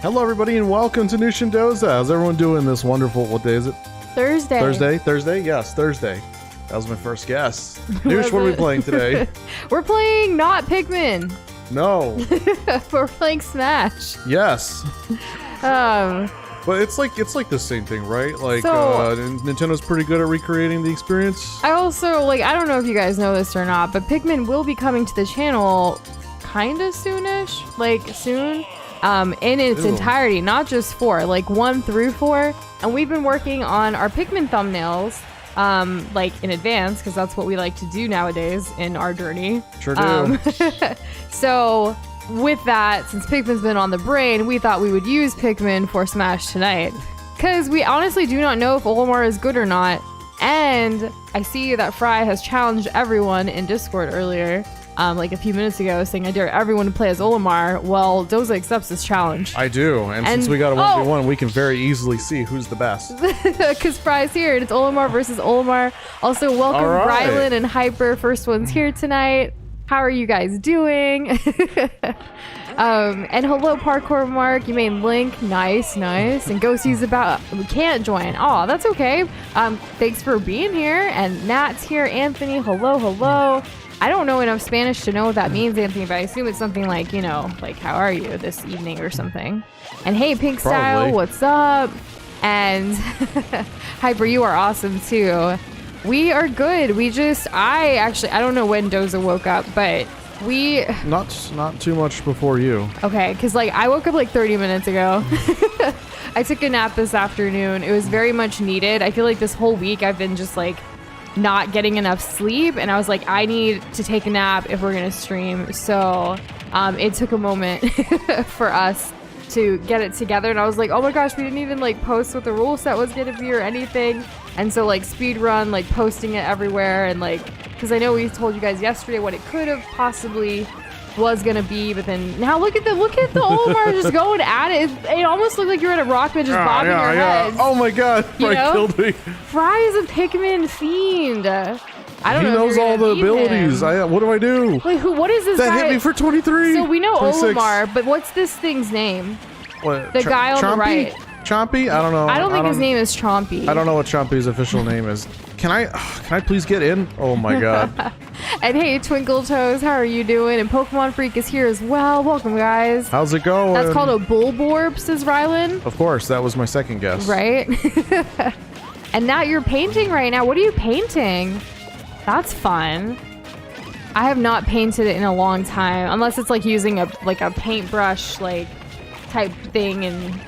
Hello, everybody, and welcome to Nushindoza. How's everyone doing this wonderful, what day is it? Thursday. Thursday? Yes, Thursday. That was my first guess. Noosh, what are we playing today? We're playing not Pikmin. No. We're playing Smash. Yes. Um, But it's like the same thing, right? Like, So- Nintendo's pretty good at recreating the experience. I also, I don't know if you guys know this or not, but Pikmin will be coming to the channel kinda soonish. Soon. In its Ew. entirety, not just 4, 1 through 4. And we've been working on our Pikmin thumbnails, in advance, because that's what we like to do nowadays in our journey. Sure do. So, with that, since Pikmin's been on the brain, we thought we would use Pikmin for Smash tonight. Because we honestly do not know if Olimar is good or not. And I see that Fry has challenged everyone in Discord earlier, a few minutes ago, saying I dare everyone to play as Olimar. Well, Doza accepts this challenge. I do, and since we got a 1v1, we can very easily see who's the best. Because Fry's here, and it's Olimar versus Olimar. Also, welcome All right. Rylan and Hyper, first ones here tonight. How are you guys doing? And hello, Parkour Mark. You made Link. Nice. And Ghostie's we can't join. Oh, that's okay. Thanks for being here. And Nat's here. Anthony, hello. I don't know enough Spanish to know what that means, Anthony, but I assume it's something like, how are you this evening or something. And hey, Pink Style, Probably. what's up? And Hyper, you are awesome too. We are good. I don't know when Doza woke up, but Not too much before you. okay, because I woke up 30 minutes ago. I took a nap this afternoon. It was very much needed. I feel like this whole week I've been just not getting enough sleep, and I was I need to take a nap if we're gonna stream. So it took a moment for us to get it together, and I was oh my gosh, we didn't even post what the rule set was gonna be or anything. And so speed run posting it everywhere, and because I know we told you guys yesterday what it could have possibly was gonna be, but then now look at the Olimar just going at it. It almost looked like you're at a rock band just bobbing your head. Oh my god, Fry killed me. Fry is a Pikmin fiend. I don't know. He knows all the abilities. Him. What do I do? Wait, what is this That guy? hit me for 23. So we know 26. Olimar, but what's this thing's name? What, The guy on the right. Chompy? I don't know. I don't think his name is Chompy. I don't know what Chompy's official name is. Can I please get in? Oh my god. And hey, Twinkle Toes, how are you doing? And Pokemon Freak is here as well. Welcome, guys. How's it going? That's called a Bulborb, says Rylan. Of course, that was my second guess. Right? And now you're painting right now. What are you painting? That's fun. I have not painted it in a long time, unless it's using a paintbrush type thing, and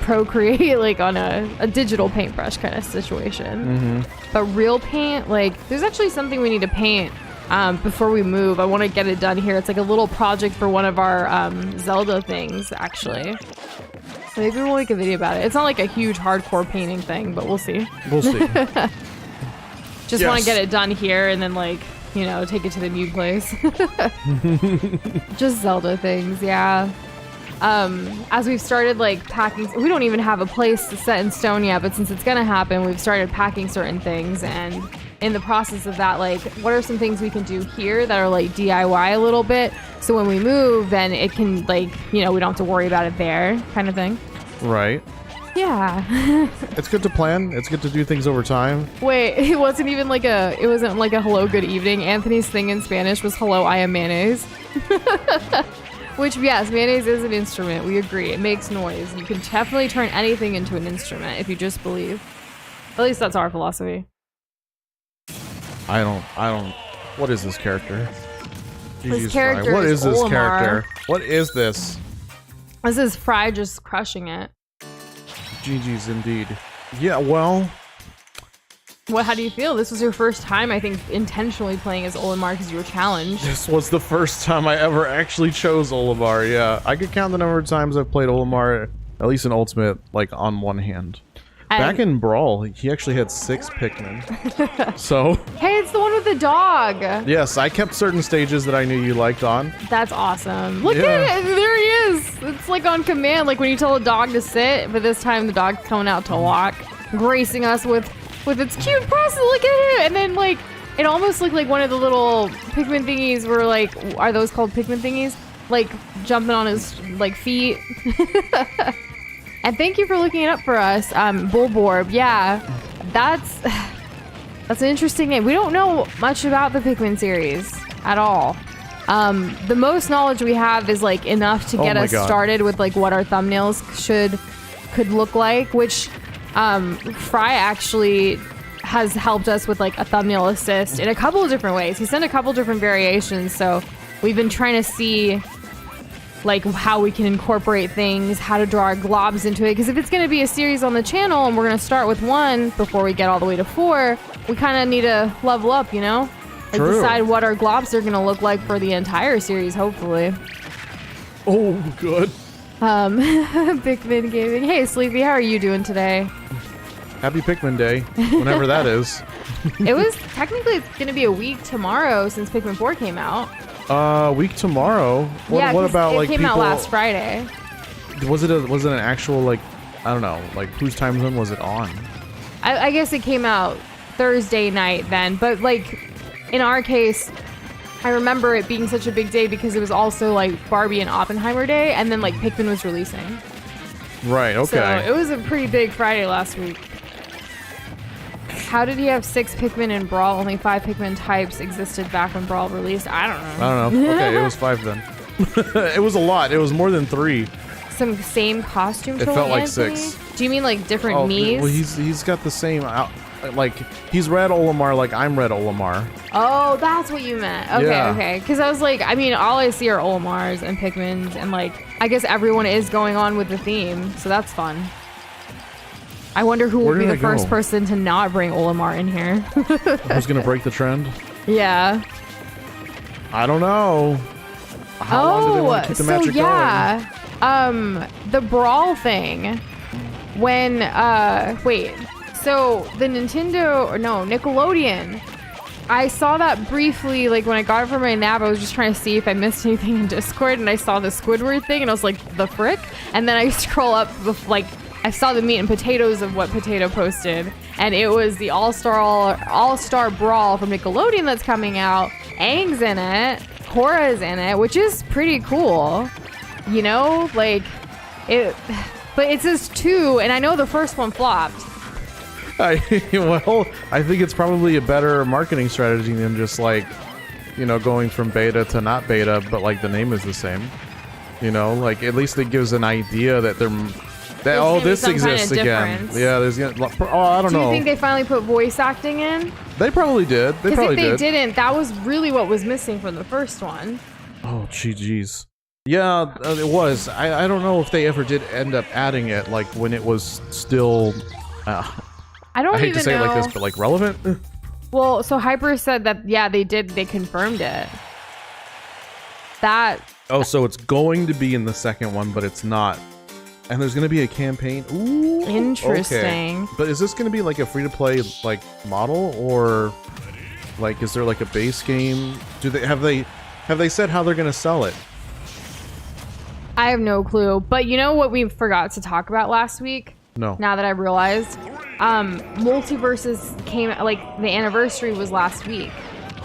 Procreate on a digital paintbrush kind of situation. But real paint, there's actually something we need to paint before we move. I want to get it done here. It's a little project for one of our Zelda things, actually. So maybe we'll make a video about it. It's not a huge hardcore painting thing, but we'll see. We'll see. Just want to get it done here, and then take it to the new place. Just Zelda things, yeah. As we've started packing, we don't even have a place to set in stone yet, but since it's gonna happen, we've started packing certain things, and in the process of that, what are some things we can do here that are DIY a little bit, so when we move, then it can we don't have to worry about it there, kind of thing. Right. Yeah. It's good to plan. It's good to do things over time. Wait, it wasn't even a hello, good evening. Anthony's thing in Spanish was hello, I am mayonnaise. Which, yes, mayonnaise is an instrument. We agree. It makes noise. You can definitely turn anything into an instrument if you just believe. At least that's our philosophy. I don't. What is this character? This GG's character Fry. What is is this Olimar. character? What is this? This is Fry just crushing it. GG's indeed. Yeah, well... How do you feel? This was your first time, I think, intentionally playing as Olimar because you were challenged. This was the first time I ever actually chose Olimar, yeah. I could count the number of times I've played Olimar, at least in Ultimate, on one hand. And back in Brawl, he actually had 6 Pikmin. So... Hey, it's the one with the dog! Yes, I kept certain stages that I knew you liked on. That's awesome. Look Yeah. at it! There he is! It's on command, when you tell a dog to sit, but this time the dog's coming out to walk, gracing us with its cute presence. Look at him! And then, it almost looked like one of the little Pikmin thingies were are those called Pikmin thingies? like jumping on his like feet. And thank you for looking it up for us. Bulborb, yeah, that's an interesting name. We don't know much about the Pikmin series at all. The most knowledge we have is like enough to get us started with like what our thumbnails could look like, which Fry actually has helped us with like a thumbnail assist in a couple of different ways. He sent a couple different variations, so we've been trying to see like how we can incorporate things, how to draw our globs into it, because if it's going to be a series on the channel and we're going to start with 1 before we get all the way to 4, we kind of need to level up, you know? Like decide what our globs are going to look like for the entire series, hopefully. Oh, good. Pikmin Gaming. Hey, Sleepy, how are you doing today? Happy Pikmin Day, whenever that is. It was technically it's going to be a week tomorrow since Pikmin 4 came out. Week tomorrow. What about it like came out last Friday. Was it an actual like I don't know like whose time zone was it on? I guess it came out Thursday night then, but like in our case, I remember it being such a big day because it was also like Barbie and Oppenheimer Day, and then like Pikmin was releasing. Right. Okay. So it was a pretty big Friday last week. How did he have 6 Pikmin in Brawl? Only 5 Pikmin types existed back when Brawl released. I don't know. Okay, it was 5 then. It was a lot. It was more than 3. Some same costume. It felt like Anthony? 6. Do you mean like different Miis? Well, he's got the same like he's Red Olimar like I'm Red Olimar. Oh, that's what you meant. Okay, Yeah. okay. Because I was like, I mean, all I see are Olimars and Pikmins, and like, I guess everyone is going on with the theme, so that's fun. I wonder who will be the first person to not bring Olimar in here. Who's gonna break the trend? Yeah. I don't know. How long do they want to keep the magic going? The Brawl thing. When wait, so the Nickelodeon. I saw that briefly, like when I got it from my nap. I was just trying to see if I missed anything in Discord, and I saw the Squidward thing, and I was like, the frick? And then I scroll up, I saw the meat and potatoes of what Potato posted, and it was the All-Star Brawl from Nickelodeon that's coming out. Aang's in it, Korra's in it, which is pretty cool. You know, like it, but it says 2, and I know the first one flopped. I think it's probably a better marketing strategy than just like, going from beta to not beta, but like the name is the same. Like at least it gives an idea that this exists again. Yeah, I don't know. Do you think they finally put voice acting in? They probably did. Because if they didn't, that was really what was missing from the first one. Oh, geez. Yeah, it was. I don't know if they ever did end up adding it, like when it was still. I hate to say it like this, but like relevant. Well, so Hyper said that they did. They confirmed it. So it's going to be in the second one, but it's not. And there's going to be a campaign. Ooh, interesting. Okay. But is this going to be like a free-to-play like model, or like is there like a base game? Have they said how they're going to sell it? I have no clue. But you know what we forgot to talk about last week? No. Now that I realized, Multiverses came, like the anniversary was last week.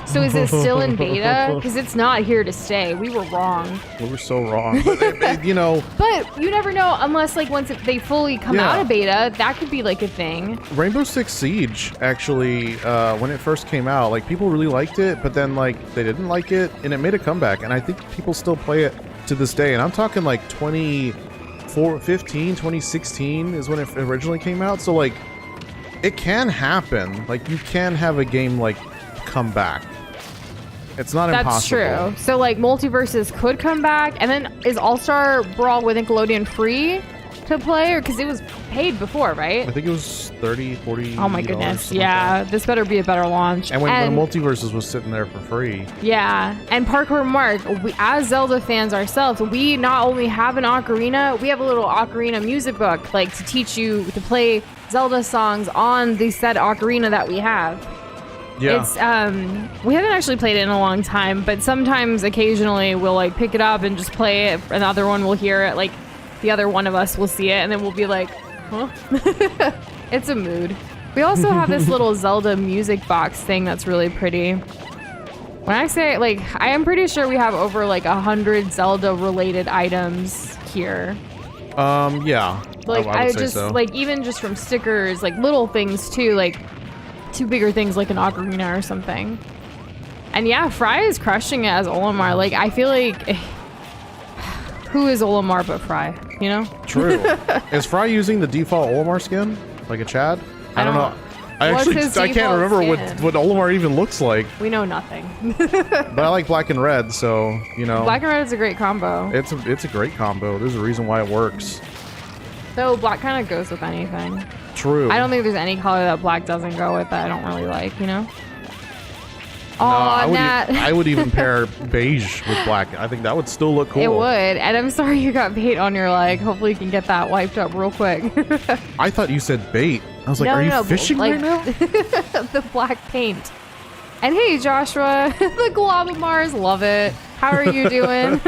So is it still in beta? Because it's not here to stay. We were wrong. We were so wrong. But, But you never know unless like once they fully come out of beta, that could be like a thing. Rainbow Six Siege, actually, when it first came out, like people really liked it, but then like they didn't like it, and it made a comeback. And I think people still play it to this day. And I'm talking like 2016 is when it originally came out. So like it can happen. Like you can have a game like come back. It's not impossible. That's true. So like Multiverses could come back, and then is All-Star Brawl with Nickelodeon free to play, or because it was paid before, right? I think it was $30, $40. Oh my goodness. Yeah, this better be a better launch. And when Multiverses was sitting there for free. Yeah, and Parker Mark, as Zelda fans ourselves, we not only have an ocarina, we have a little ocarina music book, like to teach you to play Zelda songs on the said ocarina that we have. Yeah. It's we haven't actually played it in a long time, but sometimes occasionally we'll like pick it up and just play it, and the other one will hear it, like the other one of us will see it, and then we'll be like, huh? It's a mood. We also have this little Zelda music box thing that's really pretty. When I say, like, I am pretty sure we have over, like, 100 Zelda-related items here. Yeah. Like, I would say just, so. like, even just from stickers, like, little things, too, like, two bigger things, like an ocarina or something. And, yeah, Fry is crushing it as Olimar. Like, I feel like... who is Olimar but Fry, you know? True. Is Fry using the default Olimar skin? Like a Chad? I don't know. What's his I can't default remember skin? what Olimar even looks like. We know nothing. But I like black and red, so, you know. Black and red is a great combo. It's a great combo. There's a reason why it works. Though black kind of goes with anything. True. I don't think there's any color that black doesn't go with that I don't really like, you know? No, Oh, Nat. I would even pair beige with black. I think that would still look cool. It would. And I'm sorry you got bait on your leg. Hopefully you can get that wiped up real quick. I thought you said bait. I was like, No, are no, you fishing like, right now? the black paint. And hey, Joshua, the Globbiers love it. How are you doing?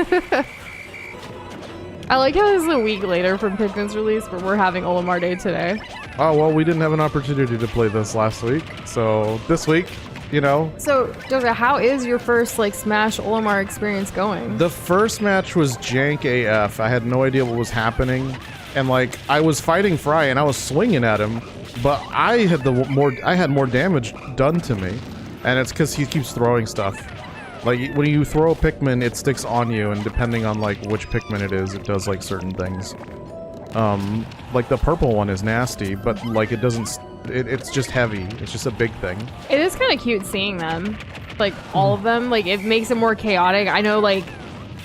I like how this is a week later from Pikmin's release, but we're having Olimar Day today. Oh, well, we didn't have an opportunity to play this last week. So this week, you know. So, Joshua, how is your first like Smash Olimar experience going? The first match was jank AF. I had no idea what was happening. And like, I was fighting Fry and I was swinging at him, but I had more damage done to me. And it's because he keeps throwing stuff. Like, when you throw a Pikmin, it sticks on you, and depending on, like, which Pikmin it is, it does, like, certain things. Like, the purple one is nasty, but, like, it doesn't... It's just heavy. It's just a big thing. It is kind of cute seeing them. Like, all of them. Like, it makes it more chaotic. I know, like,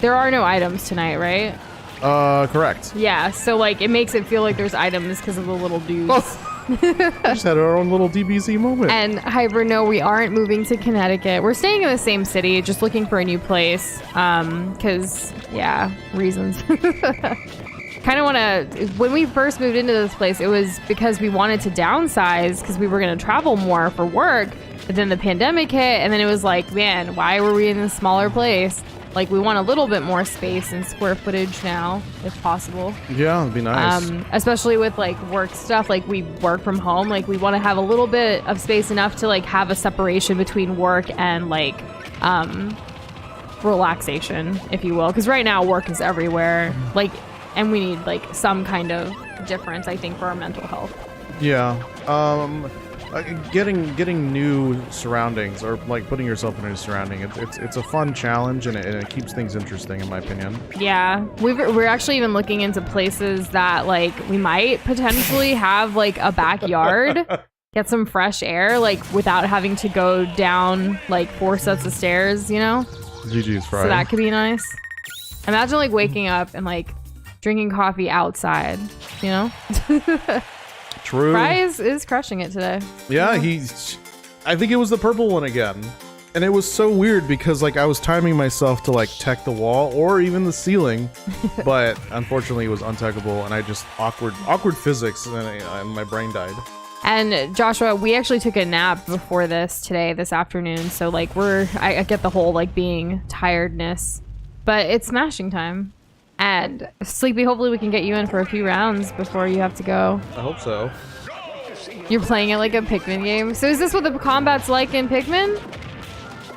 there are no items tonight, right? Correct. Yeah, so, like, it makes it feel like there's items because of the little dudes. Oh. We just had our own little DBZ moment. And Hyper, no, we aren't moving to Connecticut. We're staying in the same city, just looking for a new place. Because, yeah, reasons. Kind of want to... When we first moved into this place, it was because we wanted to downsize because we were going to travel more for work. But then the pandemic hit, and then it was like, man, why were we in a smaller place? Like, we want a little bit more space and square footage now, if possible. Yeah, it'd be nice. Especially with, like, work stuff. Like, we work from home. Like, we want to have a little bit of space enough to, like, have a separation between work and, like, relaxation, if you will. Because right now, work is everywhere. Like, and we need, like, some kind of difference, I think, for our mental health. Yeah. Getting new surroundings, or like putting yourself in a new surrounding, it's a fun challenge, and it keeps things interesting, in my opinion. Yeah, we're actually even looking into places that like we might potentially have like a backyard, get some fresh air, like without having to go down like 4 sets of stairs, you know. GG's Fry. So that could be nice. Imagine like waking up and like drinking coffee outside, you know. True. Fry is crushing it today. Yeah, I think it was the purple one again. And it was so weird because like I was timing myself to like tech the wall or even the ceiling, but unfortunately it was untechable, and I just awkward physics, and my brain died. And Joshua, we actually took a nap before this afternoon, so like I get the whole like being tiredness, but it's smashing time. And Sleepy, hopefully we can get you in for a few rounds before you have to go. I hope so. You're playing it like a Pikmin game. So is this what the combat's like in Pikmin?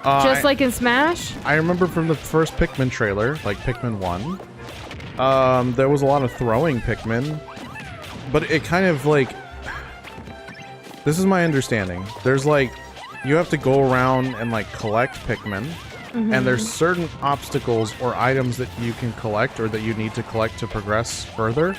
Just like in Smash? I remember from the first Pikmin trailer, like Pikmin 1, there was a lot of throwing Pikmin, but it kind of like... This is my understanding. There's like... You have to go around and like collect Pikmin. Mm-hmm. And there's certain obstacles or items that you can collect or that you need to collect to progress further.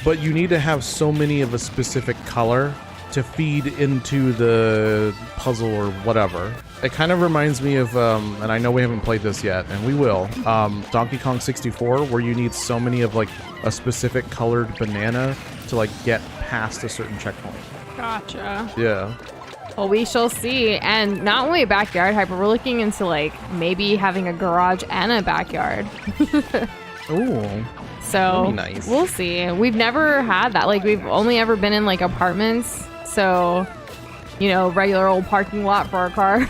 But you need to have so many of a specific color to feed into the puzzle or whatever. It kind of reminds me of, and I know we haven't played this yet, and we will, Donkey Kong 64, where you need so many of like a specific colored banana to like get past a certain checkpoint. Gotcha. Yeah. Well, we shall see. And not only a backyard Hyper, we're looking into like maybe having a garage and a backyard. Ooh. So nice. We'll see. We've never had that. Like we've only ever been in like apartments. So, you know, regular old parking lot for our car.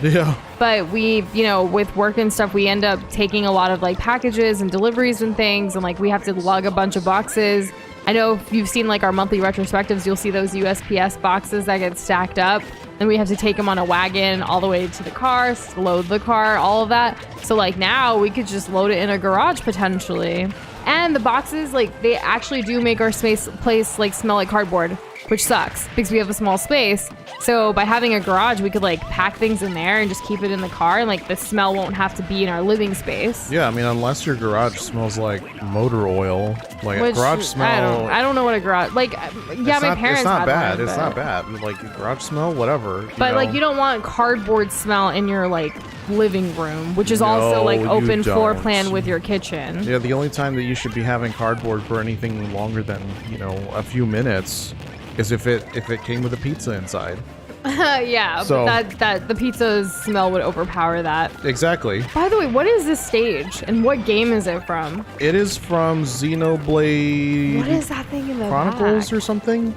Yeah. But we, you know, with work and stuff, we end up taking a lot of like packages and deliveries and things. And like we have to lug a bunch of boxes. I know if you've seen like our monthly retrospectives, you'll see those USPS boxes that get stacked up. Then we have to take them on a wagon all the way to the car, load the car, all of that. So like now we could just load it in a garage potentially. And the boxes, like they actually do make our place like smell like cardboard, which sucks because we have a small space. So by having a garage, we could like pack things in there and just keep it in the car, and like the smell won't have to be in our living space. Yeah, I mean, unless your garage smells like motor oil, like Which, a garage smell. I don't know what a garage like. Yeah, my parents. It's not had bad. one, It's not bad. Like garage smell, whatever. But like you don't want cardboard smell in your like living room, which is also like open floor plan with your kitchen. Yeah, the only time that you should be having cardboard for anything longer than a few minutes is if it came with a pizza inside. Yeah, so, but that the pizza's smell would overpower that. Exactly. By the way, what is this stage and what game is it from? It is from Xenoblade. What is that thing in the Chronicles back? or something?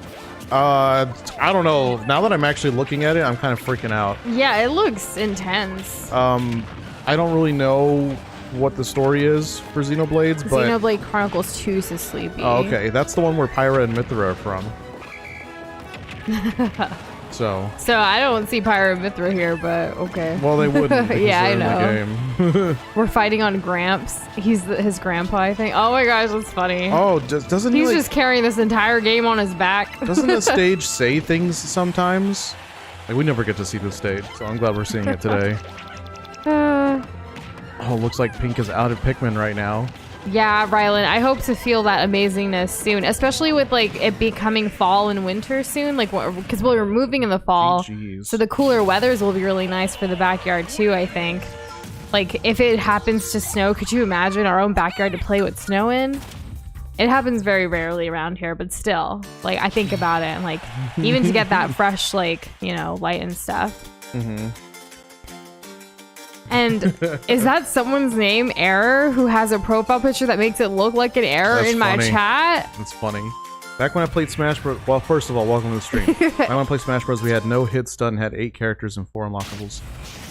I don't know. Now that I'm actually looking at it, I'm kind of freaking out. Yeah, it looks intense. I don't really know what the story is for Xenoblades, but Xenoblade Chronicles 2 says Sleepy. Oh, okay, that's the one where Pyra and Mithra are from. So I don't see Pyra and Mithra here, but okay. Well, they wouldn't. Because yeah, I they're know. In the game. We're fighting on Gramps. He's his grandpa, I think. Oh my gosh, that's funny. Oh, doesn't He's he? just carrying this entire game on his back. Doesn't the stage say things sometimes? Like we never get to see the stage, so I'm glad we're seeing it today. Oh, looks like Pink is out of Pikmin right now. Yeah, Rylan, I hope to feel that amazingness soon, especially with like it becoming fall and winter soon, like because we're moving in the fall, so the cooler weathers will be really nice for the backyard too, I think. Like if it happens to snow, could you imagine our own backyard to play with snow in? It happens very rarely around here, but still, like I think about it and like even to get that fresh like, light and stuff. Mm-hmm. And is that someone's name, Error, who has a profile picture that makes it look like an error That's in my funny. chat? That's funny. Back when I played Smash Bros. Well, first of all, welcome to the stream. Back when I played Smash Bros, we had no hit stun, had 8 characters and 4 unlockables.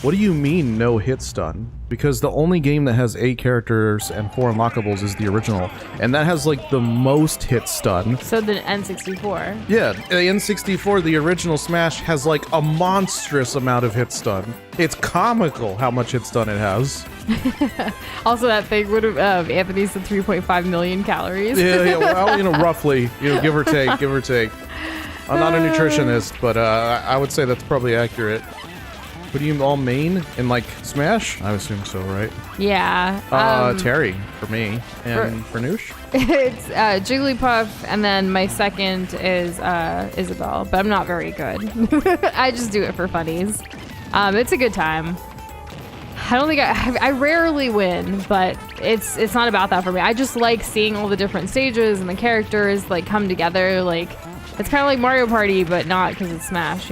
What do you mean no hit stun? Because the only game that has 8 characters and 4 unlockables is the original, and that has like the most hit stun. So the N64. Yeah, the N64, the original Smash, has like a monstrous amount of hit stun. It's comical how much hit stun it has. Also, that thing would have Anthony said 3.5 million calories. Yeah, well, roughly, give or take, give or take. I'm not a nutritionist, but I would say that's probably accurate. What do you all main in like Smash? I assume so, right? Yeah. Terry for me, and for Noosh. It's Jigglypuff, and then my second is Isabelle, but I'm not very good. I just do it for funnies. It's a good time. I don't think I rarely win, but it's not about that for me. I just like seeing all the different stages and the characters like come together. Like it's kind of like Mario Party, but not because it's Smash,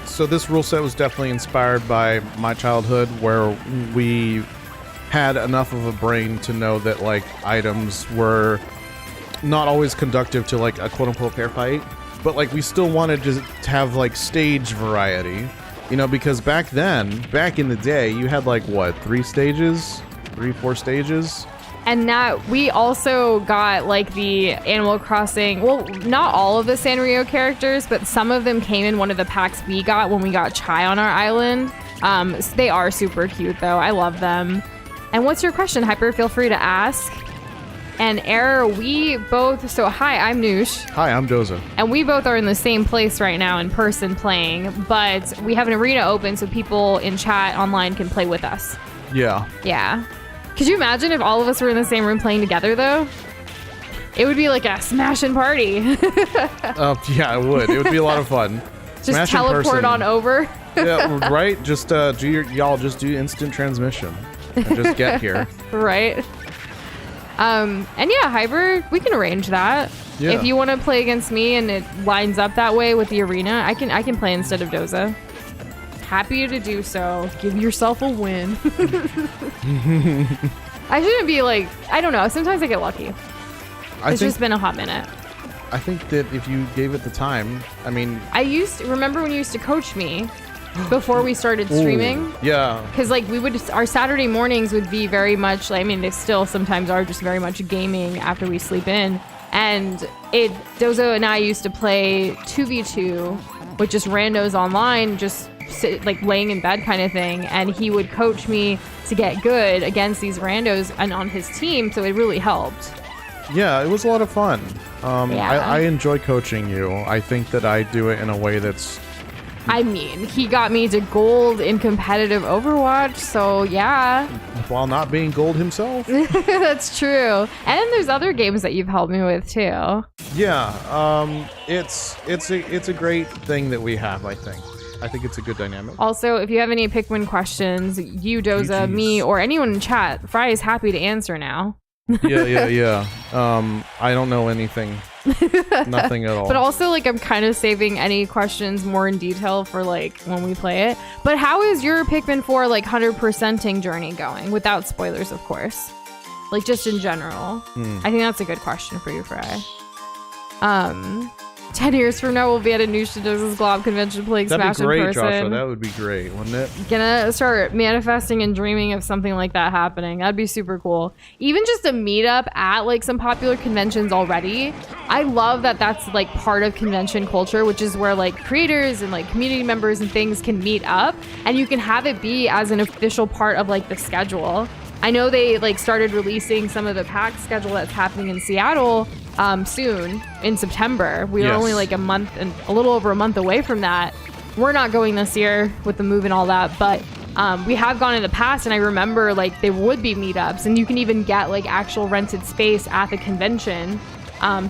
So this rule set was definitely inspired by my childhood, where we had enough of a brain to know that like items were not always conductive to like a quote-unquote fair fight, but like we still wanted to have like stage variety, because back in the day, you had like what, 4 stages. And now we also got like the Animal Crossing, well, not all of the Sanrio characters, but some of them came in one of the packs we got when we got Chai on our island. They are super cute though. I love them. And what's your question, Hyper? Feel free to ask. And Error, we both, so hi, I'm Noosh. Hi, I'm Doza. And we both are in the same place right now in person playing, but we have an arena open so people in chat online can play with us. Yeah. Yeah. Could you imagine if all of us were in the same room playing together, though? It would be like a smashing party. Yeah, it would. It would be a lot of fun. Just teleport on over. Yeah, right? Just y'all just do instant transmission and just get here. Right. And yeah, Hyper, we can arrange that. Yeah. If you want to play against me and it lines up that way with the arena, I can play instead of Doza. Happy to do so. Give yourself a win. I shouldn't be like, I don't know. Sometimes I get lucky. It's just been a hot minute. I think that if you gave it the time, I mean... remember when you used to coach me before we started streaming? Ooh, yeah. Because like our Saturday mornings would be very much, like, I mean, they still sometimes are just very much gaming after we sleep in. And Dozo and I used to play 2v2 with just randos online, just like laying in bed kind of thing. And he would coach me to get good against these randos and on his team. So it really helped. Yeah, it was a lot of fun. Yeah. I enjoy coaching you. I think that I do it in a way that's... I mean, he got me to gold in competitive Overwatch, so yeah. While not being gold himself. That's true. And there's other games that you've helped me with too. Yeah, it's a great thing that we have, I think. I think it's a good dynamic. Also, if you have any Pikmin questions, you, Doza, me, or anyone in chat, Fry is happy to answer now. Yeah. I don't know anything. Nothing at all. But also, like, I'm kind of saving any questions more in detail for, like, when we play it. But how is your Pikmin 4, like, 100%ing journey going? Without spoilers, of course. Like, just in general. I think that's a good question for you, Fry. 10 years from now, we'll be at a new Shadow's Glob convention playing Smash in person. That'd be great, Joshua. That would be great, wouldn't it? Gonna start manifesting and dreaming of something like that happening. That'd be super cool. Even just a meetup at like some popular conventions already. I love that that's like part of convention culture, which is where like creators and like community members and things can meet up, and you can have it be as an official part of like the schedule. I know they like started releasing some of the PAX schedule that's happening in Seattle soon in September. We are only like a month and a little over a month away from that. We're not going this year with the move and all that, but we have gone in the past, and I remember like there would be meetups, and you can even get like actual rented space at the convention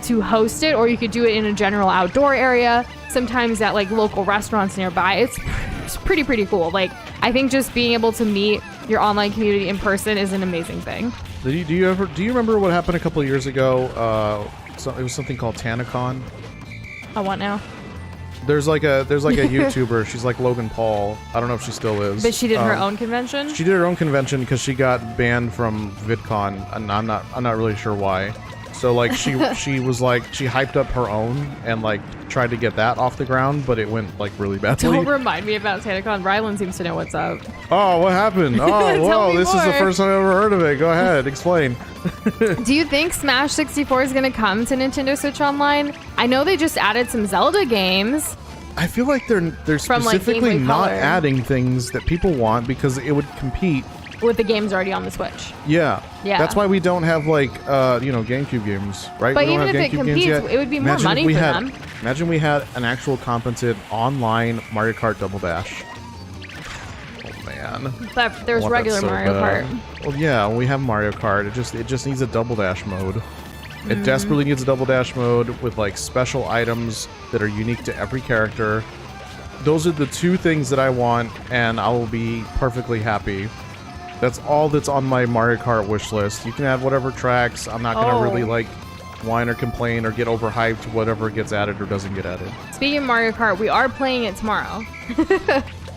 to host it, or you could do it in a general outdoor area, sometimes at like local restaurants nearby. It's pretty cool. Like, I think just being able to meet your online community in person is an amazing thing. Do you remember what happened a couple of years ago? It was something called TanaCon. What now? There's like a YouTuber. She's like Logan Paul. I don't know if she still is. But she did her own convention? She did her own convention because she got banned from VidCon, and I'm not really sure why. So like she was like, she hyped up her own and like tried to get that off the ground, but it went like really badly. Don't remind me about TanaCon. Rylan seems to know what's up. Oh, what happened? Oh, whoa, this is the first time I've ever heard of it. Go ahead, explain. Do you think Smash 64 is going to come to Nintendo Switch Online? I know they just added some Zelda games. I feel like they're specifically not adding things that people want because it would compete with the games already on the Switch. Yeah. That's why we don't have like GameCube games, right? But even if it competes, it would be more money for them. Imagine we had an actual competent online Mario Kart Double Dash. Oh man. But there's regular Mario Kart. Well, yeah, we have Mario Kart. It just needs a Double Dash mode. It desperately needs a Double Dash mode with like special items that are unique to every character. Those are the two things that I want, and I will be perfectly happy. That's all that's on my Mario Kart wish list. You can add whatever tracks. I'm not gonna really like whine or complain or get overhyped whatever gets added or doesn't get added. Speaking of Mario Kart, we are playing it tomorrow.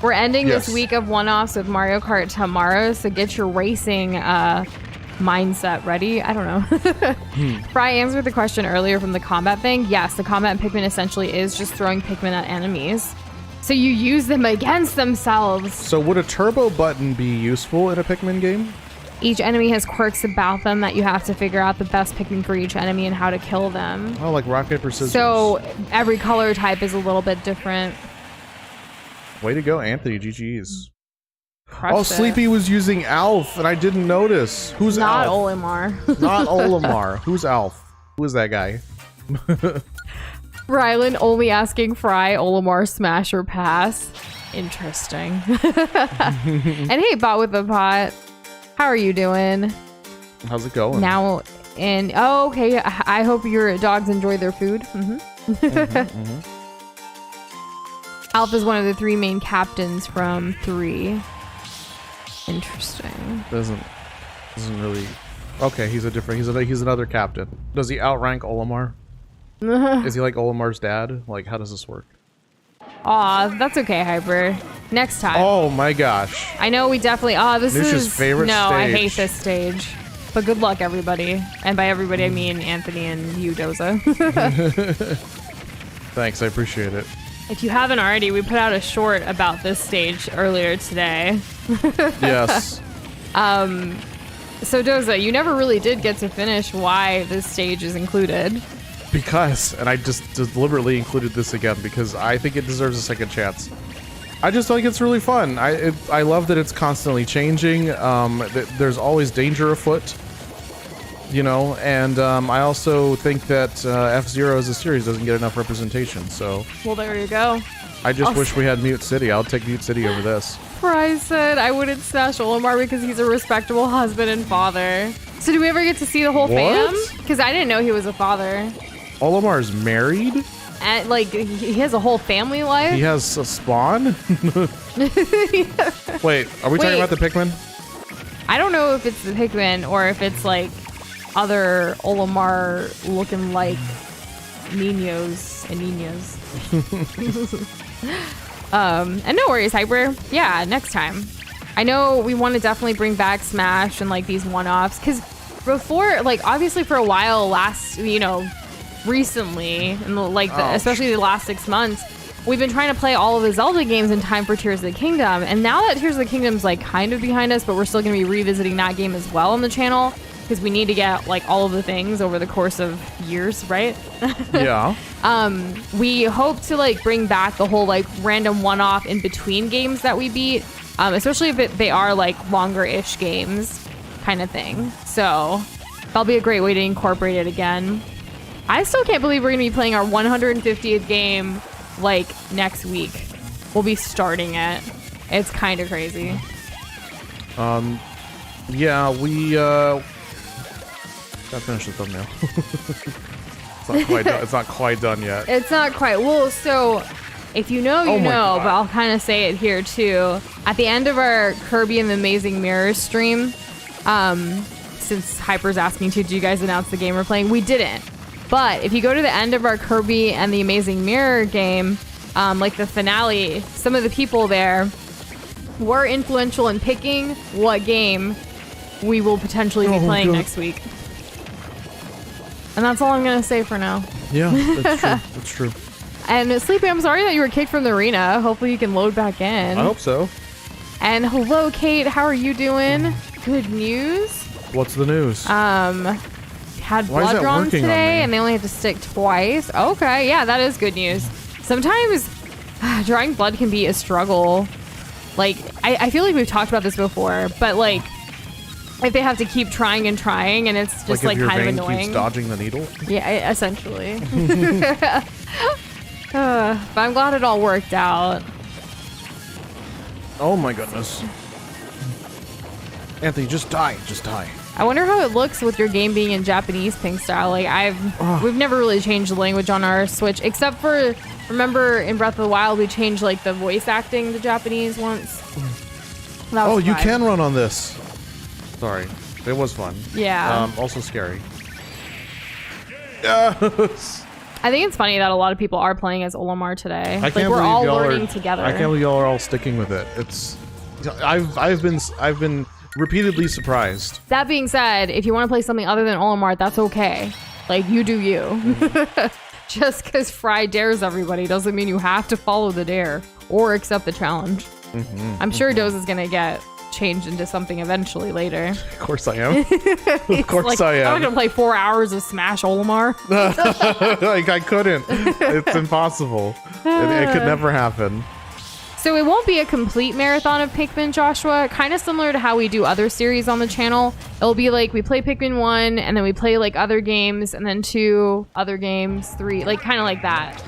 We're ending this week of one-offs with Mario Kart tomorrow, so get your racing mindset ready. I don't know. Fry answered the question earlier from the combat thing. Yes, the combat in Pikmin essentially is just throwing Pikmin at enemies. So you use them against themselves. So would a turbo button be useful in a Pikmin game? Each enemy has quirks about them that you have to figure out the best Pikmin for each enemy and how to kill them. Oh, like rock, paper, scissors. So every color type is a little bit different. Way to go, Anthony. GG's. Crushed it. Sleepy was using Alf, and I didn't notice. Who's Not Alf? Olimar. Not Olimar. Who's Alf? Who is that guy? Rylan only asking Fry, Olimar, smash or pass. Interesting. And hey, Bot with a Pot. How are you doing? How's it going? Now, and okay. I hope your dogs enjoy their food. Alf is one of the three main captains from 3. Interesting. Doesn't really. Okay, he's another captain. Does he outrank Olimar? Is he like Olimar's dad? Like, how does this work? Aw, that's okay, Hyper. Next time. Oh my gosh. I know we definitely. This Nush's is favorite no, stage. I hate this stage. But good luck, everybody. And by everybody, I mean Anthony and you, Doza. Thanks, I appreciate it. If you haven't already, we put out a short about this stage earlier today. Yes. So Doza, you never really did get to finish why this stage is included. Because, and I just deliberately included this again because I think it deserves a second chance. I just think it's really fun. I love that it's constantly changing. There's always danger afoot, you know, and I also think that F-Zero as a series doesn't get enough representation. So, well, there you go. I just wish we had Mute City. I'll take Mute City over this. Prize said I wouldn't smash Olimar because he's a respectable husband and father. So, do we ever get to see the whole fam? Because I didn't know he was a father. Olimar's married? And, like, he has a whole family life? He has a spawn? Wait, are we talking about the Pikmin? I don't know if it's the Pikmin or if it's, like, other Olimar looking like Ninos and Ninas. And no worries, Hyper. Yeah, next time. I know we want to definitely bring back Smash and, like, these one-offs. Because before, like, obviously for a while recently, and especially the last 6 months, we've been trying to play all of the Zelda games in time for Tears of the Kingdom. And now that Tears of the Kingdom's like kind of behind us, but we're still going to be revisiting that game as well on the channel because we need to get like all of the things over the course of years, right? Yeah. We hope to like bring back the whole like random one-off in between games that we beat, especially if they are like longer-ish games kind of thing. So that'll be a great way to incorporate it again. I still can't believe we're going to be playing our 150th game, like, next week. We'll be starting it. It's kind of crazy. Yeah, we, gotta finish the thumbnail. It's not quite done yet. It's not quite. Well, so, if you know, you know, but I'll kind of say it here, too. At the end of our Kirby and the Amazing Mirrors stream, since Hyper's asking to, do you guys announce the game we're playing? We didn't. But if you go to the end of our Kirby and the Amazing Mirror game, like the finale, some of the people there were influential in picking what game we will potentially be playing next week. And that's all I'm going to say for now. Yeah, that's true. That's true. And Sleepy, I'm sorry that you were kicked from the arena. Hopefully you can load back in. I hope so. And hello, Kate. How are you doing? Good news? What's the news? Had blood drawn today and they only had to stick twice. Okay, yeah, that is good news. Sometimes drawing blood can be a struggle. Like, I feel like we've talked about this before, but like, if they have to keep trying and trying and it's just like kind of annoying. Keeps dodging the needle? Yeah, essentially. But I'm glad it all worked out. Oh my goodness. Anthony, just die. Just die. I wonder how it looks with your game being in Japanese pink style. Like we've never really changed the language on our Switch, except for, remember in Breath of the Wild we changed like the voice acting to Japanese once. Oh, you can run on this. Sorry, it was fun. Yeah. Also scary. Yes. I think it's funny that a lot of people are playing as Olimar today. Like we're all learning together. I can't believe y'all are all sticking with it. It's, I've been repeatedly surprised. That being said, if you want to play something other than Olimar, that's okay. Like, you do you. Mm-hmm. Just because Fry dares everybody doesn't mean you have to follow the dare or accept the challenge. Mm-hmm. I'm sure Doze is going to get changed into something eventually later. Of course I am. Of course like, I am. I'm not going to play 4 hours of Smash Olimar. Like, I couldn't. It's impossible. It could never happen. So it won't be a complete marathon of Pikmin, Joshua. Kind of similar to how we do other series on the channel. It'll be like we play Pikmin 1 and then we play like other games and then 2 other games, 3, like kind of like that.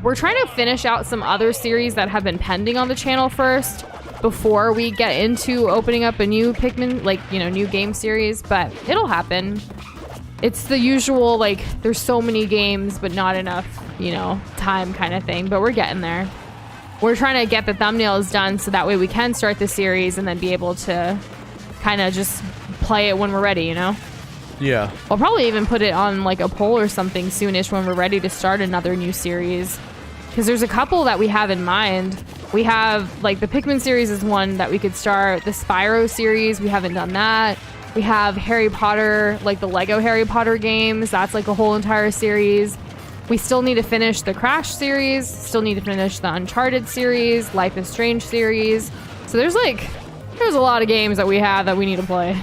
We're trying to finish out some other series that have been pending on the channel first before we get into opening up a new Pikmin, like, you know, new game series, but it'll happen. It's the usual, like, there's so many games but not enough, you know, time kind of thing, but we're getting there. We're trying to get the thumbnails done so that way we can start the series and then be able to kind of just play it when we're ready, you know? Yeah. We'll probably even put it on like a poll or something soonish when we're ready to start another new series. Because there's a couple that we have in mind. We have, like, the Pikmin series is one that we could start. The Spyro series, we haven't done that. We have Harry Potter, like the Lego Harry Potter games. That's like a whole entire series. We still need to finish the Crash series, still need to finish the Uncharted series, Life is Strange series. So there's a lot of games that we have that we need to play.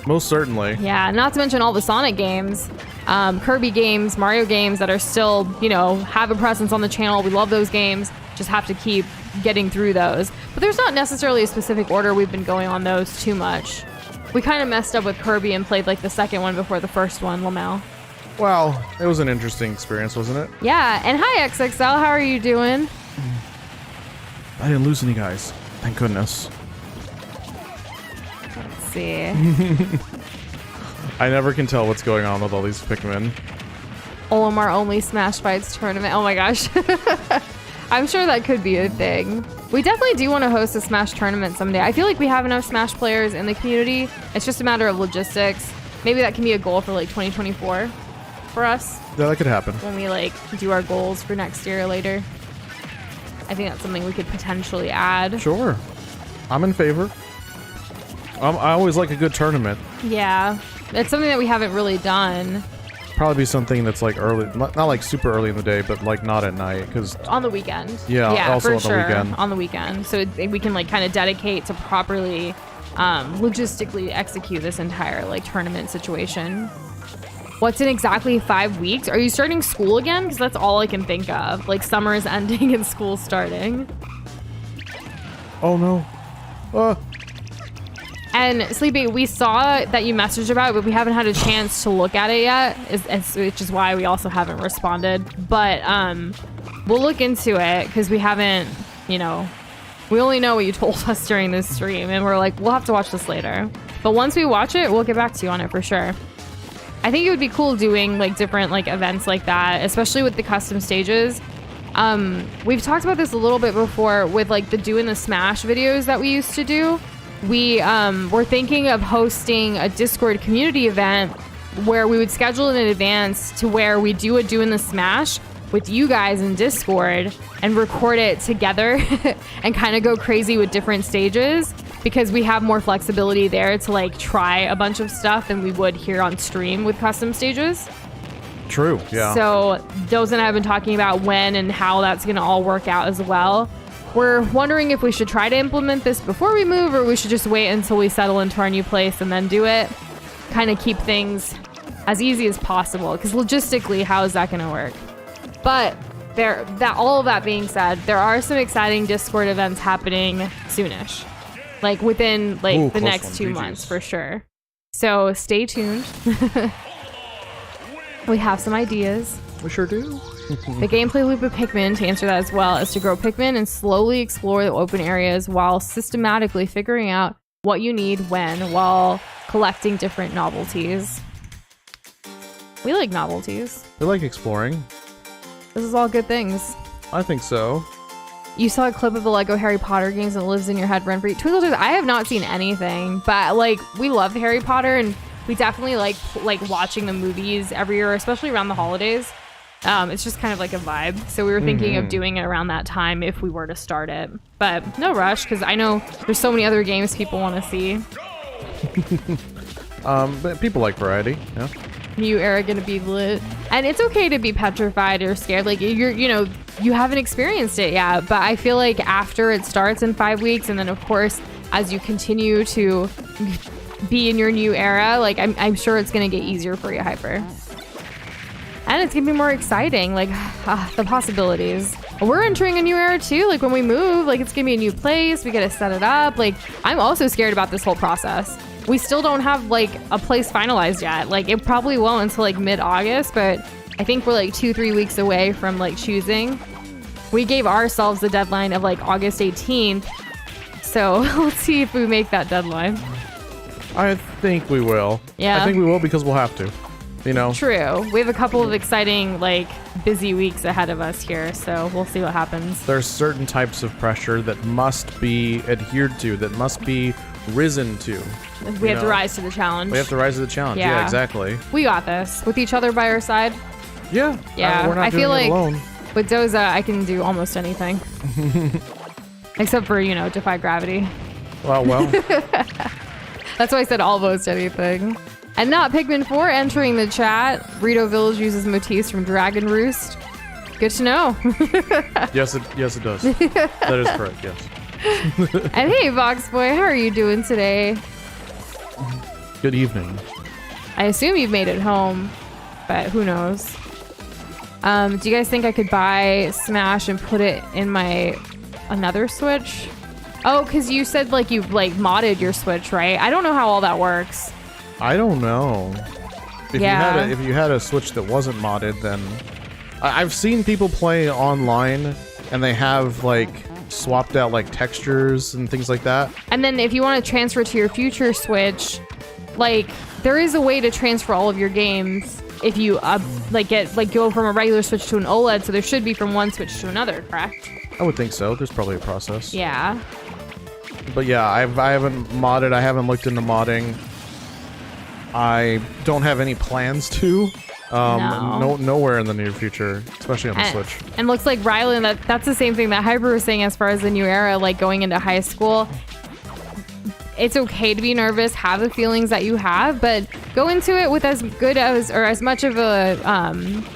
Most certainly. Yeah, not to mention all the Sonic games, Kirby games, Mario games that are still, have a presence on the channel. We love those games. Just have to keep getting through those. But there's not necessarily a specific order we've been going on those too much. We kind of messed up with Kirby and played like the second one before the first one, Lamel. Well, it was an interesting experience, wasn't it? Yeah, and hi XXL, how are you doing? I didn't lose any guys. Thank goodness. Let's see. I never can tell what's going on with all these Pikmin. Olimar only Smash Fights tournament. Oh my gosh. I'm sure that could be a thing. We definitely do want to host a Smash tournament someday. I feel like we have enough Smash players in the community. It's just a matter of logistics. Maybe that can be a goal for like 2024 for us. Yeah, that could happen. When we like do our goals for next year or later. I think that's something we could potentially add. Sure. I'm in favor. I always like a good tournament. Yeah. It's something that we haven't really done. Probably be something that's like early, not like super early in the day, but like not at night, because on the weekend. Yeah, also for on the sure. weekend. On the weekend, so we can like kind of dedicate to properly, logistically execute this entire like tournament situation. What's in exactly 5 weeks? Are you starting school again? Because that's all I can think of. Like summer is ending and school starting. Oh no. And Sleepy, we saw that you messaged about it, but we haven't had a chance to look at it yet, which is why we also haven't responded. But we'll look into it because we haven't, we only know what you told us during this stream, and we're like, we'll have to watch this later. But once we watch it, we'll get back to you on it for sure. I think it would be cool doing like different like events like that, especially with the custom stages. We've talked about this a little bit before with like the doing the Smash videos that we used to do. We were thinking of hosting a Discord community event where we would schedule in advance to where we do a Doing the Smash with you guys in Discord and record it together and kind of go crazy with different stages because we have more flexibility there to like try a bunch of stuff than we would here on stream with custom stages. True, yeah. So Doze and I have been talking about when and how that's going to all work out as well. We're wondering if we should try to implement this before we move or we should just wait until we settle into our new place and then do it. Kind of keep things as easy as possible because logistically, how is that going to work? But all of that being said, there are some exciting Discord events happening soonish. Like within like the next 2 months for sure. So stay tuned. We have some ideas. We sure do. The gameplay loop of Pikmin, to answer that as well, is to grow Pikmin and slowly explore the open areas while systematically figuring out what you need when while collecting different novelties. We like novelties. We like exploring. This is all good things. I think so. You saw a clip of the Lego Harry Potter games and it lives in your head rent free. Twinkle Toes, I have not seen anything, but like we love Harry Potter and we definitely like watching the movies every year, especially around the holidays. It's just kind of like a vibe. So we were thinking of doing it around that time if we were to start it. But no rush, because I know there's so many other games people want to see. But people like variety, yeah. New era gonna be lit. And it's okay to be petrified or scared. Like you haven't experienced it yet. But I feel like after it starts in 5 weeks, and then of course, as you continue to be in your new era, like I'm sure it's gonna get easier for you, Hyper. And it's gonna be more exciting, like the possibilities. We're entering a new era too, like when we move, like it's gonna be a new place, we gotta set it up. Like I'm also scared about this whole process. We still don't have like a place finalized yet. Like it probably won't until like mid-August, but I think we're like 2-3 weeks away from like choosing. We gave ourselves the deadline of like August 18th. So let's see if we make that deadline. I think we will. Yeah. I think we will because we'll have to. True. We have a couple of exciting, like, busy weeks ahead of us here, so we'll see what happens. There's certain types of pressure that must be adhered to, that must be risen to. We have to rise to the challenge. We have to rise to the challenge. Yeah, exactly. We got this. With each other by our side. Yeah. Yeah. We're not I feel doing like it alone. with Doza, I can do almost anything. Except for, defy gravity. Well. That's why I said almost anything. And not Pikmin 4 entering the chat. Rito Village uses motifs from Dragon Roost. Good to know. Yes, it does. That is correct, yes. And hey, Vox Boy, how are you doing today? Good evening. I assume you've made it home, but who knows? Do you guys think I could buy Smash and put it in my another Switch? Oh, because you said like you like modded your Switch, right? I don't know how all that works. I don't know. Yeah. If you had a Switch that wasn't modded, then I've seen people play online and they have like swapped out like textures and things like that. And then if you want to transfer to your future Switch, like there is a way to transfer all of your games if you go from a regular Switch to an OLED. So there should be from one Switch to another, correct? I would think so. There's probably a process. Yeah. But yeah, I haven't modded. I haven't looked into modding. I don't have any plans to. Nowhere in the near future, especially on the Switch. And looks like Rylan, that's the same thing that Hyper was saying as far as the new era, like going into high school. It's okay to be nervous, have the feelings that you have, but go into it with as good as or as much of a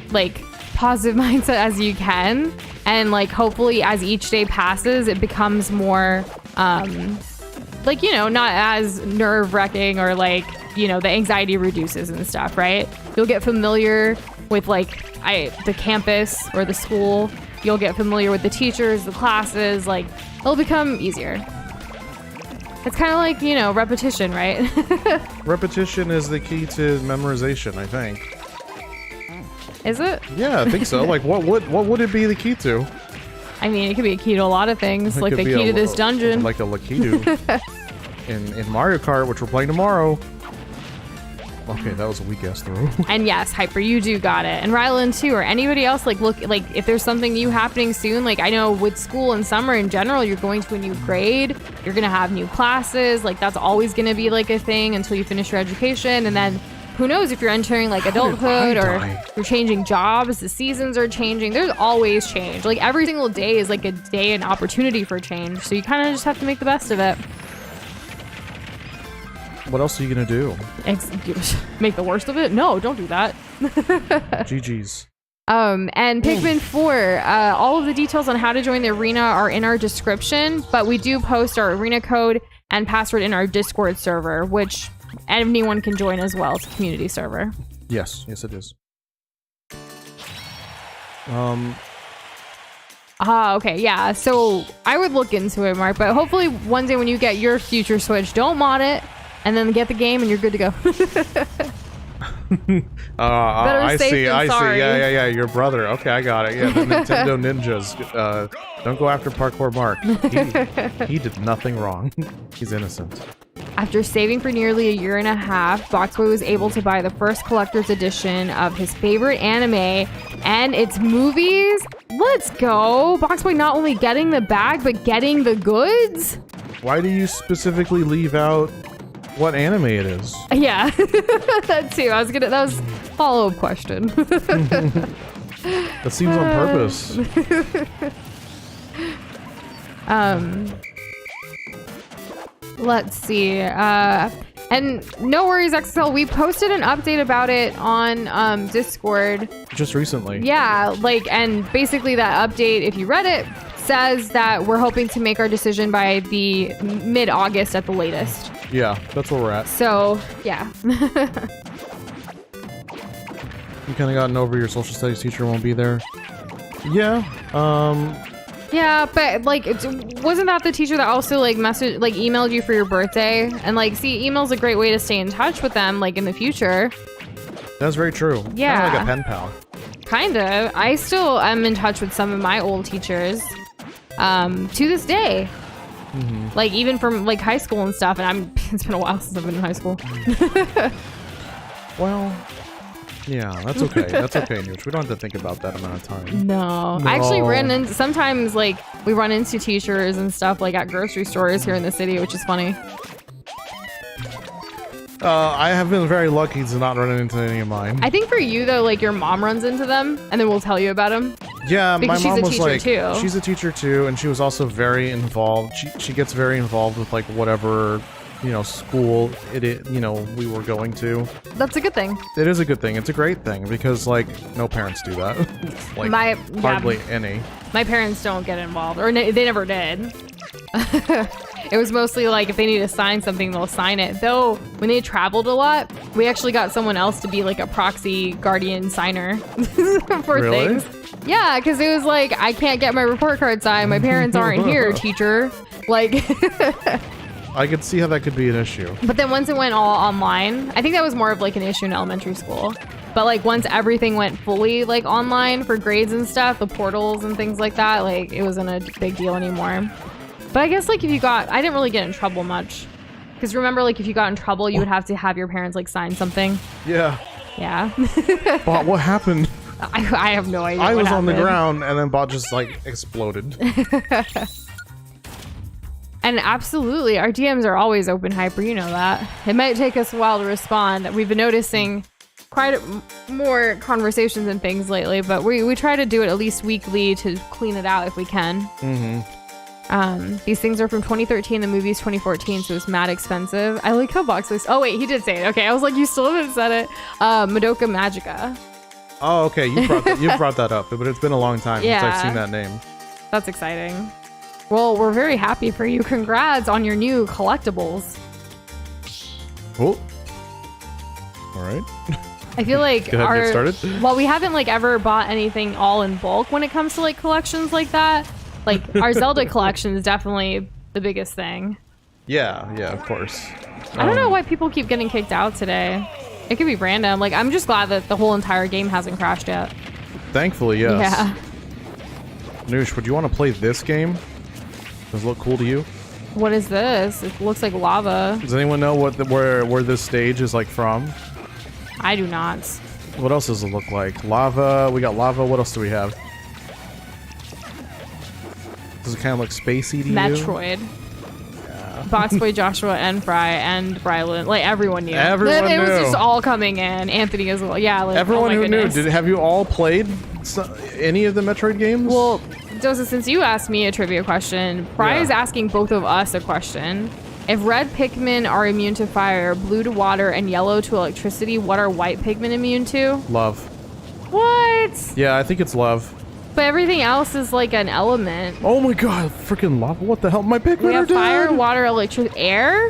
like positive mindset as you can, and like hopefully as each day passes, it becomes more like, you know, not as nerve-wracking, or like, you know, the anxiety reduces and stuff, right? You'll get familiar with like the campus or the school. You'll get familiar with the teachers, the classes, like it'll become easier. It's kind of like, you know, repetition, right? Repetition is the key to memorization, I think. Is it? Yeah, I think so. Like, what would it be the key to? I mean, it could be a key to a lot of things, like the key to this dungeon. Like the key to in Mario Kart, which we're playing tomorrow. Okay, that was a weak ass throw. And yes, Hyper, you do got it. And Rylan too, or anybody else, like look, like if there's something new happening soon, like I know with school and summer in general, you're going to a new grade, you're gonna have new classes, like that's always gonna be like a thing until you finish your education. And then who knows if you're entering like adulthood or you're changing jobs, the seasons are changing. There's always change. Like every single day is like a day, an opportunity for change. So you kind of just have to make the best of it. What else are you gonna do? Make the worst of it? No, don't do that. GG's. And Pikmin 4, all of the details on how to join the arena are in our description, but we do post our arena code and password in our Discord server, which anyone can join as well. It's a community server. Yes, it is. Okay, yeah. So I would look into it, Mark, but hopefully one day when you get your future Switch, don't mod it, and then get the game and you're good to go. I see. Sorry. Yeah. Your brother. Okay, I got it. Yeah, the Nintendo ninjas. Don't go after Parkour Mark. He did nothing wrong. He's innocent. After saving for nearly a year and a half, Boxboy was able to buy the first collector's edition of his favorite anime and its movies. Let's go! Boxboy not only getting the bag, but getting the goods? Why do you specifically leave out what anime it is? Yeah, that too. That was a follow-up question. That seems on purpose. Let's see. And no worries, XL. We posted an update about it on Discord just recently. Yeah, like, and basically that update, if you read it, says that we're hoping to make our decision by the mid-August at the latest. Yeah, that's where we're at. So, yeah. You kind of gotten over your social studies teacher won't be there. Yeah. Yeah, but like, wasn't that the teacher that also like emailed you for your birthday? And like, see, email's a great way to stay in touch with them, like in the future. That's very true. Yeah. Kind of like a pen pal. Kind of. I still am in touch with some of my old teachers, to this day. Mm-hmm. Like even from like high school and stuff. And it's been a while since I've been in high school. Well. Yeah, that's okay. That's okay, Nooch. We don't have to think about that amount of time. No. I actually sometimes like we run into teachers and stuff like at grocery stores here in the city, which is funny. I have been very lucky to not run into any of mine. I think for you though, like your mom runs into them and then we'll tell you about them. Yeah, because my mom was like, too. She's a teacher too, and she was also very involved. She gets very involved with like whatever, you know, school we were going to. That's a good thing. It is a good thing. It's a great thing because like no parents do that. Like hardly any. My parents don't get involved, or they never did. It was mostly like if they need to sign something, they'll sign it. Though when they traveled a lot, we actually got someone else to be like a proxy guardian signer for Really? things. Yeah, because it was like, I can't get my report card signed. My parents aren't here, teacher. Like, I could see how that could be an issue. but then once it went all online, I think that was more of like an issue in elementary school. But like once everything went fully like online for grades and stuff, the portals and things like that, like it wasn't a big deal anymore. But I guess like if you got, I didn't really get in trouble much. Because remember, like if you got in trouble, you would have to have your parents like sign something. Yeah. Yeah. Bot, what happened? I have no idea. I what was on the happened. ground and then Bot just like exploded. And absolutely, our DMs are always open, Hyper. You know that. It might take us a while to respond. We've been noticing quite more conversations and things lately, but we try to do it at least weekly to clean it out if we can. Mm-hmm. These things are from 2013. The movie's 2014, so it's mad expensive. I like how Boxless. Oh wait, he did say it. Okay, I was like, you still haven't said it. Madoka Magica. Oh, okay. You brought that up, but it's been a long time since I've seen that name. That's exciting. Well, we're very happy for you. Congrats on your new collectibles. Oh. All right. I feel like Go ahead and get started. While we haven't like ever bought anything all in bulk when it comes to like collections like that, like our Zelda collection is definitely the biggest thing. Yeah, of course. I don't know why people keep getting kicked out today. It could be random. Like I'm just glad that the whole entire game hasn't crashed yet. Thankfully, yes. Yeah. Noosh, would you want to play this game? Does it look cool to you? What is this? It looks like lava. Does anyone know where this stage is like from? I do not. What else does it look like? Lava. We got lava. What else do we have? Does it kind of look spacey to you? Metroid. Boxboy, Joshua, and Fry, and Brylan. Like everyone knew. Everyone it was knew. just all coming in. Anthony as well. Yeah. Like, Everyone oh my who goodness. knew. Have you all played any of the Metroid games? Well, Joseph, since you asked me a trivia question, Fry Yeah. is asking both of us a question. If red Pikmin are immune to fire, blue to water, and yellow to electricity, what are white Pikmin immune to? Love. What? Yeah, I think it's love. But everything else is like an element. Oh my god, freaking lava. What the hell? My Pikmin We are have dead. fire, water, electricity, air?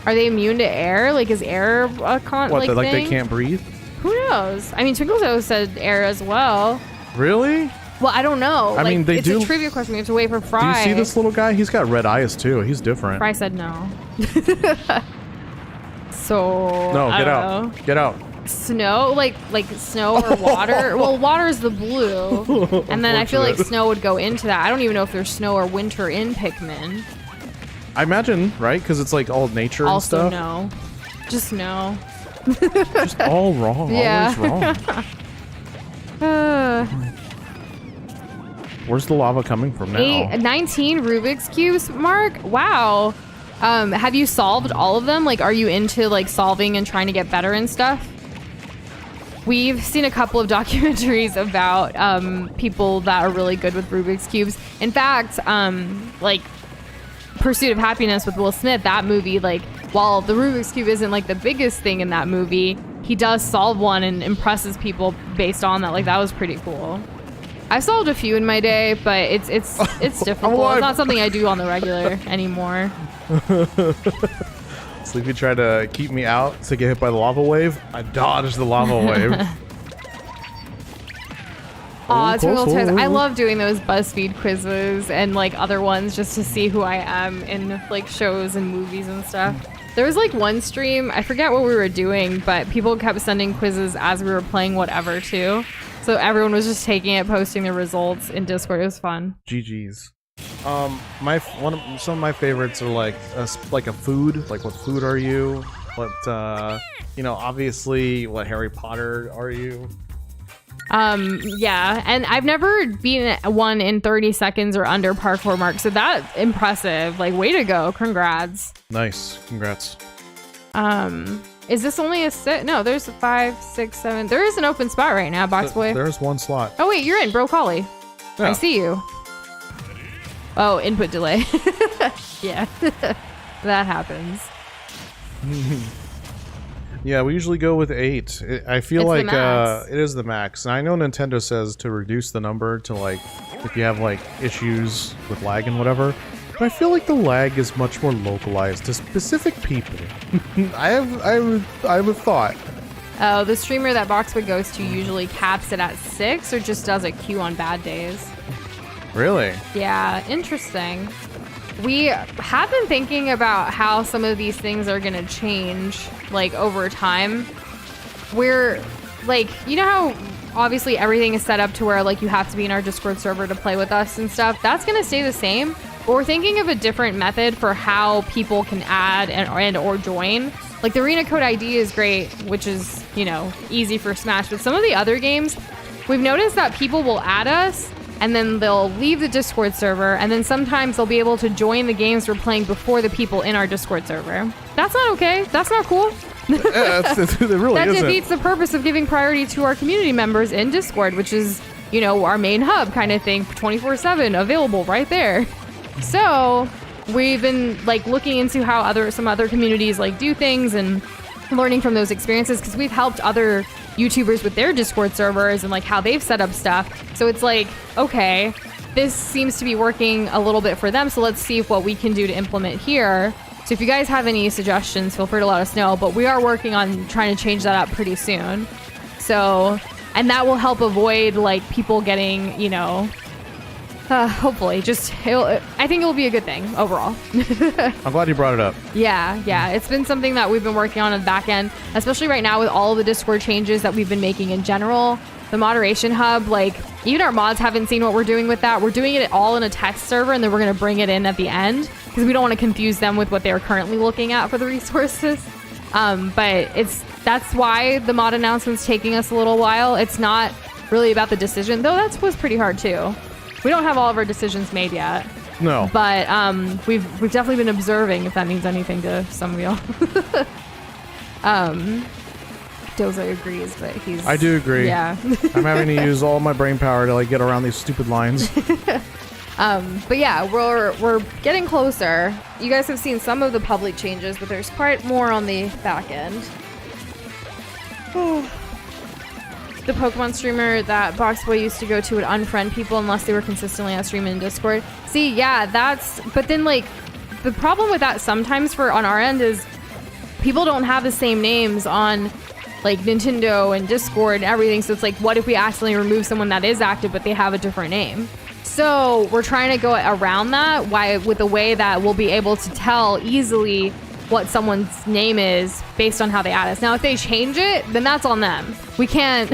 Are they immune to air? Like, is air a What, like like they thing? can't breathe? Who knows? I mean, Twinkle's said air as well. Really? Well, I don't know. I mean, they it's do- a trivia question. We have to wait for Do Fry. you see this little guy? He's got red eyes too. He's different. Fry said no. So No, I get don't out. know. Get out. Snow, like snow or water. Well, water's the blue, and then I feel like Unfortunate. snow would go into that. I don't even know if there's snow or winter in Pikmin. I imagine, right? Because it's like all nature and Also, stuff. no, just no. Just all wrong. Yeah. Always wrong. Where's the lava coming from now? 19 Rubik's cubes, Mark. Wow. Have you solved all of them? Like, are you into like solving and trying to get better and stuff? We've seen a couple of documentaries about people that are really good with Rubik's cubes. In fact, like Pursuit of Happiness with Will Smith, that movie, like while the Rubik's cube isn't like the biggest thing in that movie, he does solve one and impresses people based on that. Like that was pretty cool. I've solved a few in my day, but it's difficult. It's not something I do on the regular anymore. Sleepy tried to keep me out to get hit by the lava wave. I dodged the lava wave. Aw, Cool, Twinkle cool. Toys. I love doing those BuzzFeed quizzes and like other ones just to see who I am in like shows and movies and stuff. There was like one stream, I forget what we were doing, but people kept sending quizzes as we were playing whatever too. So everyone was just taking it, posting the results in Discord. It was fun. GG's. Some of my favorites are like a food. Like, what food are you? What obviously, what Harry Potter are you? Yeah, and I've never beaten one in 30 seconds or under parkour, Mark. So that's impressive. Like, way to go! Congrats. Nice, congrats. Is this only a sit? No, there's a 5, 6, 7. There is an open spot right now, Box Boy. There's one slot. Oh wait, you're in, Bro Collie. Yeah. I see you. Oh, input delay. Yeah, that happens. Yeah, we usually go with 8. I feel It's the like max. it is the max. And I know Nintendo says to reduce the number to like if you have like issues with lag and whatever. But I feel like the lag is much more localized to specific people. I have a thought. Oh, the streamer that Boxwood goes to usually caps it at 6 or just does a queue on bad days. Really? Yeah, interesting. We have been thinking about how some of these things are going to change, like, over time. We're, like, you know how obviously everything is set up to where, like, you have to be in our Discord server to play with us and stuff? That's going to stay the same. But we're thinking of a different method for how people can add and or join. Like, the arena code ID is great, which is, you know, easy for Smash. But some of the other games, we've noticed that people will add us, and then they'll leave the Discord server, and then sometimes they'll be able to join the games we're playing before the people in our Discord server. That's not okay. That's not cool. Yeah, it really that isn't. defeats the purpose of giving priority to our community members in Discord, which is, you know, our main hub kind of thing, 24/7, available right there. So we've been like looking into how some other communities like do things and learning from those experiences, because we've helped other YouTubers with their Discord servers and like how they've set up stuff. So it's like, okay, this seems to be working a little bit for them, so let's see what we can do to implement here. So if you guys have any suggestions, feel free to let us know, but we are working on trying to change that up pretty soon. So, and that will help avoid like people getting, you know, hopefully I think it'll be a good thing overall. I'm glad you brought it up. Yeah. It's been something that we've been working on the back end, especially right now with all of the Discord changes that we've been making in general. The moderation hub, like, even our mods haven't seen what we're doing with that. We're doing it all in a text server, and then we're going to bring it in at the end because we don't want to confuse them with what they're currently looking at for the resources. But that's why the mod announcement's taking us a little while. It's not really about the decision, though that was pretty hard too. We don't have all of our decisions made yet. No. But we've definitely been observing, if that means anything to some of y'all. Doza agrees, but I do agree. Yeah. I'm having to use all my brain power to like get around these stupid lines. But yeah, we're getting closer. You guys have seen some of the public changes, but there's quite more on the back end. The Pokemon streamer that Boxboy used to go to would unfriend people unless they were consistently on stream in Discord. See, yeah, but then like the problem with that sometimes on our end is people don't have the same names on like Nintendo and Discord and everything. So it's like, what if we accidentally remove someone that is active but they have a different name? So we're trying to go around that with a way that we'll be able to tell easily what someone's name is based on how they add us. Now, if they change it, then that's on them. We can't,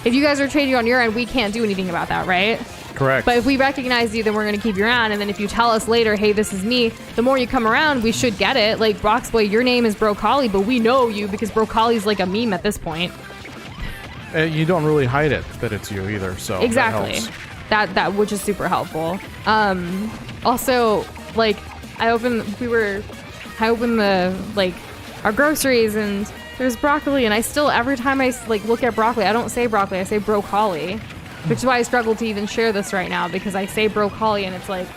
if you guys are changing on your end, we can't do anything about that, right? Correct. But if we recognize you, then we're going to keep you around. And then if you tell us later, hey, this is me, the more you come around, we should get it. Like, Boxboy, your name is Broccoli, but we know you because Broccoli's like a meme at this point. You don't really hide it that it's you either, so exactly. That which is super helpful. Also, like, I opened the like our groceries and there's broccoli, and I still, every time I like look at broccoli, I don't say broccoli, I say broccoli, which is why I struggle to even share this right now, because I say broccoli and it's like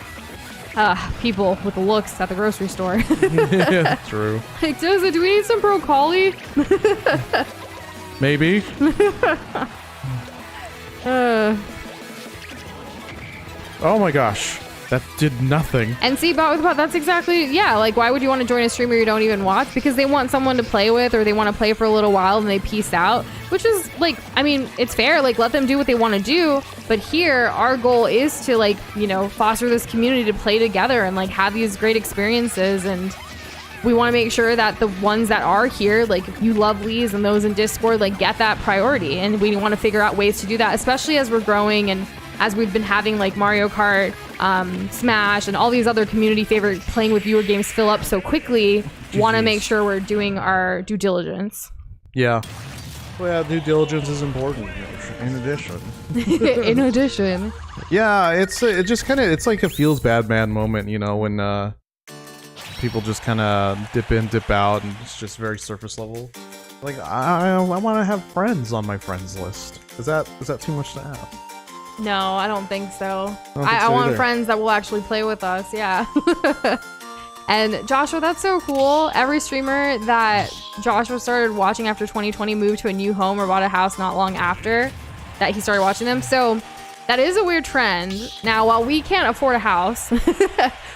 people with the looks at the grocery store. Yeah, true. Like, do we need some broccoli? Maybe. Oh my gosh, that did nothing. And see, but that's exactly, yeah, like, why would you want to join a streamer you don't even watch? Because they want someone to play with, or they want to play for a little while and they peace out, which is like, I mean, it's fair, like, let them do what they want to do. But here, our goal is to, like, you know, foster this community to play together and like have these great experiences. And we want to make sure that the ones that are here, like, if you love Lees and those in Discord, like, get that priority. And we want to figure out ways to do that, especially as we're growing and as we've been having like Mario Kart, Smash, and all these other community favorite playing with viewer games fill up so quickly. Want to make sure we're doing our due diligence. Yeah. Well, yeah, due diligence is important. In addition. In addition. Yeah, it just kind of, it's like a feels bad man moment, you know, when people just kind of dip in, dip out, and it's just very surface level. Like, I want to have friends on my friends list. Is that too much to have? No, I don't think so. I want either. friends that will actually play with us, yeah. And Joshua, that's so cool. Every streamer that Joshua started watching after 2020 moved to a new home or bought a house not long after that he started watching them. So that is a weird trend. Now, while we can't afford a house,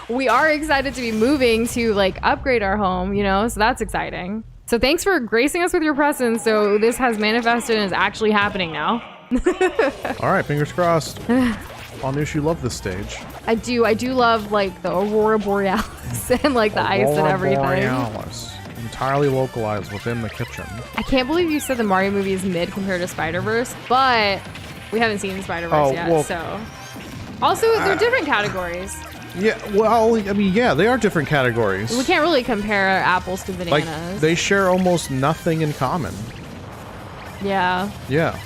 we are excited to be moving to like upgrade our home, you know, so that's exciting. So thanks for gracing us with your presence. So this has manifested and is actually happening now. All right, fingers crossed. Anush, you love this stage. I do love like the Aurora Borealis and like the ice and everything. Borealis, entirely localized within the kitchen. I can't believe you said the Mario movie is mid compared to Spider-Verse, but we haven't seen Spider-Verse yet, well, so. Also, they're different categories. Yeah, well, I mean, yeah, they are different categories. We can't really compare apples to bananas. Like, they share almost nothing in common. Yeah. Yeah.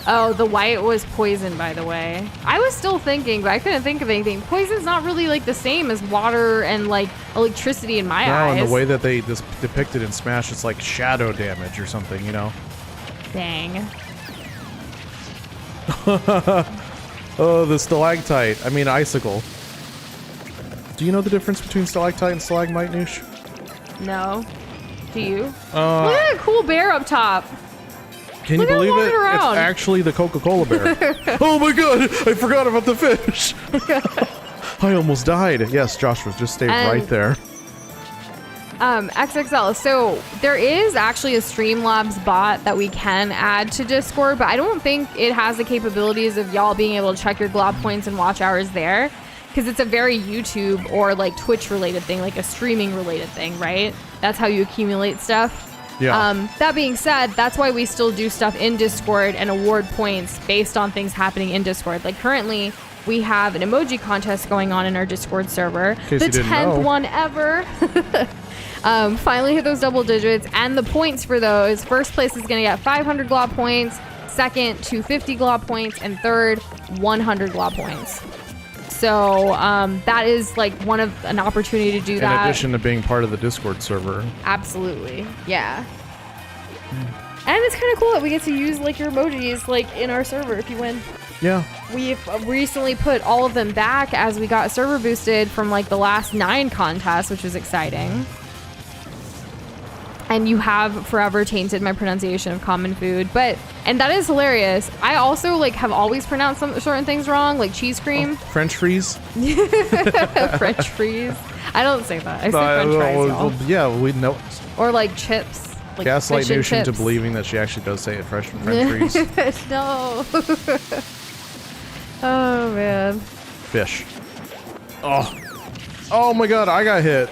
Oh, the white was poison, by the way. I was still thinking, but I couldn't think of anything. Poison's not really like the same as water and like electricity in my eyes. No, and the way that they depicted in Smash, it's like shadow damage or something, you know? Dang. Oh, the stalactite. I mean, icicle. Do you know the difference between stalactite and stalagmite, Noosh? No. Do you? Look at that cool bear up top. Can you believe it? It's actually the Coca-Cola bear. Oh my god, I forgot about the fish. I almost died. Yes, Joshua, just stay right there. XXL. So there is actually a Streamlabs bot that we can add to Discord, but I don't think it has the capabilities of y'all being able to check your Glob points and watch hours there, because it's a very YouTube or like Twitch related thing, like a streaming related thing, right? That's how you accumulate stuff. Yeah. That being said, that's why we still do stuff in Discord and award points based on things happening in Discord. Like currently, we have an emoji contest going on in our Discord server. The 10th one ever. Finally hit those double digits, and the points for those, first place is going to get 500 Glob points, second 250 Glob points, and third 100 Glob points. So that is like an opportunity to do that. In addition to being part of the Discord server. Absolutely, yeah. And it's kind of cool that we get to use like your emojis like in our server if you win. Yeah. We've recently put all of them back as we got server boosted from like the last 9 contests, which was exciting. And you have forever tainted my pronunciation of common food, and that is hilarious. I also like have always pronounced some certain things wrong, like cheese cream. French fries. French fries. I don't say that. I say French fries. Y'all. Yeah, we know. Or like chips. Like gaslight Noosh into believing that she actually does say it French fries. No. Oh man. Fish. Oh my god, I got hit.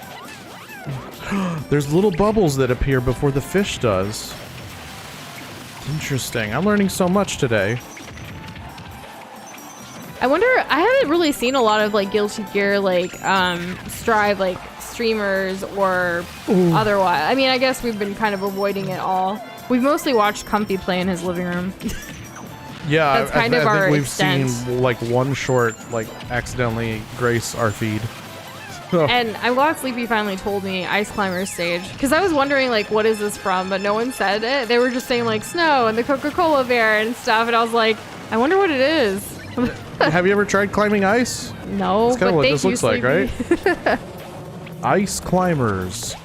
There's little bubbles that appear before the fish does. Interesting. I'm learning so much today. I wonder, I haven't really seen a lot of like Guilty Gear like Strive like streamers or otherwise. I mean, I guess we've been kind of avoiding it all. We've mostly watched Comfy play in his living room. Yeah, that's kind of our I think we've extent. seen like one short like accidentally grace our feed. And I'm glad Sleepy finally told me Ice Climbers stage, because I was wondering like what is this from, but no one said it. They were just saying like snow and the Coca-Cola bear and stuff, and I was like, I wonder what it is. Have you ever tried climbing ice? No. That's kind of what this looks like, right? Ice Climbers.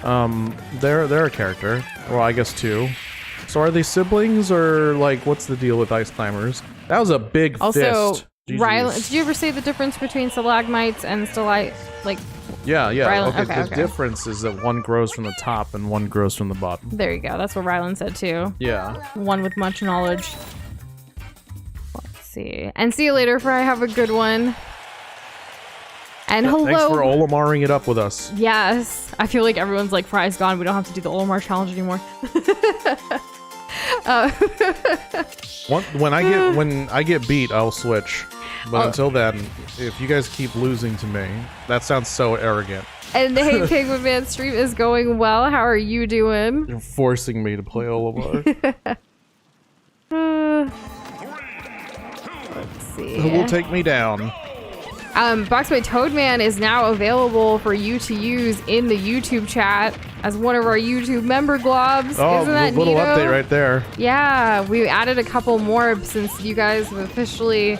They're a character. Well, I guess 2. So are they siblings, or like what's the deal with Ice Climbers? That was a big fist. Rylan, did you ever say the difference between stalagmites and Yeah. Rylan, Okay. okay. The difference is that one grows from the top and one grows from the bottom. There you go. That's what Rylan said too. Yeah. One with much knowledge. Let's see. And see you later, Fry. Have a good one. And hello. Thanks for Olimaring it up with us. Yes. I feel like everyone's like, Fry's gone. We don't have to do the Olimar challenge anymore. When I get beat, I'll switch. But until then, if you guys keep losing to me, that sounds so arrogant. And hey, Pigman Man stream is going well. How are you doing? You're forcing me to play Olimar. Let's see. Who will take me down? Boxboy Toadman is now available for you to use in the YouTube chat as one of our YouTube member globs. Oh, isn't that little neato? update right there. Yeah, we added a couple more since you guys have officially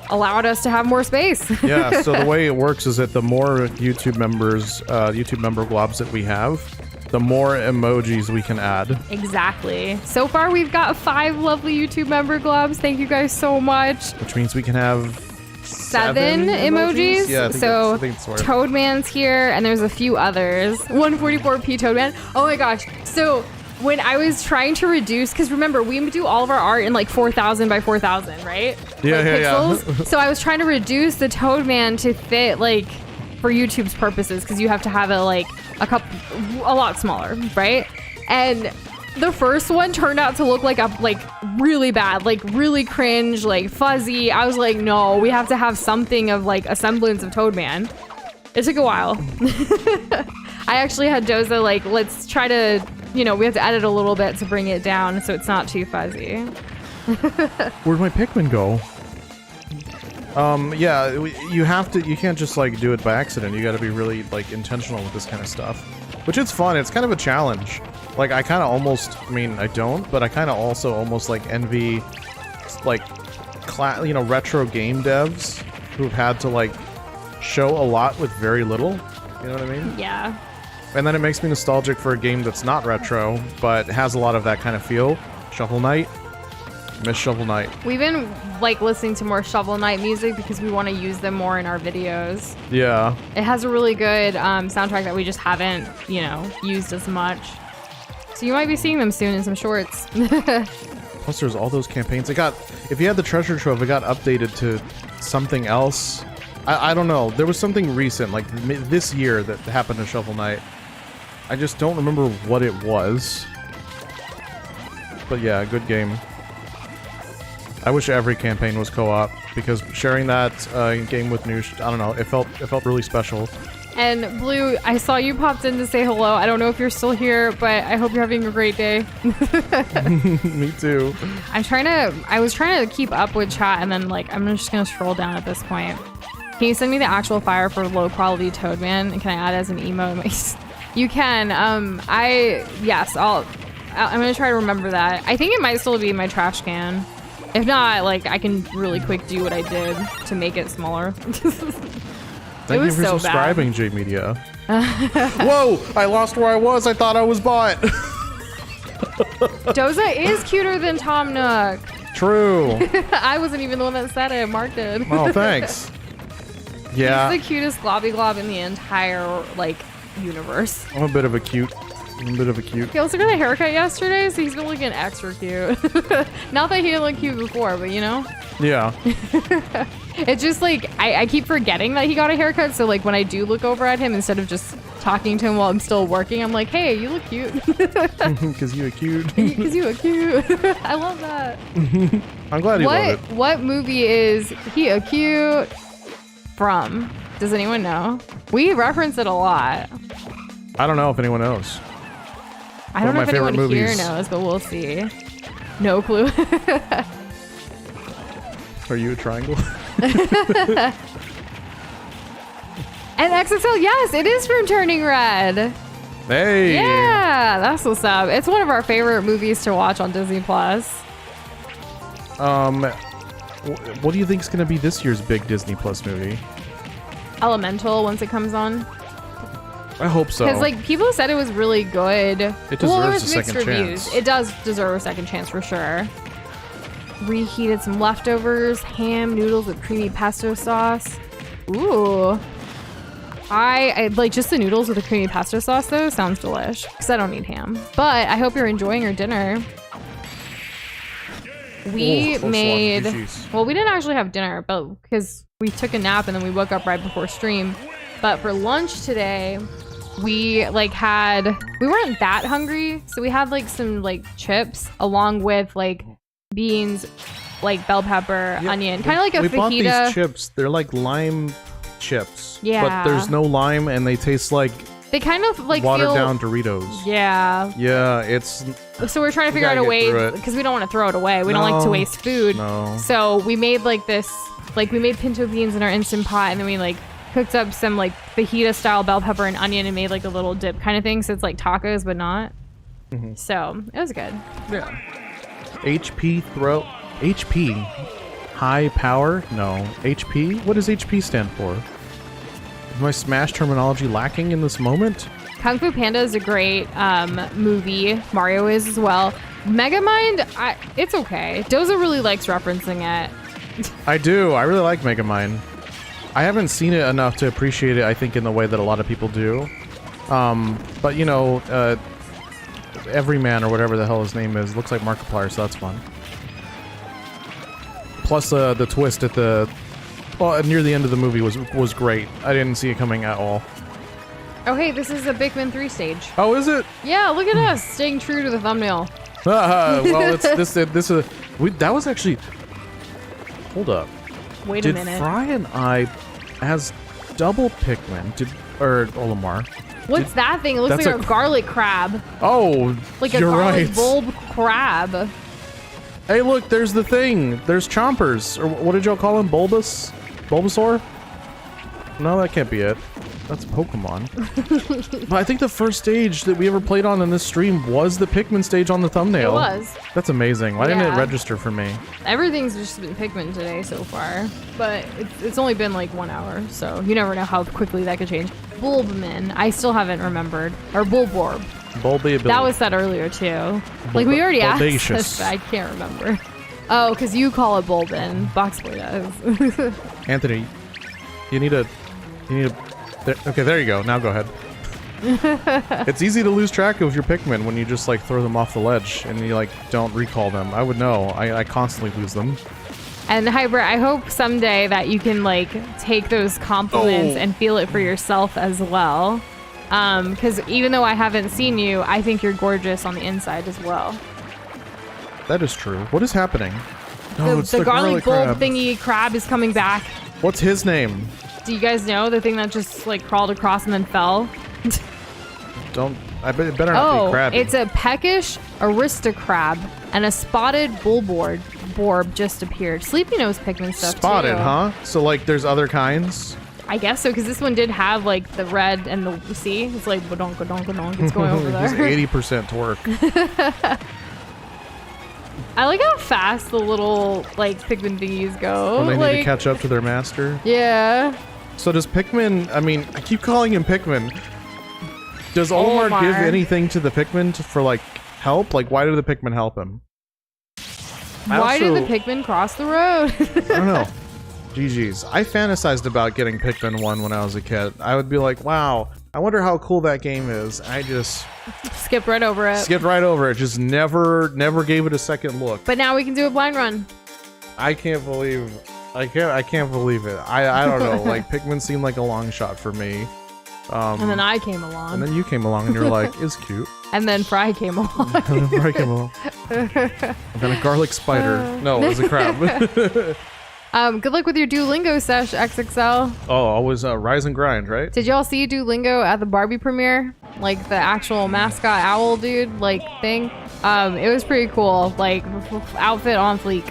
allowed us to have more space. Yeah, so the way it works is that the more YouTube members, YouTube member globs that we have, the more emojis we can add. Exactly. So far, we've got 5 lovely YouTube member globs. Thank you guys so much. Which means we can have 7 emojis. Yeah, so that's right. Toadman's here, and there's a few others. 144p Toadman. Oh my gosh. So when I was trying to reduce, because remember, we do all of our art in like 4,000 by 4,000, right? Yeah, like pixels. So I was trying to reduce the Toadman to fit like for YouTube's purposes, because you have to have it like a lot smaller, right? And the first one turned out to look like really bad, like really cringe, like fuzzy. I was like, no, we have to have something of like a semblance of Toadman. It took a while. I actually had Doza like, let's try to, we have to edit a little bit to bring it down so it's not too fuzzy. Where'd my Pikmin go? Yeah, you can't just like do it by accident. You gotta be really like intentional with this kind of stuff. Which is fun, it's kind of a challenge. Like I kind of almost, I don't, but I kind of also almost like envy like, retro game devs who've had to like show a lot with very little. You know what I mean? Yeah. And then it makes me nostalgic for a game that's not retro, but has a lot of that kind of feel. Shovel Knight. Miss Shovel Knight. We've been like listening to more Shovel Knight music because we want to use them more in our videos. Yeah. It has a really good soundtrack that we just haven't, used as much. So you might be seeing them soon in some shorts. Plus there's all those campaigns. If you had the treasure trove, it got updated to something else. I don't know. There was something recent, like this year, that happened to Shovel Knight. I just don't remember what it was. But yeah, good game. I wish every campaign was co-op, because sharing that game with Noosh, I don't know, it felt really special. And Blue, I saw you popped in to say hello. I don't know if you're still here, but I hope you're having a great day. Me too. I was trying to keep up with chat, and then like I'm just gonna scroll down at this point. Can you send me the actual fire for low quality Toadman? And can I add it as an emote? You can. Yes, I'm gonna try to remember that. I think it might still be in my trash can. If not, like, I can really quick do what I did to make it smaller. Thank you for subscribing, J Media. Whoa! I lost where I was. I thought I was bought. Doza is cuter than Tom Nook. True. I wasn't even the one that said it. Mark did. Oh, thanks. Yeah. He's the cutest Globby Glob in the entire, like, universe. I'm a bit of a cute. He also got a haircut yesterday, so he's been looking extra cute. Not that he didn't look cute before, but Yeah. It's just like, I keep forgetting that he got a haircut, so like when I do look over at him, instead of just talking to him while I'm still working, I'm like, hey, you look cute. Because you were cute. Because you were cute. I love that. I'm glad you love it. What movie is he a cute from? Does anyone know? We reference it a lot. I don't know if anyone knows. I don't know if anyone here knows, but we'll see. No clue. Are you a triangle? And XXL, yes, it is from Turning Red. Hey. Yeah, that's what's up. It's one of our favorite movies to watch on Disney Plus. What do you think is going to be this year's big Disney Plus movie? Elemental, once it comes on. I hope so. Because like people said it was really good. It deserves a second chance. It does deserve a second chance for sure. Reheated some leftovers, ham, noodles with creamy pesto sauce. Ooh. I like just the noodles with the creamy pesto sauce though. Sounds delish. Because I don't need ham. But I hope you're enjoying your dinner. We made... Well, we didn't actually have dinner, but because we took a nap and then we woke up right before stream. But for lunch today, we like we weren't that hungry, so we had like some like chips along with like beans, like bell pepper, onion, kind of like a fajita. We bought these chips. They're like lime chips. Yeah. But there's no lime and they taste like they kind of like watered down Doritos. Yeah. Yeah, it's... So we're trying to figure out a way, because we don't want to throw it away. We don't like to waste food. No. So we made like this, like we made pinto beans in our Instant Pot, and then we like cooked up some like fajita style bell pepper and onion and made like a little dip kind of thing. So it's like tacos, but not. Mm-hmm. So it was good. Yeah. HP throw... HP? High power? No. HP? What does HP stand for? Is my Smash terminology lacking in this moment? Kung Fu Panda is a great movie. Mario is as well. Megamind, it's okay. Doza really likes referencing it. I do. I really like Megamind. I haven't seen it enough to appreciate it, I think, in the way that a lot of people do. But, you know, Everyman or whatever the hell his name is looks like Markiplier, so that's fun. Plus, the twist at near the end of the movie was great. I didn't see it coming at all. Oh, hey, this is a Pikmin 3 stage. Oh, is it? Yeah, look at us, staying true to the thumbnail. Well, it's that was actually. Hold up. Wait a minute. Did Fry and I, as double Pikmin, or Olimar? What's that thing? It looks like a garlic crab. Oh, like a you're garlic right. bulb crab. Hey, look, there's the thing. There's Chompers, or what did y'all call him? Bulbasaur? No, that can't be it. That's Pokemon. But I think the first stage that we ever played on in this stream was the Pikmin stage on the thumbnail. It was. That's amazing. Why didn't it Yeah. register for me? Everything's just been Pikmin today so far. But it's only been like 1 hour, so you never know how quickly that could change. Bulbmin, I still haven't remembered. Or Bulborb. Bulby. That was said earlier too. Like we already asked this, but I can't remember. Oh, because you call it Bulbin. Boxboy does. Anthony, you need a. Okay, there you go. Now go ahead. It's easy to lose track of your Pikmin when you just like throw them off the ledge and you like don't recall them. I would know. I constantly lose them. And Hyper, I hope someday that you can like take those compliments and feel it for yourself as well. Because even though I haven't seen you, I think you're gorgeous on the inside as well. That is true. What is happening? Oh, it's the garlic bulb crab. thingy crab is coming back. What's his name? Do you guys know the thing that just like crawled across and then fell? I bet it better not be crabby. It's a peckish aristocrab and a spotted bulborb just appeared. Sleepy nose Pikmin stuff Spotted, too. huh? So like there's other kinds? I guess so, because this one did have like the red and the see. It's like badonk badonk badonk. It's going over there. It's 80% twerk. I like how fast the little like Pikmin thingies go. When they like, need to catch up to their master. Yeah. So does Pikmin, I mean, I keep calling him Pikmin. Does Olimar give anything to the Pikmin for like help? Like why do the Pikmin help him? Why did the Pikmin cross the road? I don't know. GG's. I fantasized about getting Pikmin 1 when I was a kid. I would be like, wow, I wonder how cool that game is. I just skipped right over it. Skipped right over it. Just never gave it a second look. But now we can do a blind run. I can't believe it. I don't know. Like Pikmin seemed like a long shot for me. And then I came along. And then you came along and you were like, it's cute. And then Fry came along. And then Fry came along. And then a garlic spider. No, it was a crab. Good luck with your Duolingo sesh, XXL. Oh, always rise and grind, right? Did y'all see Duolingo at the Barbie premiere? Like the actual mascot owl dude, like thing. It was pretty cool. Like outfit on fleek.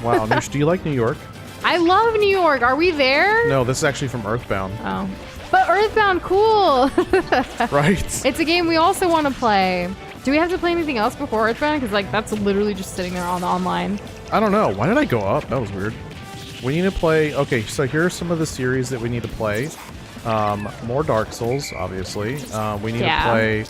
Wow, Nish, do you like New York? I love New York. Are we there? No, this is actually from Earthbound. Oh. But Earthbound, cool. Right. It's a game we also want to play. Do we have to play anything else before Earthbound? Because like that's literally just sitting there on the online. I don't know. Why did I go up? That was weird. We need to play. Okay, so here are some of the series that we need to play. More Dark Souls, obviously. We need to play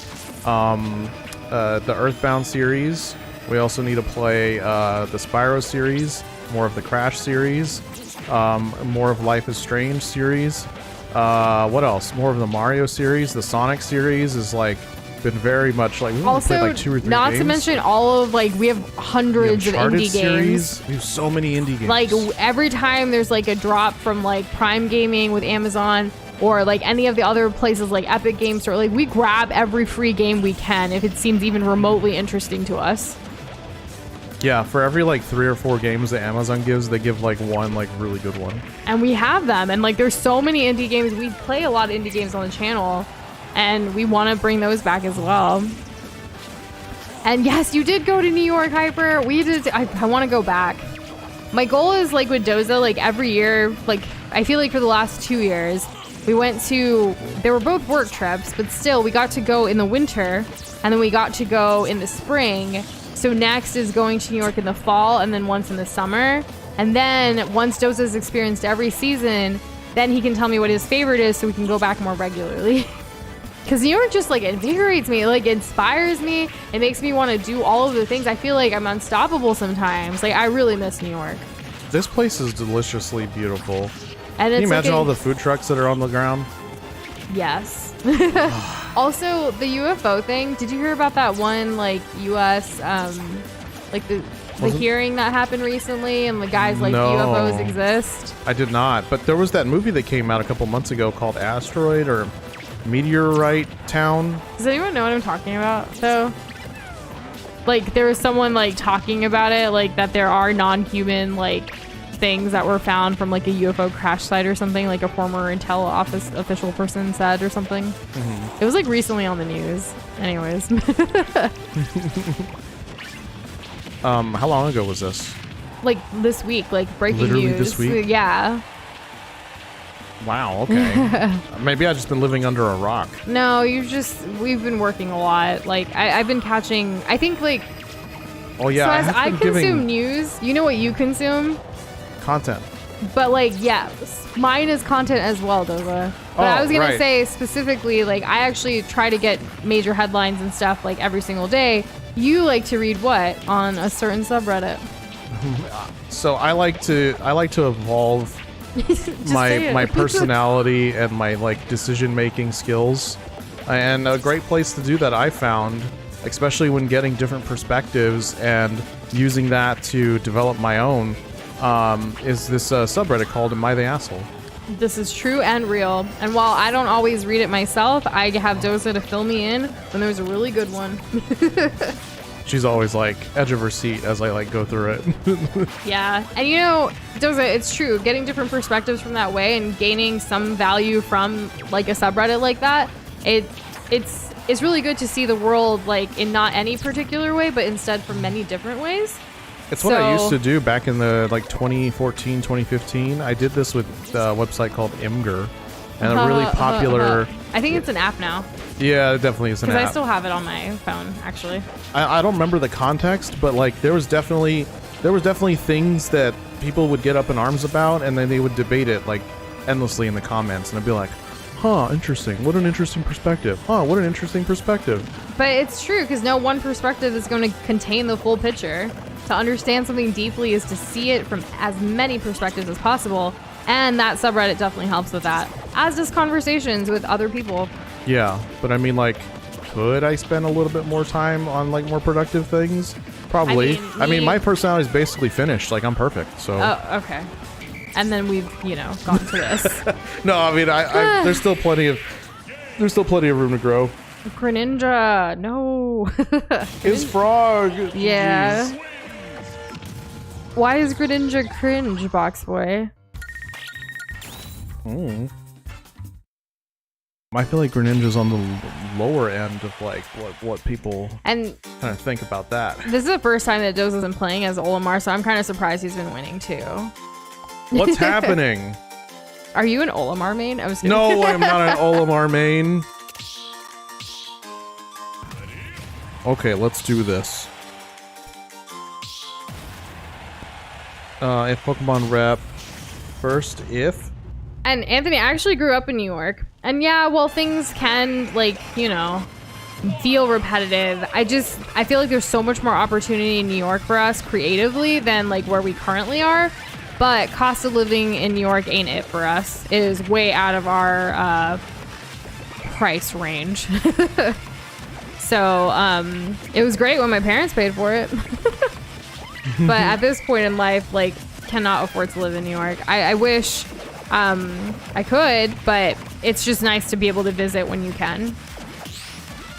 the Earthbound series. We also need to play the Spyro series, more of the Crash series, more of Life is Strange series. What else? More of the Mario series. The Sonic series is like been very much like we've also played like 2 or 3 not games. to mention all of like we have hundreds of indie series. games. We have so many indie games. Like every time there's like a drop from like Prime Gaming with Amazon or like any of the other places like Epic Games Store, like we grab every free game we can if it seems even remotely interesting to us. Yeah, for every like 3 or 4 games that Amazon gives, they give like one like really good one. And we have them, and like there's so many indie games. We play a lot of indie games on the channel, and we want to bring those back as well. And yes, you did go to New York, Hyper. We did. I want to go back. My goal is like with Doza, like every year, like I feel like for the last 2 years, we went to. They were both work trips, but still, we got to go in the winter, and then we got to go in the spring. So next is going to New York in the fall, and then once in the summer. And then once Doza's experienced every season, then he can tell me what his favorite is so we can go back more regularly. Because New York just like invigorates me, like inspires me. It makes me want to do all of the things. I feel like I'm unstoppable sometimes. Like I really miss New York. This place is deliciously beautiful. And Can you it's imagine like all the food trucks that are on the ground? Yes. Also, the UFO thing. Did you hear about that one like U.S. Like the hearing that happened recently, and the guys like No. UFOs exist? I did not, but there was that movie that came out a couple months ago called Asteroid or Meteorite Town. Does anyone know what I'm talking about? So, like, there was someone like talking about it, like that there are non-human like things that were found from like a UFO crash site or something, like a former Intel office official person said or something. It was like recently on the news. Anyways. How long ago was this? Like this week, like breaking Literally news. this week? Yeah. Wow, okay. Maybe I've just been living under a rock. No, we've been working a lot. Like I've been catching, I think like, Oh yeah, so as have I been consume giving news, you know what you consume? content. But like, yeah, mine is content as well, Doza. But I was gonna right. say specifically, like I actually try to get major headlines and stuff like every single day. You like to read what on a certain subreddit? So I like to evolve Just say it. my personality and my like decision making skills, and a great place to do that I found, especially when getting different perspectives and using that to develop my own, is this subreddit called Am I the Asshole? This is true and real. And while I don't always read it myself, I have Doza to fill me in when there's a really good one. She's always like edge of her seat as I like go through it. Yeah. And you know, Doza, it's true. Getting different perspectives from that way and gaining some value from like a subreddit like that, it's really good to see the world like in not any particular way, but instead from many different ways. It's what I used to do back in the like 2014, 2015. I did this with a website called Imgur, and a really popular. I think it's an app now. Yeah, it definitely is an Because app. I still have it on my phone, actually. I don't remember the context, but like there was definitely things that people would get up in arms about, and then they would debate it like endlessly in the comments, and I'd be like, huh, interesting. What an interesting perspective. Huh, what an interesting perspective. But it's true, because no one perspective is going to contain the full picture. To understand something deeply is to see it from as many perspectives as possible, and that subreddit definitely helps with that, as does conversations with other people. Yeah, but I mean, like, could I spend a little bit more time on like more productive things? Probably. I mean, my personality is basically finished. Like, I'm perfect. So. Oh, okay. And then we've, gone to this. No, I mean, there's still plenty of room to grow. Greninja, no. His frog. Yeah. Jeez. Why is Greninja cringe, box boy? I feel like Greninja's on the lower end of like what people And kind of think about that. this is the first time that Doze isn't playing as Olimar, so I'm kind of surprised he's been winning too. What's happening? Are you an Olimar main? I was kidding. No, I'm not an Olimar main. Okay, let's do this. If Pokemon rep first, if. And Anthony, I actually grew up in New York. And yeah, well, things can, feel repetitive. I feel like there's so much more opportunity in New York for us creatively than, where we currently are. But cost of living in New York ain't it for us. It is way out of our price range. So, it was great when my parents paid for it. But at this point in life, cannot afford to live in New York. I wish I could, but it's just nice to be able to visit when you can.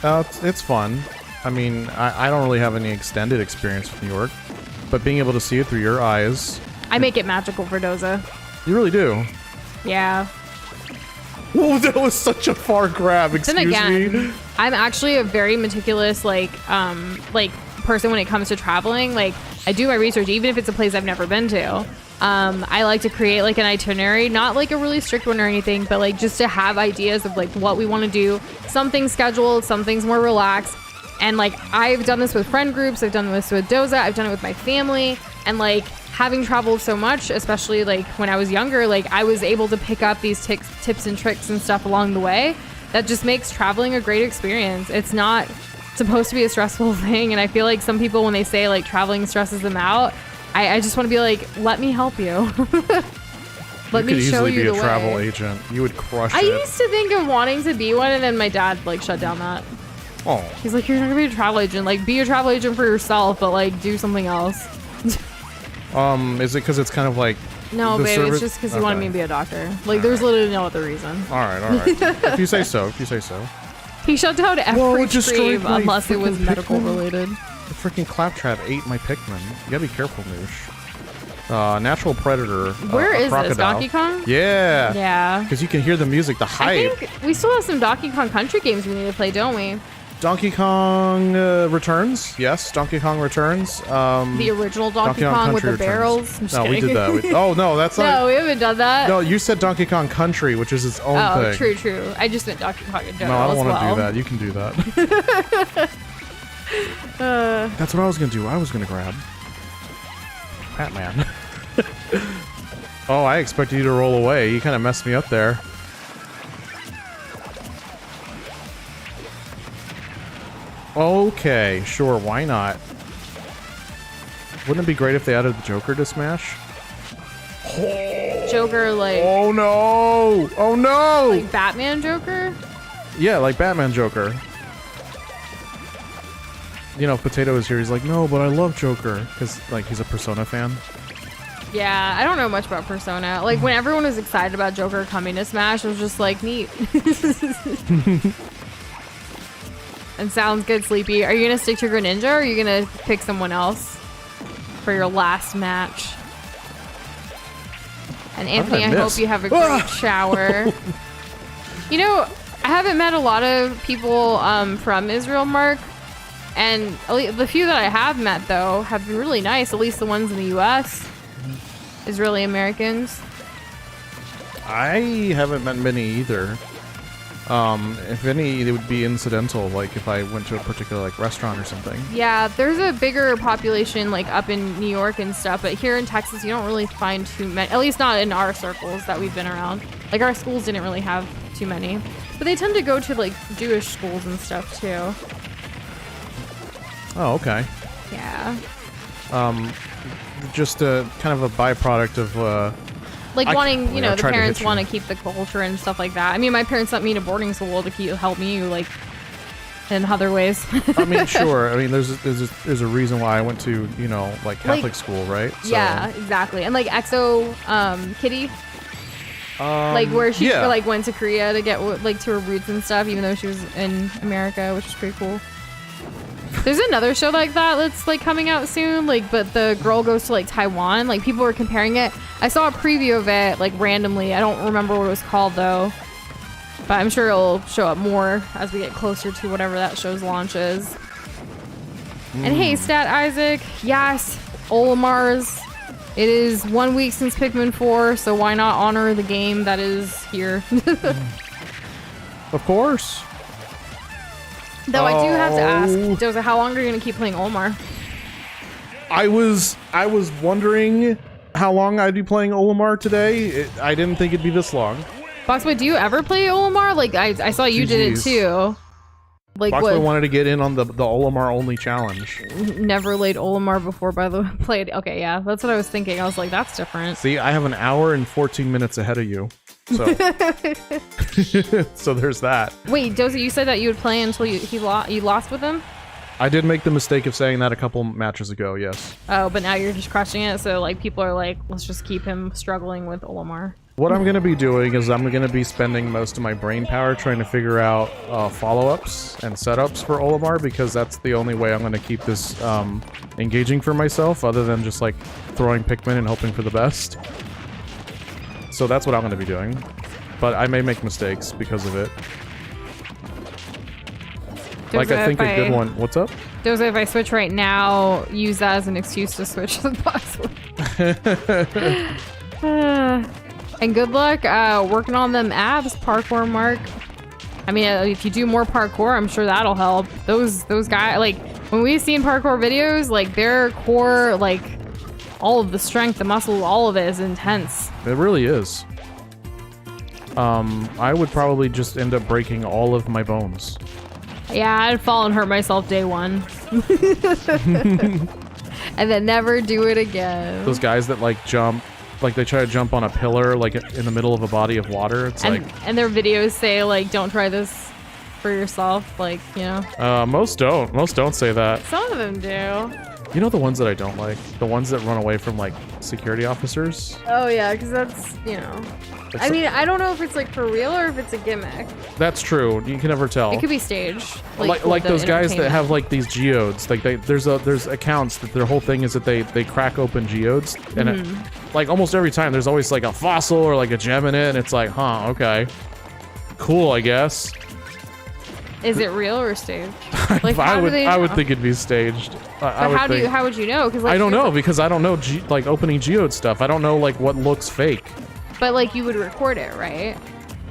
It's fun. I mean, I don't really have any extended experience with New York, but being able to see it through your eyes. I make it magical for Doza. You really do. Yeah. Whoa, that was such a far grab. Excuse Then again, me. I'm actually a very meticulous, person when it comes to traveling. I do my research, even if it's a place I've never been to. I like to create an itinerary, not a really strict one or anything, but just to have ideas of what we want to do. Some things scheduled, some things more relaxed. And I've done this with friend groups, I've done this with Doza, I've done it with my family. And having traveled so much, especially when I was younger, I was able to pick up these tips and tricks and stuff along the way. that just makes traveling a great experience. It's not supposed to be a stressful thing, and I feel like some people, when they say like traveling stresses them out, I just want to be like, let me help you. Let me show you the way. You could easily be a travel agent. You would crush it. I used to think of wanting to be one, and then my dad like shut down that. Oh. He's like, you're not gonna be a travel agent. Like, be a travel agent for yourself, but like do something else. Is it because it's kind of like no, babe, it's just because he wanted me to be a doctor. Like, there's literally no other reason. All right. If you say so. He shut down every stream unless it was medical related. The freaking claptrap ate my Pikmin. You gotta be careful, Noosh. Natural predator. Where is this? Donkey Kong? Yeah. Yeah. Because you can hear the music, the hype. I think we still have some Donkey Kong Country games we need to play, don't we? Donkey Kong Returns. Yes, Donkey Kong Returns. The original Donkey Kong with the barrels. No, we did that. Oh, no, that's not. No, we haven't done that. No, you said Donkey Kong Country, which is its own thing. True. I just meant Donkey Kong in general. No, I don't want to do that. You can do that. That's what I was going to do. I was going to grab Batman. Oh, I expected you to roll away. You kind of messed me up there. Okay, sure, why not? Wouldn't it be great if they added the Joker to Smash? Joker, like... Oh no! Oh no! Like Batman Joker? Yeah, like Batman Joker. You know, if Potato is here, he's like, no, but I love Joker. Because, like, he's a Persona fan. Yeah, I don't know much about Persona. Like, when everyone was excited about Joker coming to Smash, it was just like, neat. And sounds good, Sleepy. Are you gonna stick to Greninja, or are you gonna pick someone else for your last match? And Anthony, I hope you have a great shower. You know, I haven't met a lot of people from Israel, Mark. And the few that I have met, though, have been really nice. At least the ones in the U.S. Israeli Americans. I haven't met many either. If any, it would be incidental, like if I went to a particular like restaurant or something. Yeah, there's a bigger population like up in New York and stuff, but here in Texas you don't really find too many, at least not in our circles that we've been around. Like our schools didn't really have too many, but they tend to go to like Jewish schools and stuff too. Oh, okay. Yeah. Just a kind of a byproduct of like wanting, you know, the parents want to keep the culture and stuff like that. I mean, my parents sent me to boarding school to help me, like, in other ways. I mean, sure. I mean, there's a reason why I went to, you know, like Catholic school, right? So. Yeah, exactly. And like EXO Kitty, like where she like went to Korea to get like to her roots and stuff, even though she was in America, which is pretty cool. There's another show like that that's like coming out soon, like, but the girl goes to like Taiwan. Like people were comparing it. I saw a preview of it like randomly. I don't remember what it was called though, but I'm sure it'll show up more as we get closer to whatever that show's launch is. And hey, Stat Isaac, yes, Olimar's. It is 1 week since Pikmin 4, so why not honor the game that is here? Of course. Though I do have to ask, Doza, how long are you going to keep playing Olimar? I was wondering how long I'd be playing Olimar today. I didn't think it'd be this long. Boxboy, do you ever play Olimar? Like, I saw you did it too. Like, Boxboy wanted to get in on the Olimar only challenge. Never laid Olimar before, by the way. Played. Okay, yeah, that's what I was thinking. I was like, that's different. See, I have an hour and 14 minutes ahead of you. So, so there's that. Wait, Dozy, you said that you would play until you lost with him? I did make the mistake of saying that a couple matches ago, yes. Oh, but now you're just crushing it, so like people are like, let's just keep him struggling with Olimar. What I'm going to be doing is I'm going to be spending most of my brain power trying to figure out follow-ups and setups for Olimar, because that's the only way I'm going to keep this engaging for myself, other than just like throwing Pikmin and hoping for the best. So that's what I'm going to be doing. But I may make mistakes because of it. Like, I think a good one... What's up? Doza, if I switch right now, use that as an excuse to switch to the box. And good luck working on them abs, parkour, Mark. I mean, if you do more parkour, I'm sure that'll help. Those guys, like, when we've seen parkour videos, like, their core, like... all of the strength, the muscle, all of it is intense. It really is. I would probably just end up breaking all of my bones. Yeah, I'd fall and hurt myself day one. And then never do it again. Those guys that like jump, like they try to jump on a pillar like in the middle of a body of water. It's and their videos say like, don't try this for yourself, like, you know. Most don't say that. Some of them do. You know the ones that I don't like? The ones that run away from like security officers? Oh yeah, because that's, you know. I mean, I don't know if it's like for real or if it's a gimmick. That's true. You can never tell. It could be staged. Like those guys that have like these geodes. Like there's accounts that their whole thing is that they crack open geodes, and it, like almost every time there's always like a fossil or like a gem in it, and it's like, huh, okay, cool, I guess. Is it real or staged? Like, I would think it'd be staged. How would you know? Because like, I don't know, because I don't know like opening geode stuff. I don't know like what looks fake. But like you would record it, right?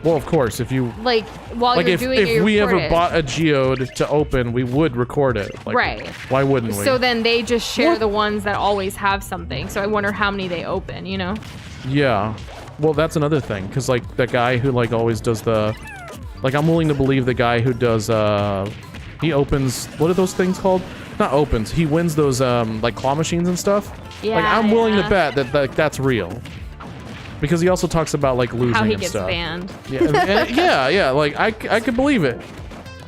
Well, of course, if you like while like you're doing it, if we ever bought a geode to open, we would record it. Like, right. Why wouldn't we? So then they just share the ones that always have something. So I wonder how many they open, you know? Yeah. Well, that's another thing, because like the guy who like always does the, like I'm willing to believe the guy who does he opens, what are those things called? Not opens. He wins those like claw machines and stuff. Yeah. Like I'm willing to bet that that's real. Because he also talks about like losing how he and gets stuff. banned. Yeah, yeah. Like I could believe it,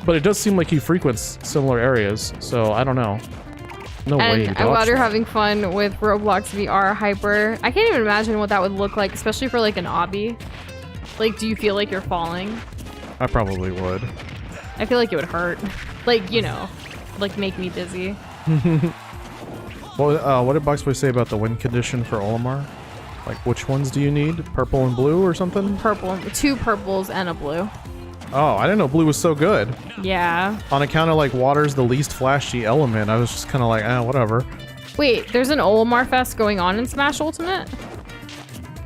but it does seem like he frequents similar areas. So I don't know. No way. And while you're having fun with Roblox VR Hyper, I can't even imagine what that would look like, especially for like an obby. Like, do you feel like you're falling? I probably would. I feel like it would hurt. Like, you know, like make me dizzy. Well, what did Boxboy say about the win condition for Olimar? Like, which ones do you need? Purple and blue or something? Purple. 2 purples and a blue. Oh, I didn't know blue was so good. Yeah. On account of, like, water's the least flashy element, I was just kind of like, whatever. Wait, there's an Olimar Fest going on in Smash Ultimate?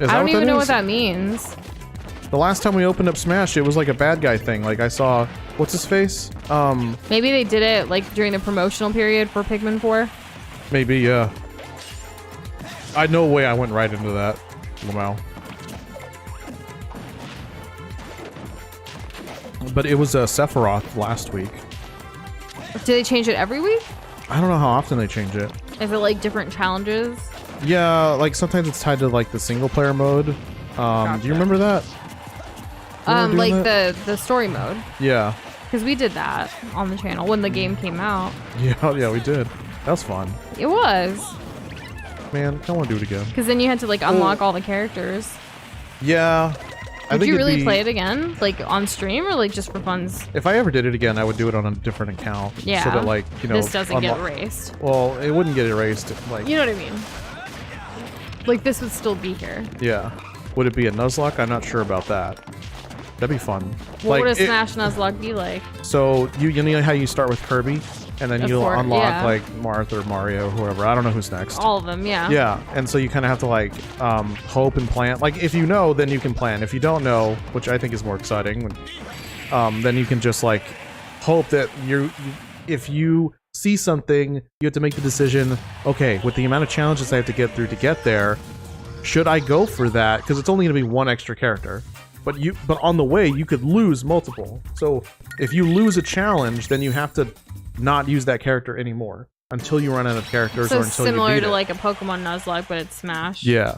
I don't even know what that means. The last time we opened up Smash, it was like a bad guy thing. Like, I saw... What's his face? Maybe they did it, like, during the promotional period for Pikmin 4? Maybe, yeah. No way I went right into that. Wow. But it was Sephiroth last week. Do they change it every week? I don't know how often they change it. Is it like different challenges? Yeah, like sometimes it's tied to like the single player mode. Gotcha. Do you remember that? Like that? the story mode. Yeah. Because we did that on the channel when the game came out. Yeah, we did. That was fun. It was. Man, I want to do it again. Because then you had to like unlock all the characters. Yeah. Would you really play it again? Like on stream or like just for funs? If I ever did it again, I would do it on a different account. Yeah. So that like, you know. This doesn't get erased. Well, it wouldn't get erased. Like. You know what I mean? Like this would still be here. Yeah. Would it be a Nuzlocke? I'm not sure about that. That'd be fun. What would a Smash Nuzlocke be like? So you know how you start with Kirby, and then you'll unlock like Marth or Mario, whoever. I don't know who's next. All of them, yeah. Yeah, and so you kind of have to like hope and plan. Like if you know, then you can plan. If you don't know, which I think is more exciting, then you can just like hope that if you see something, you have to make the decision. Okay, with the amount of challenges I have to get through to get there, should I go for that? Because it's only going to be one extra character. But on the way, you could lose multiple. So if you lose a challenge, then you have to not use that character anymore until you run out of characters or until you beat it. So similar to like a Pokemon Nuzlocke, but it's Smash. Yeah.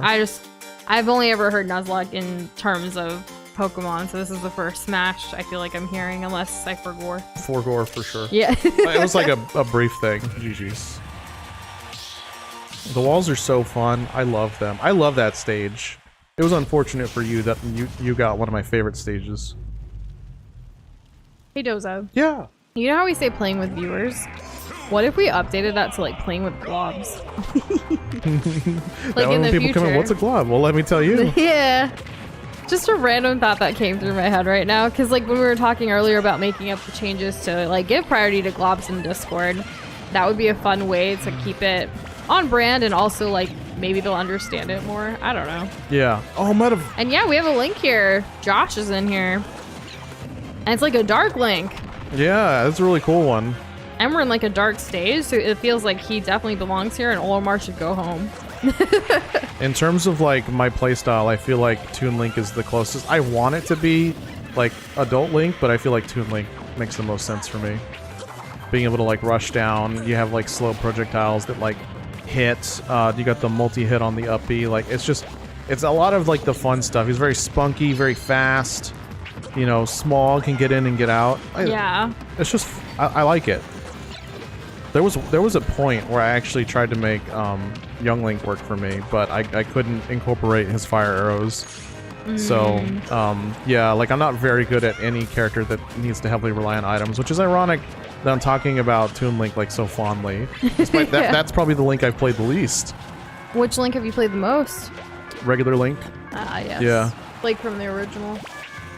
I've only ever heard Nuzlocke in terms of Pokemon, so this is the first Smash I feel like I'm hearing, unless I forgore. Forgore for sure. Yeah. It was like a brief thing. GG's. The walls are so fun. I love them. I love that stage. It was unfortunate for you that you got one of my favorite stages. Hey Dozo. Yeah. You know how we say playing with viewers? What if we updated that to like playing with globs? Like in the people future. come in, what's a glob? Well, let me tell you. Yeah. Just a random thought that came through my head right now. Because like when we were talking earlier about making up the changes to like give priority to globs in Discord, that would be a fun way to keep it on brand and also like maybe they'll understand it more. I don't know. Yeah. Oh, might have. And yeah, we have a link here. Josh is in here. And it's like a dark link. Yeah, that's a really cool one. And we're in like a dark stage, so it feels like he definitely belongs here and Olimar should go home. In terms of like my playstyle, I feel like Toon Link is the closest. I want it to be like Adult Link, but I feel like Toon Link makes the most sense for me. Being able to like rush down, you have like slow projectiles that like hit. You got the multi-hit on the up B. Like it's a lot of like the fun stuff. He's very spunky, very fast. You know, small, can get in and get out. Yeah. It's just I like it. There was a point where I actually tried to make Young Link work for me, but I couldn't incorporate his fire arrows. So yeah, like I'm not very good at any character that needs to heavily rely on items, which is ironic that I'm talking about Toon Link like so fondly. Despite that's probably the Link I've played the least. Which Link have you played the most? Regular Link. Yes. Yeah. Like from the original.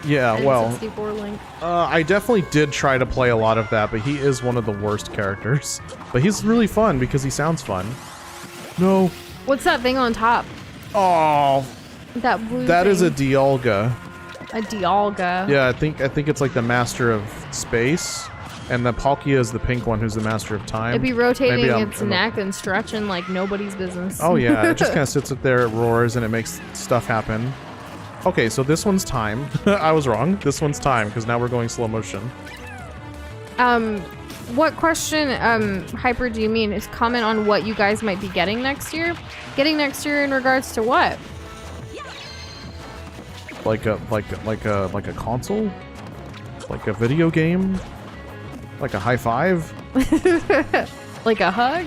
Yeah, well, N64 Link. I definitely did try to play a lot of that, but he is one of the worst characters. But he's really fun because he sounds fun. No. What's that thing on top? Oh, That blue that thing. is a Dialga. A Dialga. Yeah, I think it's like the Master of Space, and the Palkia is the pink one, who's the Master of Time. It'd be rotating Maybe I'm- its neck and stretching like nobody's business. Oh yeah, it just kind of sits up there, it roars, and it makes stuff happen. Okay, so this one's time. I was wrong. This one's time, because now we're going slow motion. What question, Hyper, do you mean? Is comment on what you guys might be getting next year? Getting next year in regards to what? Like a console? Like a video game? Like a high five? Like a hug?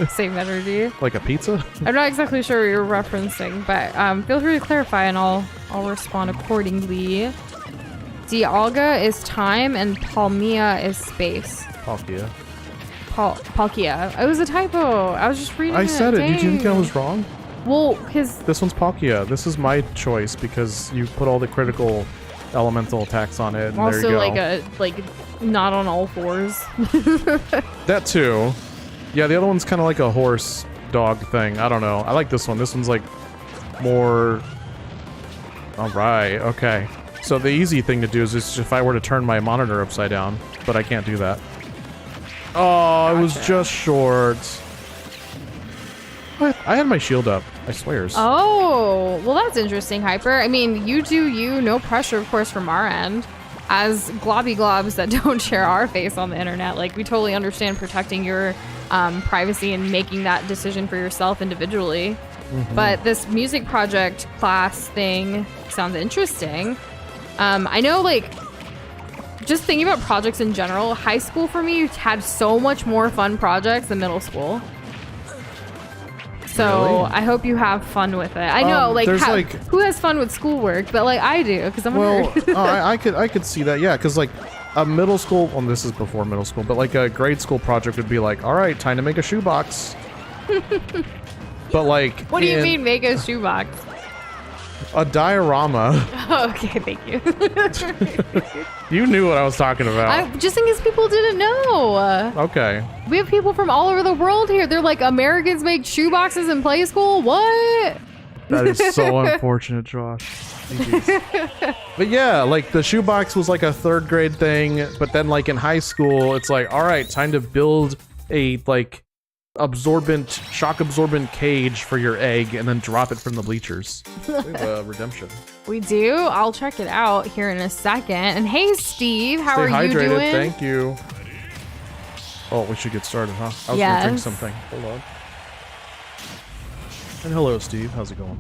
Same energy. Like a pizza? I'm not exactly sure what you're referencing, but feel free to clarify and I'll respond accordingly. Dialga is time and Palmia is space. Palkia. Palkia. It was a typo. I was just reading it. I said it. Did you think I Dang. was wrong? Well, because This one's Palkia. This is my choice because you put all the critical elemental attacks on it, and there you also go. like not on all fours. That too. Yeah, the other one's kind of like a horse dog thing. I don't know. I like this one. This one's like more... Alright, okay. So the easy thing to do is just if I were to turn my monitor upside down, but I can't do that. Oh, it was just short. What? I had my shield up, I swears. Oh, well, that's interesting, Hyper. I mean, you do you. No pressure, of course, from our end. As globby globs that don't share our face on the internet, like, we totally understand protecting your privacy and making that decision for yourself individually. But this music project class thing sounds interesting. I know, like, just thinking about projects in general, high school for me had so much more fun projects than middle school. So Really? I hope you have fun with it. I know, like, there's, like- who has fun with schoolwork? But like I do, because I'm a Well, nerd. I could see that, yeah, because like a middle school, well, this is before middle school, but like a grade school project would be like, all right, time to make a shoebox. But like, What do you mean make a shoebox? a diorama? Oh, okay, thank you. You knew what I was talking about. Just in case people didn't know. Okay. We have people from all over the world here. They're like, Americans make shoeboxes in play school? What? That is so unfortunate, Josh. Jeez. But yeah, like the shoebox was like a third grade thing, but then like in high school, it's like, all right, time to build a like shock absorbent cage for your egg and then drop it from the bleachers. We have redemption. We do. I'll check it out here in a second. And hey, Steve, how Stay are you hydrated, doing? thank you. Oh, we should get started, huh? I was gonna drink something. Hold on. And hello, Steve. How's it going?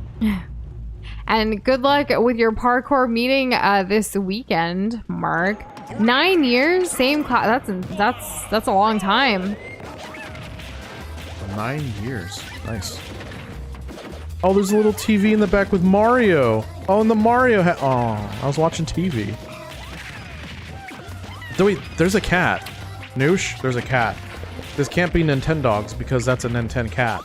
And good luck with your parkour meeting this weekend, Mark. 9 years, same class. That's a long time. 9 years. Nice. Oh, there's a little TV in the back with Mario. Oh, and the Mario oh, I was watching TV. Wait, there's a cat. Noosh, there's a cat. This can't be Nintendogs because that's a Nintendo cat.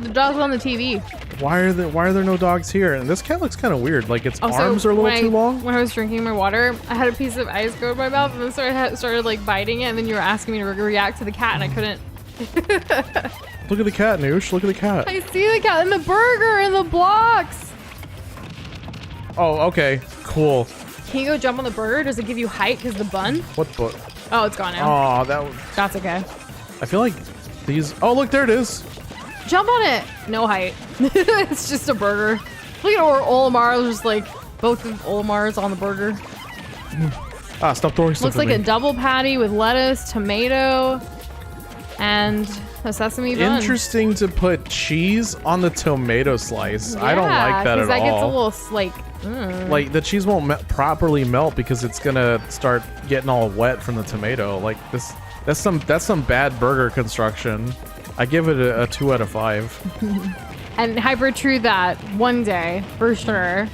The dog's on the TV. Why are there no dogs here? And this cat looks kind of weird. Like its Also, arms are a little too long. When I was drinking my water, I had a piece of ice go in my mouth, and then started like biting it. And then you were asking me to react to the cat, and I couldn't. Look at the cat, Noosh. Look at the cat. I see the cat in the burger in the blocks. Oh, okay. Cool. Can you go jump on the burger? Does it give you height because the bun? What book? Oh, it's gone now. Oh, that was... That's okay. I feel like these... Oh, look, there it is. Jump on it. No height. It's just a burger. Look at Olimar. Just like both of Olimar's on the burger. Ah, stop throwing stuff. Looks like a double patty with lettuce, tomato, and a sesame bun. Interesting to put cheese on the tomato slice. I don't like that at that gets a all. little Like the cheese won't properly melt because it's gonna start getting all wet from the tomato. Like this, that's some bad burger construction. I give it a 2 out of 5. And hyper true that one day for sure.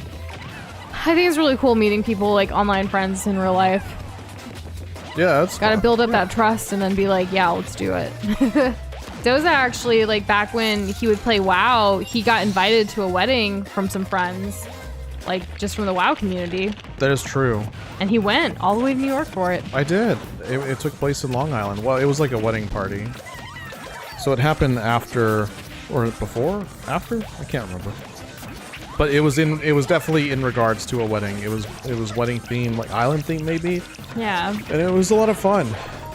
I think it's really cool meeting people like online friends in real life. Yeah, that's Gotta fun. build up that trust and then be like, yeah, let's do it. Doza actually, like back when he would play WoW, he got invited to a wedding from some friends, like just from the WoW community. That is true. And he went all the way to New York for it. I did. It took place in Long Island. Well, it was like a wedding party. So it happened after or before? After? I can't remember. But it was definitely in regards to a wedding. It was wedding themed, like island themed maybe. Yeah. And it was a lot of fun.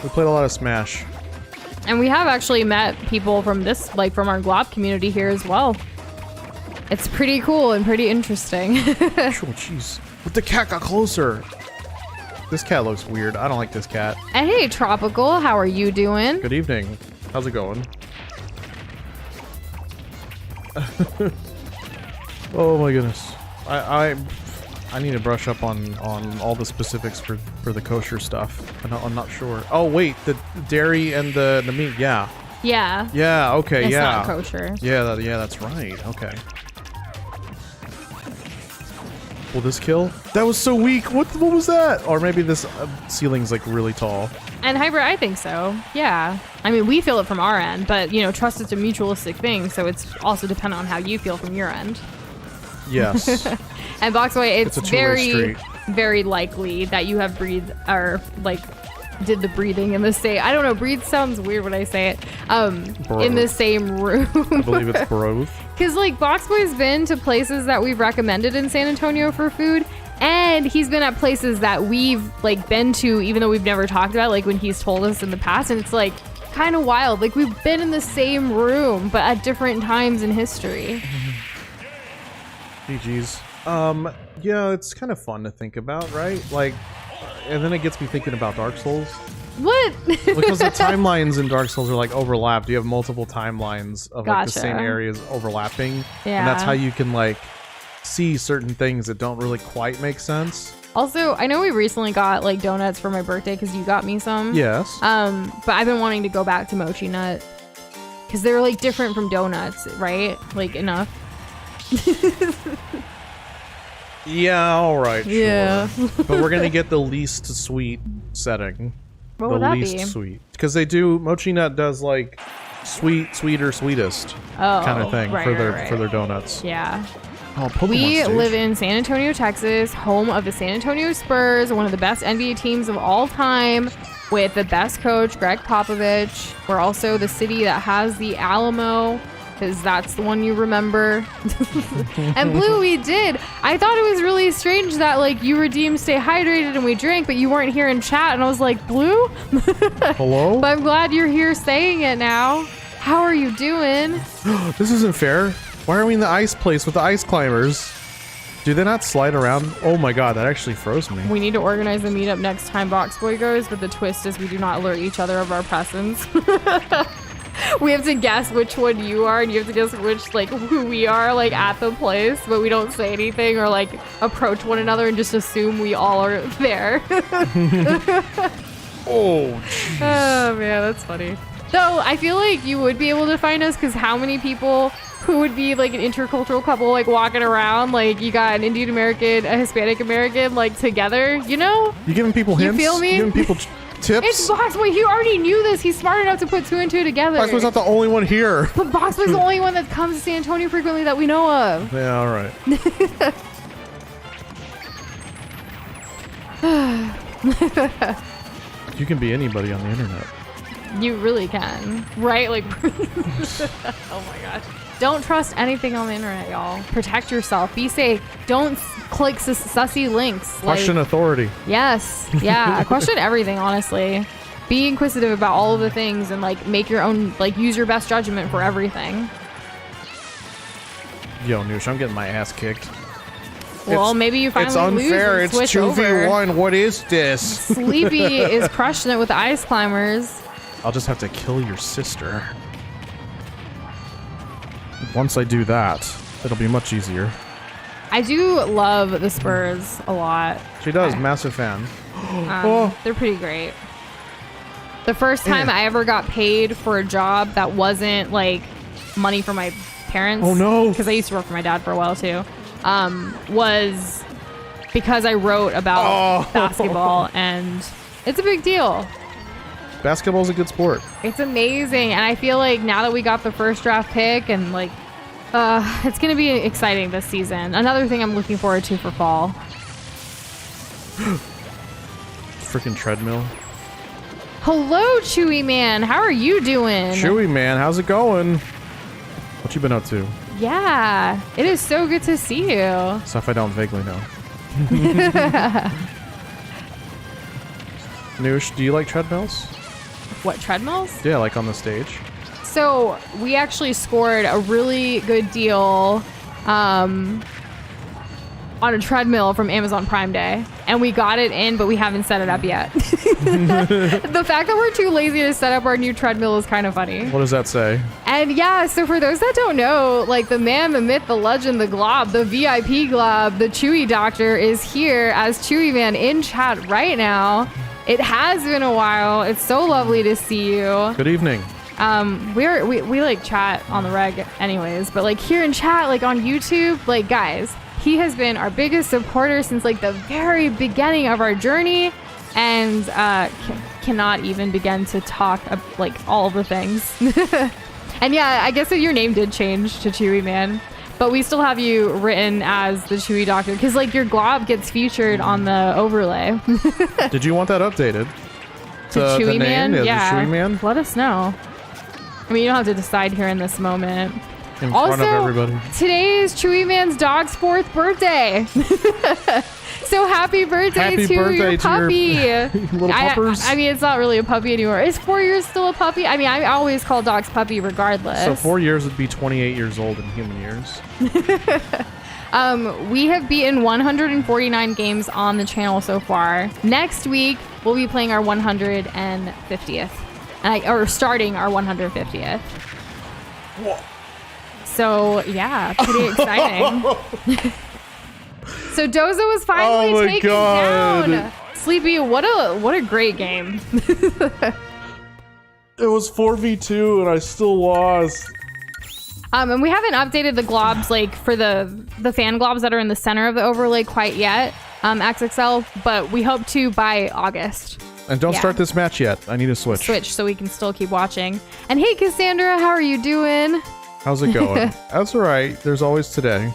We played a lot of Smash. And we have actually met people from this, like from our Glob community here as well. It's pretty cool and pretty interesting. Oh, jeez. But the cat got closer. This cat looks weird. I don't like this cat. And hey, Tropical, how are you doing? Good evening. How's it going? Oh my goodness. I need to brush up on all the specifics for the kosher stuff. I'm not sure. Oh wait, the dairy and the meat. Yeah. Yeah. Yeah. Okay. It's yeah. not kosher. Yeah. Yeah. That's right. Okay. Will this kill? That was so weak. What was that? Or maybe this ceiling's like really tall. And Hyper, I think so. Yeah. I mean, we feel it from our end, but you know, trust is a mutualistic thing, so it's also dependent on how you feel from your end. Yes. And Boxboy, it's a two-way very, street. very likely that you have breathed or like did the breathing in the same. I don't know. Breathe sounds weird when I say it. In the same room. I believe it's broth. Because like Boxboy's been to places that we've recommended in San Antonio for food, and he's been at places that we've like been to, even though we've never talked about, like when he's told us in the past, and it's like kind of wild. Like we've been in the same room, but at different times in history. Hey, geez. Yeah, it's kind of fun to think about, right? Like, and then it gets me thinking about Dark Souls. What? Because the timelines in Dark Souls are like overlapped. You have multiple timelines of like the same Gotcha. areas overlapping. Yeah. And that's how you can like see certain things that don't really quite make sense. Also, I know we recently got like donuts for my birthday because you got me some. Yes. But I've been wanting to go back to Mochi Nut because they're like different from donuts, right? Like enough. Yeah, alright, sure. Yeah. But we're gonna get the least sweet setting. What the would that least be? sweet. Because they do, Mochi Nut does like sweet, sweeter, sweetest kind of thing right, for right, right. their donuts. Yeah. Oh, Pokemon We stage. live in San Antonio, Texas, home of the San Antonio Spurs, one of the best NBA teams of all time, with the best coach, Greg Popovich. We're also the city that has the Alamo, because that's the one you remember. And Blue, we did. I thought it was really strange that like you redeemed Stay Hydrated and we drank, but you weren't here in chat. And I was like, Blue? Hello? But I'm glad you're here saying it now. How are you doing? This isn't fair. Why are we in the ice place with the ice climbers? Do they not slide around? Oh my god, that actually froze me. We need to organize a meetup next time Boxboy goes, but the twist is we do not alert each other of our presence. We have to guess which one you are, and you have to guess which, like, who we are, like, at the place, but we don't say anything or, like, approach one another and just assume we all are there. Oh, jeez. Oh, man, that's funny. Though, I feel like you would be able to find us, because how many people who would be, like, an intercultural couple, like, walking around, like, you got an Indian American, a Hispanic American, like, together, you know? You giving people hints? feel me? You giving people tips? It's Boxboy. He already knew this. He's smart enough to put 2 and 2 together. Boxboy's not the only one here. But Boxboy's the only one that comes to San Antonio frequently that we know of. Yeah, alright. You can be anybody on the internet. You really can. Right? Like, oh my gosh. Don't trust anything on the internet, y'all. Protect yourself. Be safe. Don't click sussy links. Question authority. Yes. Yeah. Question everything, honestly. Be inquisitive about all of the things and, like, make your own, like, use your best judgment for everything. Yo, Noosh, I'm getting my ass kicked. Well, maybe you finally It's unfair. lose and It's switch over. 2v1. What is this? Sleepy is crushing it with the ice climbers. I'll just have to kill your sister. Once I do that, it'll be much easier. I do love the Spurs a lot. She does. Massive fan. They're pretty great. The first time I ever got paid for a job that wasn't like money from my parents. Oh, no. Because I used to work for my dad for a while too. Was because I wrote about basketball, and it's a big deal. Basketball's a good sport. It's amazing, and I feel like now that we got the first draft pick, and like, it's gonna be exciting this season. Another thing I'm looking forward to for fall. Freaking treadmill. Hello, Chewy Man. How are you doing? Chewy man, how's it going? What you been up to? Yeah, it is so good to see you. Stuff I don't vaguely know. Noosh, do you like treadmills? What, treadmills? Yeah, like on the stage. So we actually scored a really good deal on a treadmill from Amazon Prime Day, and we got it in, but we haven't set it up yet. The fact that we're too lazy to set up our new treadmill is kind of funny. What does that say? And yeah, so for those that don't know, like the man, the myth, the legend, the glob, the VIP glob, the Chewy Doctor is here as Chewy Man in chat right now. It has been a while. It's so lovely to see you. Good evening. We like chat on the reg anyways, but like here in chat, like on YouTube, like guys, he has been our biggest supporter since like the very beginning of our journey, and cannot even begin to talk like all the things. And yeah, I guess that your name did change to Chewy Man, but we still have you written as the Chewy Doctor because like your glob gets featured on the overlay. Did you want that updated? To Chewy Man? Yeah. The Chewy Man? Let us know. I mean, you don't have to decide here in this moment. In Also, front of everybody. Today is Chewy Man's dog's 4th birthday. So happy birthday to your puppy. Little puppers. I mean, it's not really a puppy anymore. Is 4 years still a puppy? I mean, I always call dogs puppy regardless. So 4 years would be 28 years old in human years. We have beaten 149 games on the channel so far. Next week, we'll be playing our 150th. Or starting our 150th. Whoa. So, yeah, pretty exciting. So Doza was finally taken down. Sleepy, what a great game. It was 4v2 and I still lost. And we haven't updated the globs like for the fan globs that are in the center of the overlay quite yet, XXL, but we hope to by August. And don't start this match yet. I need a switch. Switch so we can still keep watching. And hey, Cassandra, how are you doing? How's it going? That's all right. There's always today.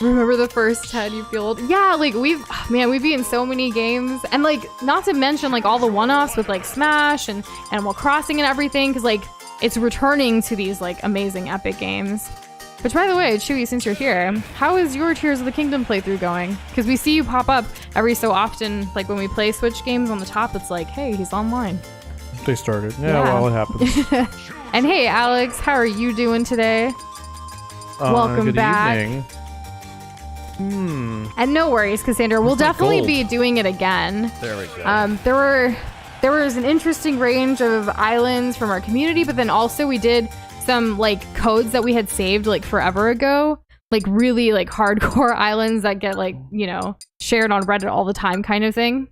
Remember the first 10 you fielded? Yeah, like we've beaten so many games, and like not to mention like all the one-offs with like Smash and Animal Crossing and everything, because like it's returning to these like amazing epic games. Which, by the way, Chewy, since you're here, how is your Tears of the Kingdom playthrough going? Because we see you pop up every so often, like when we play Switch games on the top, it's like, hey, he's online. They started. Yeah. Well, it happens. And hey, Alex, how are you doing today? Welcome good back. Evening. And no worries, Cassandra. We'll definitely be doing it again. There we go. There was an interesting range of islands from our community, but then also we did some like codes that we had saved like forever ago, like really like hardcore islands that get like, you know, shared on Reddit all the time kind of thing.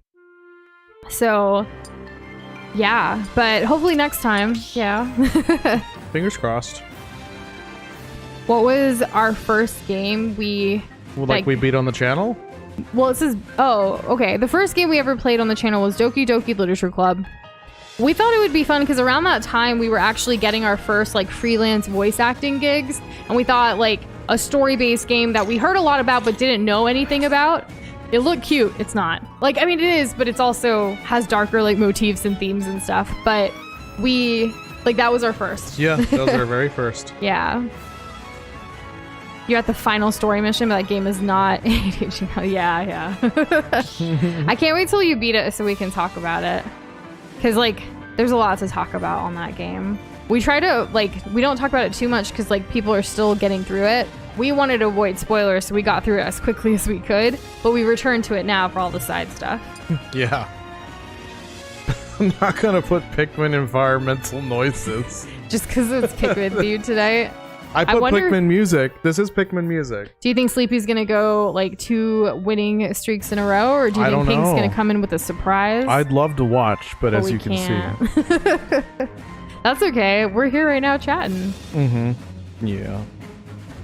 So yeah, but hopefully next time. Yeah. Fingers crossed. What was our first game we beat on the channel? Well, it says, oh, okay. The first game we ever played on the channel was Doki Doki Literature Club. We thought it would be fun because around that time we were actually getting our first like freelance voice acting gigs, and we thought like a story-based game that we heard a lot about but didn't know anything about. It looked cute. It's not. Like, I mean, it is, but it's also has darker like motifs and themes and stuff. But we like that was our first. Yeah, that was our very first. Yeah. You're at the final story mission, but that game is not. Yeah. I can't wait till you beat it so we can talk about it. Because, like, there's a lot to talk about on that game. We try to, like, we don't talk about it too much because, like, people are still getting through it. we wanted to avoid spoilers, so we got through it as quickly as we could. But we returned to it now for all the side stuff. Yeah. I'm not gonna put Pikmin environmental noises. Just because it's Pikmin themed tonight. I put Pikmin music. This is Pikmin music. Do you think Sleepy's gonna go like 2 winning streaks in a row, or do you think Pink's gonna come in with a surprise? I'd love to watch, but as you can see. That's okay. We're here right now chatting. Yeah.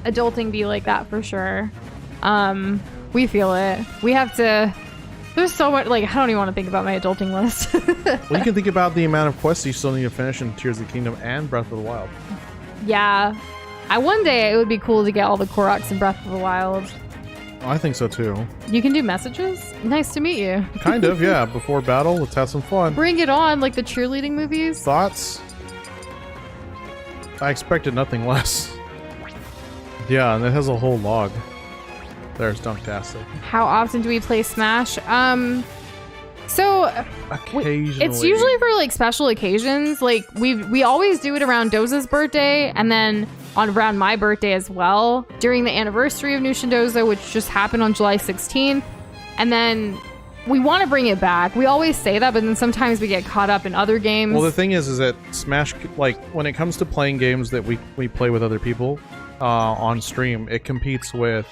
Adulting be like that for sure. We feel it. We have to. There's so much. Like, I don't even want to think about my adulting list. Well, you can think about the amount of quests you still need to finish in Tears of the Kingdom and Breath of the Wild. Yeah. One day it would be cool to get all the Koroks in Breath of the Wild. I think so too. You can do messages? Nice to meet you. Kind of, yeah. Before battle, let's have some fun. Bring it on, like the cheerleading movies. Thoughts? I expected nothing less. Yeah, and it has a whole log. There's Dunktastic. How often do we play Smash? So Occasionally. it's usually for like special occasions. Like we always do it around Doza's birthday, and then around my birthday as well, during the anniversary of Nushin Doza, which just happened on July 16th. And then we want to bring it back. We always say that, but then sometimes we get caught up in other games. Well, the thing is that Smash, like, when it comes to playing games that we play with other people on stream, it competes with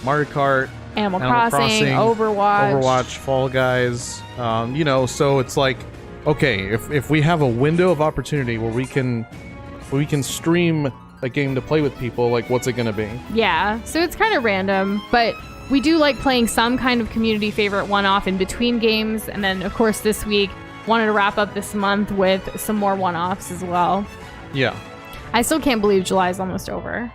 Mario Kart, Animal Crossing, Overwatch, Fall Guys, you know, so it's like, okay, if we have a window of opportunity where we can stream a game to play with people, like, what's it gonna be? Yeah, so it's kind of random, but we do like playing some kind of community favorite one-off in between games, and then of course this week wanted to wrap up this month with some more one-offs as well. Yeah. I still can't believe July is almost over.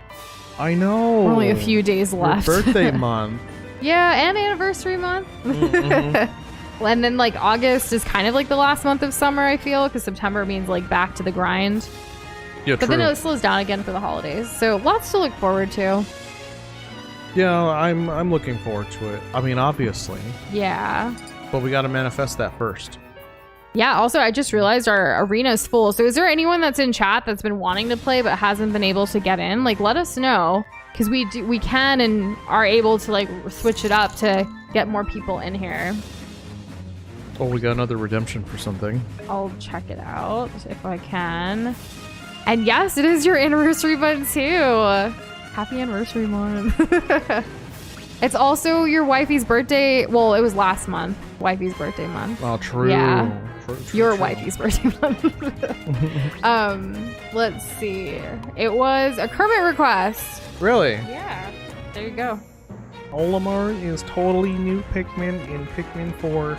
I know. We're only a few days left. Your birthday month. Yeah, and anniversary month. Mm-hmm. And then like August is kind of like the last month of summer, I feel, because September means like back to the grind. Yeah, but true. then it slows down again for the holidays, so lots to look forward to. Yeah, I'm looking forward to it. I mean, obviously. Yeah. But we got to manifest that first. Yeah, also, I just realized our arena's full. So is there anyone that's in chat that's been wanting to play but hasn't been able to get in? Like, let us know, because we can and are able to, like, switch it up to get more people in here. Oh, we got another redemption for something. I'll check it out if I can. And yes, it is your anniversary month, too. Happy anniversary month. It's also your wifey's birthday. Well, it was last month. Wifey's birthday month. Oh, true. Yeah. True. Your wifey's birthday month. Let's see. It was a Kermit request. Really? Yeah. There you go. Olimar is totally new Pikmin in Pikmin 4.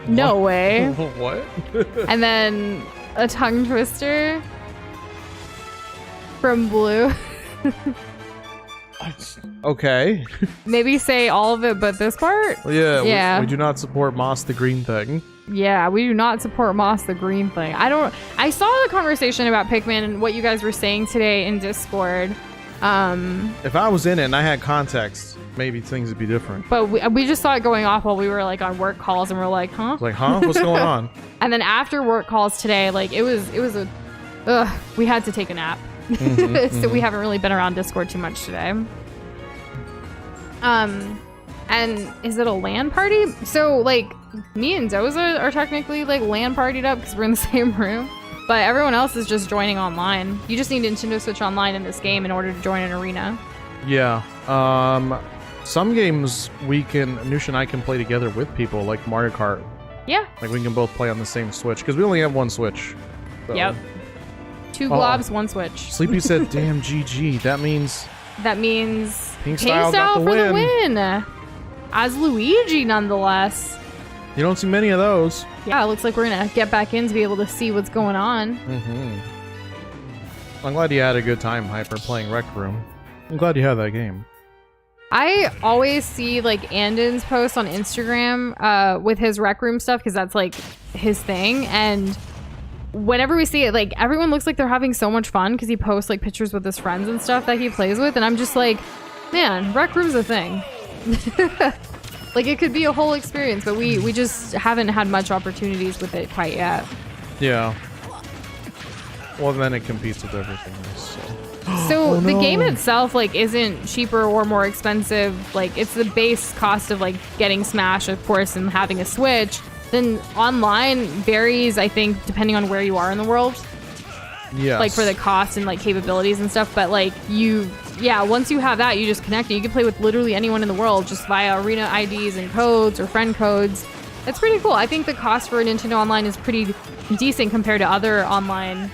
No What? way. What? And then a tongue twister from Blue. Okay. Maybe say all of it but this part? Yeah. Yeah. We do not support Moss the Green thing. Yeah, we do not support Moss the Green thing. I saw the conversation about Pikmin and what you guys were saying today in Discord. If I was in it and I had context, maybe things would be different. But we just saw it going off while we were like on work calls, and we're like, huh? It's like, huh? What's going on? And then after work calls today, like it was we had to take a nap. So we haven't really been around Discord too much today. And is it a LAN party? So like me and Doza are technically like LAN partied up because we're in the same room, but everyone else is just joining online. You just need Nintendo Switch Online in this game in order to join an arena. Yeah. Some games Noosh and I can play together with people, like Mario Kart. Yeah. Like we can both play on the same Switch because we only have one Switch. So. Yep. 2 globs, 1 Switch. Sleepy said, "Damn, GG." That means Pink Style got the for the win. win. As Luigi, nonetheless. You don't see many of those. Yeah, it looks like we're gonna get back in to be able to see what's going on. I'm glad you had a good time, Hyper, playing Rec Room. I'm glad you had that game. I always see like Andon's posts on Instagram with his Rec Room stuff because that's like his thing, and whenever we see it, like everyone looks like they're having so much fun because he posts like pictures with his friends and stuff that he plays with, and I'm just like, man, Rec Room's a thing. Like it could be a whole experience, but we just haven't had much opportunities with it quite yet. Yeah. Well, then it competes with everything else. So. So the no. game itself like isn't cheaper or more expensive. Like it's the base cost of like getting Smash, of course, and having a Switch. Then online varies, I think, depending on where you are in the world. Yes. Like for the cost and like capabilities and stuff. But like once you have that, you just connect it. You can play with literally anyone in the world just via arena IDs and codes or friend codes. It's pretty cool. I think the cost for Nintendo Online is pretty decent compared to other online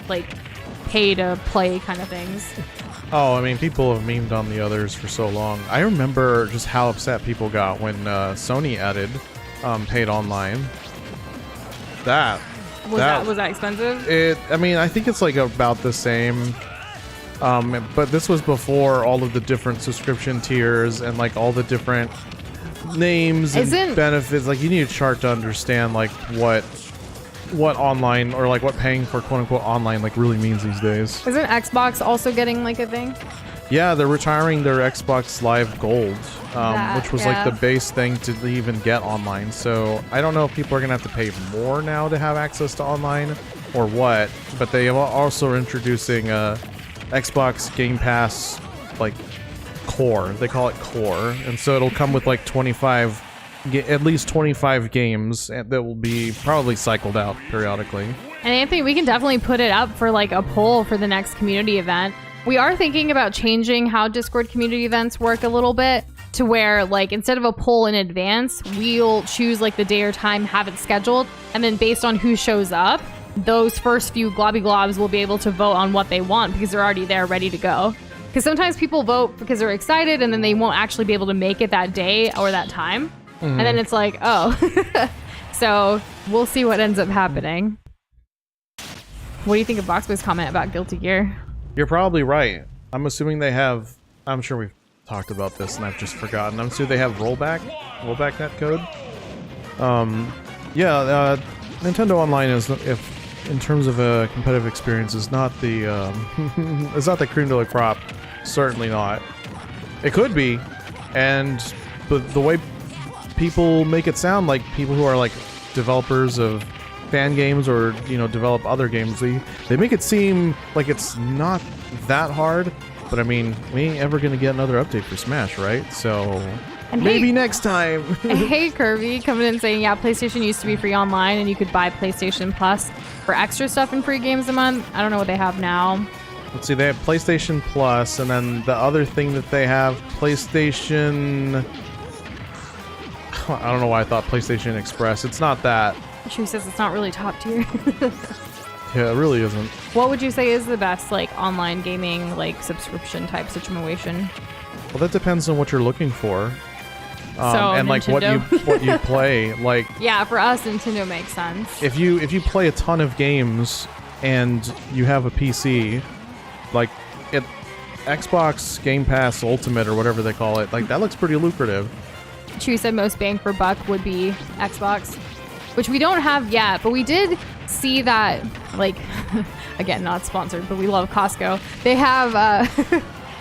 like pay to play kind of things. Oh, I mean, people have memed on the others for so long. I remember just how upset people got when Sony added paid online. Was that expensive? I mean, I think it's like about the same. But this was before all of the different subscription tiers and like all the different names and benefits. Like you need a chart to understand like what online or like what paying for quote unquote online like really means these days. Isn't Xbox also getting like a thing? Yeah, they're retiring their Xbox Live Gold, which was like the base thing to even get online. So I don't know if people are gonna have to pay more now to have access to online or what. But they are also introducing Xbox Game Pass like Core. They call it Core, and so it'll come with like at least 25 games that will be probably cycled out periodically. And Anthony, we can definitely put it up for like a poll for the next community event. We are thinking about changing how Discord community events work a little bit to where like instead of a poll in advance, we'll choose like the day or time, have it scheduled, and then based on who shows up, those first few Globby Globs will be able to vote on what they want because they're already there ready to go. Because sometimes people vote because they're excited and then they won't actually be able to make it that day or that time. And then it's like, oh. So we'll see what ends up happening. What do you think of Boxboy's comment about Guilty Gear? You're probably right. I'm assuming they have... I'm sure we've talked about this and I've just forgotten. I'm assuming they have rollback netcode. Nintendo Online is, if in terms of a competitive experience, is not the it's not the cream de la crop. Certainly not. It could be, but the way people make it sound, like people who are like developers of fan games or develop other games, they make it seem like it's not that hard. But I mean, we ain't ever gonna get another update for Smash, right? So and maybe next time. Hey Kirby coming in saying, yeah, PlayStation used to be free online and you could buy PlayStation Plus for extra stuff and free games a month. I don't know what they have now. Let's see, they have PlayStation Plus, and then the other thing that they have, PlayStation... I don't know why I thought PlayStation Express. It's not that. She says it's not really top tier. Yeah, it really isn't. What would you say is the best like online gaming like subscription type situation? Well, that depends on what you're looking for. Nintendo. And like what you play. Like yeah, for us Nintendo makes sense. If you play a ton of games and you have a PC, like Xbox Game Pass Ultimate or whatever they call it, like that looks pretty lucrative. Chewy said most bang for buck would be Xbox, which we don't have yet, but we did see that, like, again, not sponsored, but we love Costco. They have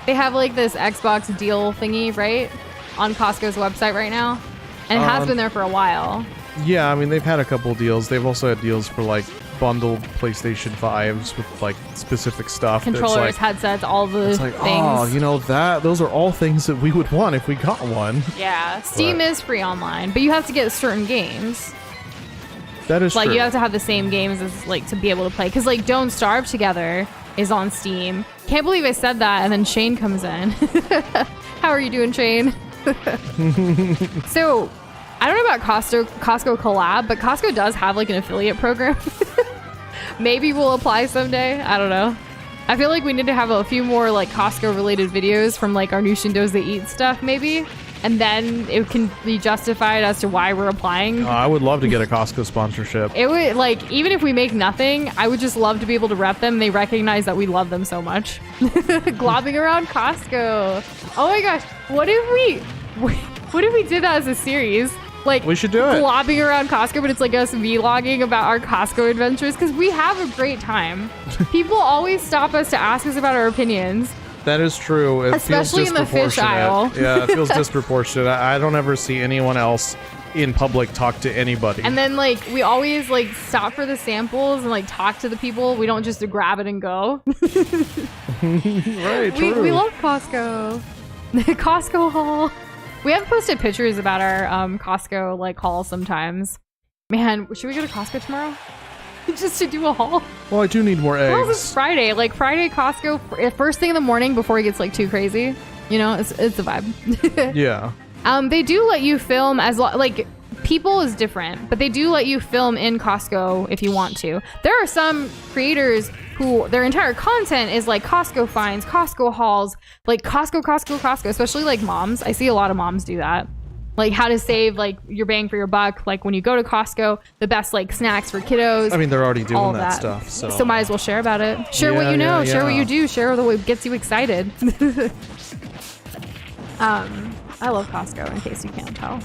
they have like this Xbox deal thingy, right, on Costco's website right now, and it has been there for a while. Yeah, I mean they've had a couple deals. They've also had deals for like bundled PlayStation 5s with like specific stuff. Controllers, like, headsets, all the it's like, things. Oh, those are all things that we would want if we got one. Yeah, Steam is free online, but you have to get certain games. That is like true. You have to have the same games as like to be able to play. Because like Don't Starve Together is on Steam. Can't believe I said that, and then Shane comes in. How are you doing, Shane? So I don't know about Costco collab, but Costco does have like an affiliate program. Maybe we'll apply someday. I don't know. I feel like we need to have a few more like Costco related videos from like our new Shindos They Eat stuff maybe. And then it can be justified as to why we're applying. I would love to get a Costco sponsorship. It would, like, even if we make nothing, I would just love to be able to rep them. They recognize that we love them so much. Globbing around Costco. Oh my gosh. What if we did that as a series? Like, we should do it. Globbing around Costco, but it's like us vlogging about our Costco adventures because we have a great time. People always stop us to ask us about our opinions. That is true. It Especially feels in the fish aisle. Yeah, it feels disproportionate. I don't ever see anyone else in public talk to anybody. And then like we always like stop for the samples and like talk to the people. We don't just grab it and go. Right, true. We love Costco. Costco haul. We have posted pictures about our Costco like haul sometimes. Man, should we go to Costco tomorrow? Just to do a haul? Well, I do need more eggs. Well, it's Friday. Like Friday Costco, first thing in the morning before it gets like too crazy. You know, it's a vibe. Yeah. They do let you film like people is different, but they do let you film in Costco if you want to. There are some creators who their entire content is like Costco finds, Costco hauls, like Costco, especially like moms. I see a lot of moms do that. Like how to save like your bang for your buck. Like when you go to Costco, the best like snacks for kiddos. I mean, they're already doing that stuff. So might as well share about it. Share what you know. Share what you do. Share what gets you excited. I love Costco, in case you can't tell.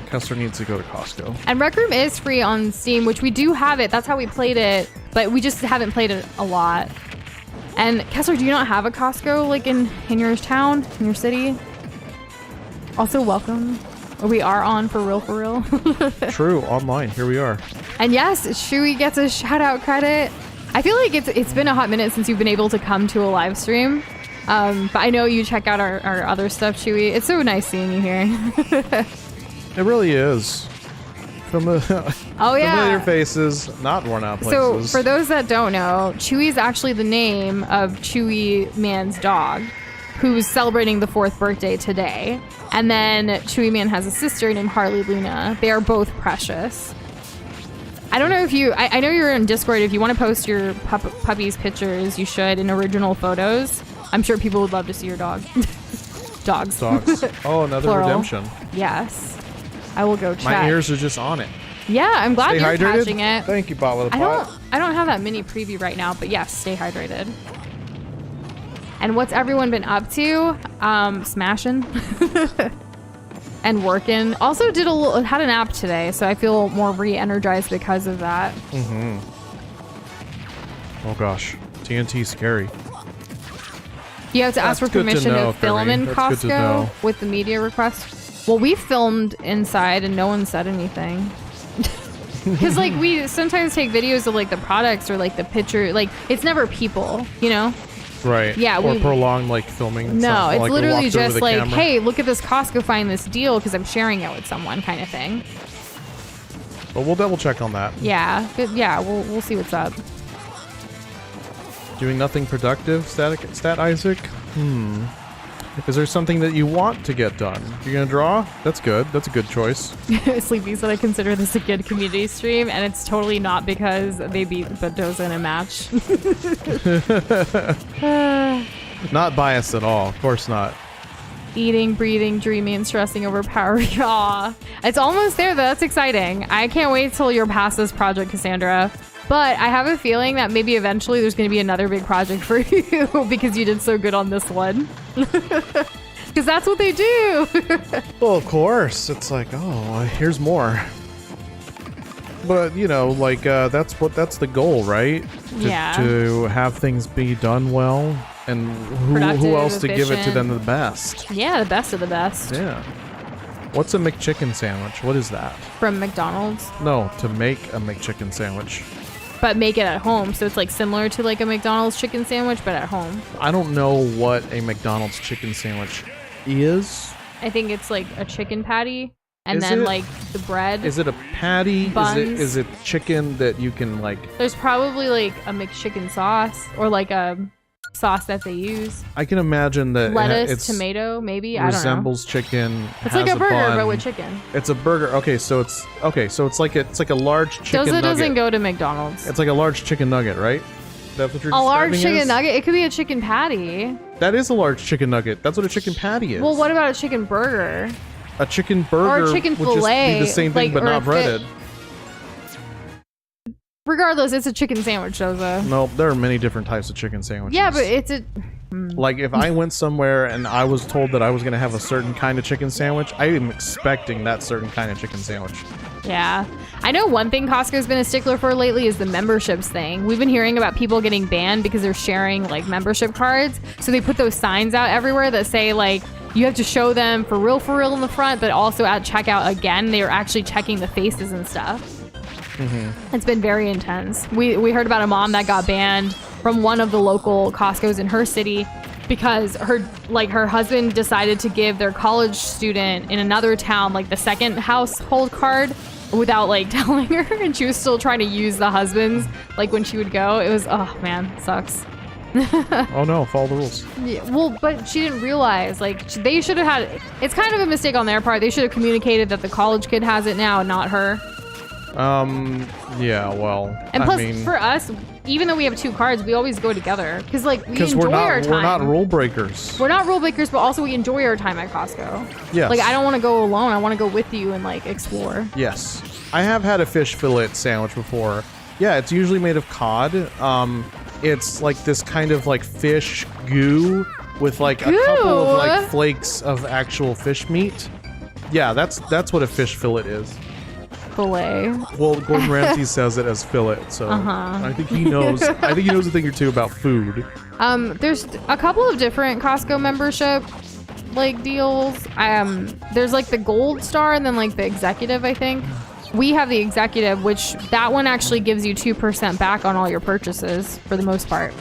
Custer needs to go to Costco. And Rec Room is free on Steam, which we do have it. That's how we played it, but we just haven't played it a lot. And Kessler, do you not have a Costco like in your town, in your city? Also, welcome. We are on for real. True, online. Here we are. And yes, Shui gets a shout out credit. I feel like it's been a hot minute since you've been able to come to a live stream. But I know you check out our other stuff, Chewy. It's so nice seeing you here. It really is. Oh yeah. Familiar faces, not worn out places. So for those that don't know, Chewy is actually the name of Chewy Man's dog, who's celebrating the 4th birthday today. And then Chewy Man has a sister named Harley Luna. They are both precious. I don't know if you... I know you're in Discord. If you want to post your puppy's pictures, you should, in original photos. I'm sure people would love to see your dog. Dogs. Oh, another Plural. redemption. Yes. I will go check. My ears are just on it. Yeah, I'm glad Stay you're hydrated. catching it. Thank you, Bottle of the Pot. I don't have that mini preview right now, but yes, stay hydrated. And what's everyone been up to? Smashing. And working. Also had a nap today, so I feel more re-energized because of that. Mm-hmm. Oh gosh. TNT's scary. You have to ask for permission to film in Costco to with the media request. Well, we filmed inside and no one said anything. Because like we sometimes take videos of like the products or like the picture. Like it's never people, you know? Right. Yeah. Or prolonged like filming. No, it's like literally just like, camera. hey, look at this Costco find this deal because I'm sharing it with someone kind of thing. But we'll double check on that. Yeah. But yeah, we'll see what's up. Doing nothing productive, Stat Isaac? Is there something that you want to get done? You're gonna draw? That's good. That's a good choice. Sleepy said I consider this a good community stream, and it's totally not because they beat Mendoza in a match. Not biased at all. Of course not. Eating, breathing, dreaming, and stressing over power. Aw. It's almost there, though. That's exciting. I can't wait till you're past this project, Cassandra. But I have a feeling that maybe eventually there's going to be another big project for you because you did so good on this one. Because that's what they do. Well, of course. It's like, oh, here's more. But, you know, like, that's the goal, right? To have things be done well. And who else to give it to than the best? Yeah, the best of the best. Yeah. What's a McChicken sandwich? What is that? From McDonald's? No, to make a McChicken sandwich. But make it at home, so it's like similar to like a McDonald's chicken sandwich, but at home. I don't know what a McDonald's chicken sandwich is. I think it's like a chicken patty, and then like the bread. Is it a patty? Buns. Is it chicken that you can like? There's probably like a McChicken sauce or like a sauce that they use. I can imagine that lettuce, tomato, maybe. I don't know. Resembles chicken. It's like a burger, but with chicken. It's a burger. Okay, so it's like a large chicken nugget. Doesn't go to McDonald's. It's like a large chicken nugget, right? That's what you're describing. A large chicken is? Nugget. It could be a chicken patty. That is a large chicken nugget. That's what a chicken patty is. Well, what about a chicken burger? A chicken burger or a chicken fillet, would just be the same thing, but not breaded. Regardless, it's a chicken sandwich, Doza. No, there are many different types of chicken sandwiches. Yeah, but it's a... Like, if I went somewhere and I was told that I was going to have a certain kind of chicken sandwich, I am expecting that certain kind of chicken sandwich. Yeah. I know one thing Costco's been a stickler for lately is the memberships thing. We've been hearing about people getting banned because they're sharing, like, membership cards. So they put those signs out everywhere that say, like, you have to show them for real in the front, but also at checkout again, they are actually checking the faces and stuff. It's been very intense. We heard about a mom that got banned from one of the local Costco's in her city because her husband decided to give their college student in another town like the second household card without like telling her, and she was still trying to use the husband's like when she would go. It was, oh man, sucks. Oh no, follow the rules. Yeah, well, but she didn't realize, like, they should have had, it's kind of a mistake on their part. They should have communicated that the college kid has it now and not her. Yeah, well, and plus, I mean, for us, even though we have 2 cards, we always go together because, like, we enjoy our time. We're not rule breakers. We're not rule breakers, but also we enjoy our time at Costco. Yes. Like, I don't want to go alone. I want to go with you and like explore. Yes, I have had a fish fillet sandwich before. Yeah, it's usually made of cod. It's like this kind of like fish goo with like a couple of like flakes of actual fish meat. Yeah, that's what a fish fillet is. Fillet. Well, Gordon Ramsay says it as fillet, so I think he knows. I think he knows a thing or two about food. There's a couple of different Costco membership like deals. There's like the gold star and then like the executive, I think. We have the executive, which that one actually gives you 2% back on all your purchases for the most part,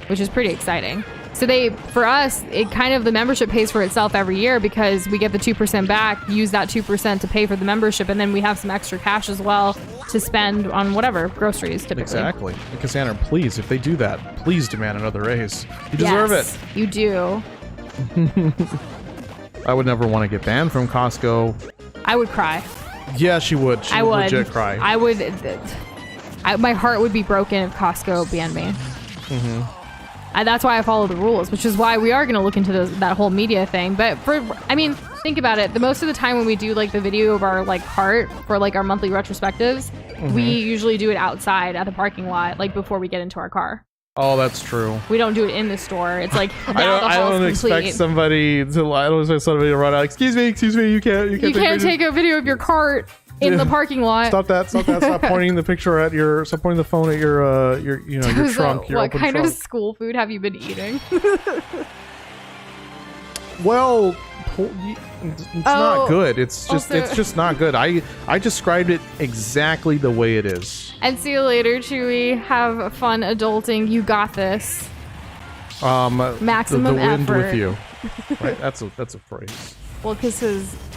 which is pretty exciting. So for us, it kind of, the membership pays for itself every year because we get the 2% back, use that 2% to pay for the membership, and then we have some extra cash as well to spend on whatever, groceries typically. Exactly. And Cassandra, please, if they do that, please demand another raise. You deserve it. You do. I would never want to get banned from Costco. I would cry. Yeah, she would. She would legit cry. I would. My heart would be broken if Costco banned me. That's why I follow the rules, which is why we are going to look into that whole media thing. But think about it. The most of the time when we do like the video of our like cart for like our monthly retrospectives, we usually do it outside at the parking lot, like before we get into our car. Oh, that's true. We don't do it in the store. It's like I don't expect somebody to run out. Excuse me, you can't take a video of your cart in the parking lot. Stop that. Stop pointing the picture at stop pointing the phone at your trunk. What kind of school food have you been eating? Well, it's not good. It's just not good. I described it exactly the way it is. And see you later, Chewy. Have fun adulting. You got this. Maximum the wind effort. with you. Right, that's a phrase. Well, because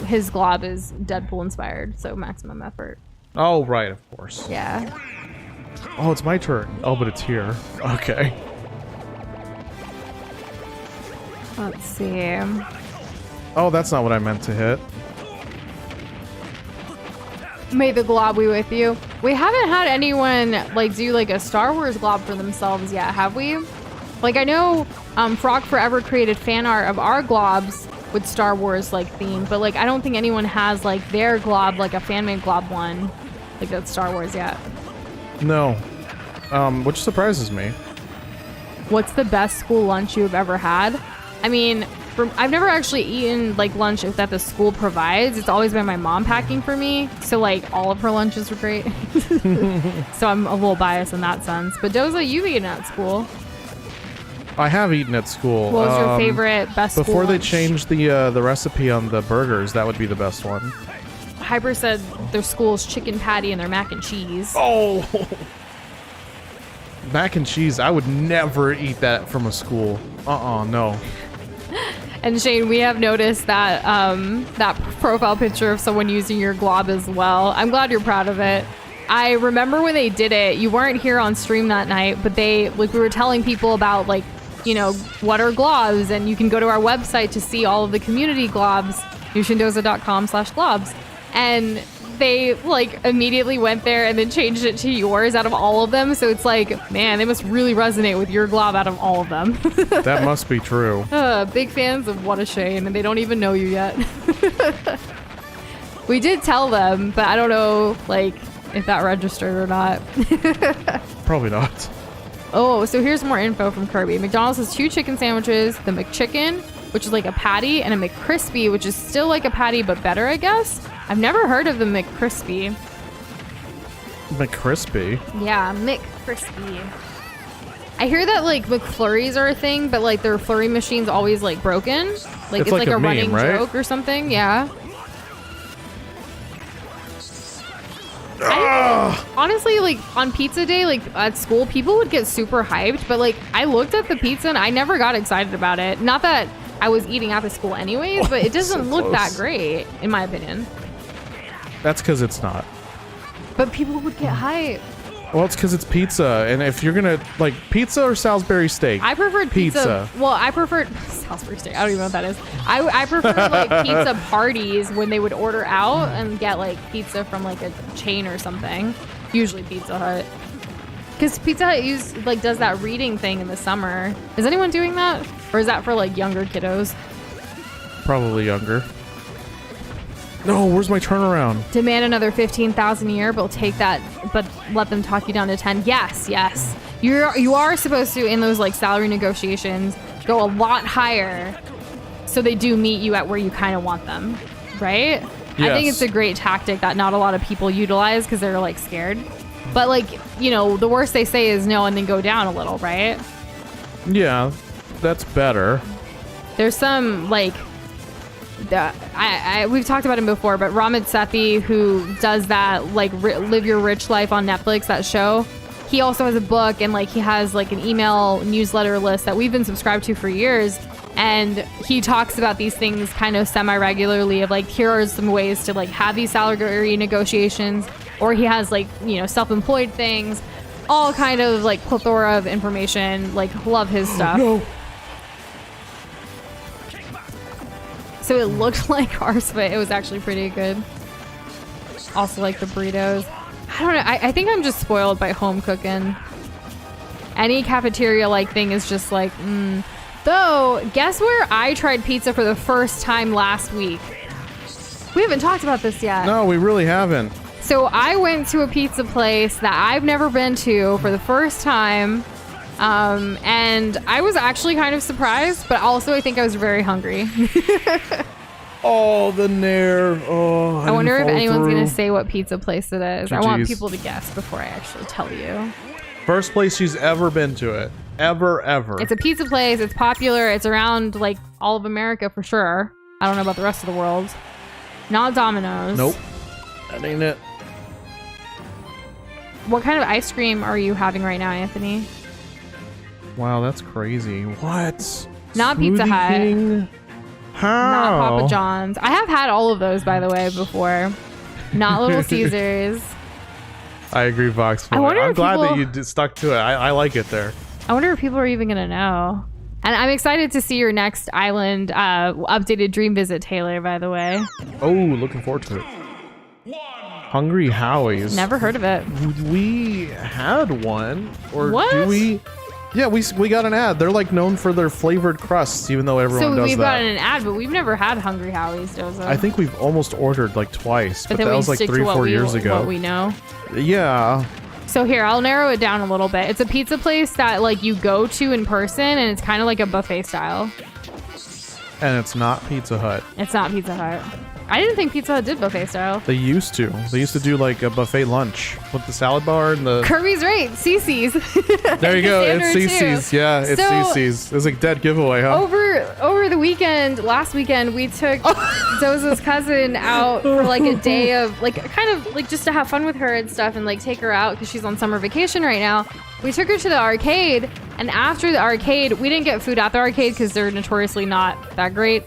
his glob is Deadpool inspired, so maximum effort. Oh, right, of course. Yeah. Oh, it's my turn. Oh, but it's here. Okay. Let's see. Oh, that's not what I meant to hit. May the glob be with you. We haven't had anyone like do like a Star Wars glob for themselves yet, have we? Like, I know Frog Forever created fan art of our globs with Star Wars like theme, but like I don't think anyone has like their glob, like a fan made glob one, like that's Star Wars yet. No. Which surprises me. What's the best school lunch you've ever had? I mean, I've never actually eaten like lunch that the school provides. It's always been my mom packing for me, so like all of her lunches were great. So I'm a little biased in that sense. But Doza, you've eaten at school. I have eaten at school. What was your favorite best school before they lunch? changed the recipe on the burgers? That would be the best one. Hyper said their school's chicken patty and their mac and cheese. Oh, mac and cheese! I would never eat that from a school. No. And Shane, we have noticed that that profile picture of someone using your glob as well. I'm glad you're proud of it. I remember when they did it, you weren't here on stream that night, but we were telling people about like, you know, what are globs, and you can go to our website to see all of the community globs, yushindoza.com/globs. And they like immediately went there and then changed it to yours out of all of them. So it's like, man, they must really resonate with your glob out of all of them. That must be true. Big fans of What a Shame, and they don't even know you yet. We did tell them, but I don't know like if that registered or not. Probably not. Oh, so here's more info from Kirby. McDonald's has 2 chicken sandwiches, the McChicken, which is like a patty, and a McCrispy, which is still like a patty but better, I guess. I've never heard of the McCrispy. McCrispy? Yeah, McCrispy. I hear that like McFlurries are a thing, but like their flurry machine's always like broken. Like it's like a meme, running right? joke or something. Yeah. Honestly, like on pizza day, like at school, people would get super hyped, but like I looked at the pizza and I never got excited about it. Not that I was eating at the school anyways, but it doesn't So look that close. great, in my opinion. That's because it's not. But people would get hyped. Well, it's because it's pizza, and if you're gonna like pizza or Salisbury steak, I preferred pizza. Well, I preferred Salisbury steak. I don't even know what that is. I preferred like pizza parties when they would order out and get like pizza from like a chain or something. Usually Pizza Hut, because Pizza Hut does that reading thing in the summer. Is anyone doing that, or is that for like younger kiddos? probably younger. No, where's my turnaround? Demand another 15,000 a year, but take that, but let them talk you down to 10. Yes. You are supposed to, in those like salary negotiations, go a lot higher, so they do meet you at where you kind of want them, right? I think it's a great tactic that not a lot of people utilize because they're like scared. But like, you know, the worst they say is no and then go down a little, right? Yeah, that's better. There's some like, we've talked about him before, but Ramit Sethi, who does that like Live Your Rich Life on Netflix, that show, he also has a book, and like he has like an email newsletter list that we've been subscribed to for years. And he talks about these things kind of semi-regularly of like, here are some ways to like have these salary negotiations, or he has like, you know, self-employed things, all kind of like plethora of information. Like, love his stuff. No. So it looked like ours, but it was actually pretty good. Also like the burritos. I don't know. I think I'm just spoiled by home cooking. Any cafeteria-like thing is just like, Though, guess where I tried pizza for the first time last week? We haven't talked about this yet. No, we really haven't. So I went to a pizza place that I've never been to for the first time. And I was actually kind of surprised, but also I think I was very hungry. Oh, the Nair. Oh, I wonder if anyone's going to say what pizza place it is. I want GGs. people to guess before I actually tell you. First place she's ever been to it. Ever. It's a pizza place. It's popular. It's around like all of America for sure. I don't know about the rest of the world. Not Domino's. Nope. That ain't it. What kind of ice cream are you having right now, Anthony? Wow, that's crazy. What? Not Pizza Smoothie Hut. King? How? Not Papa John's. I have had all of those, by the way, before. Not Little Caesars. I agree, Vox. I wonder I'm if glad people- that you stuck to it. I like it there. I wonder if people are even going to know. And I'm excited to see your next island updated dream visit, Taylor, by the way. Oh, looking forward to it. Hungry Howie's. Never heard of it. We had one. Or What? do we? Yeah, we got an ad. They're like known for their flavored crusts, even though everyone So does we've that. gotten an ad, but we've never had Hungry Howie's, Doza. I think we've almost ordered like twice, but then that we was like stick to 3-4 years what ago. we know. Yeah. So here, I'll narrow it down a little bit. It's a pizza place that like you go to in person, and it's kind of like a buffet style. And it's not Pizza Hut. It's not Pizza Hut. I didn't think Pizza Hut did buffet style. They used to. They used to do like a buffet lunch with the salad bar and the... Kirby's right. CC's. There you go. It's Standard CC's. too. Yeah, it's So- CC's. It's like dead giveaway, huh? Over the weekend, last weekend, we took Doza's cousin out for like a day of like kind of like just to have fun with her and stuff and like take her out because she's on summer vacation right now. We took her to the arcade, and after the arcade, we didn't get food at the arcade because they're notoriously not that great.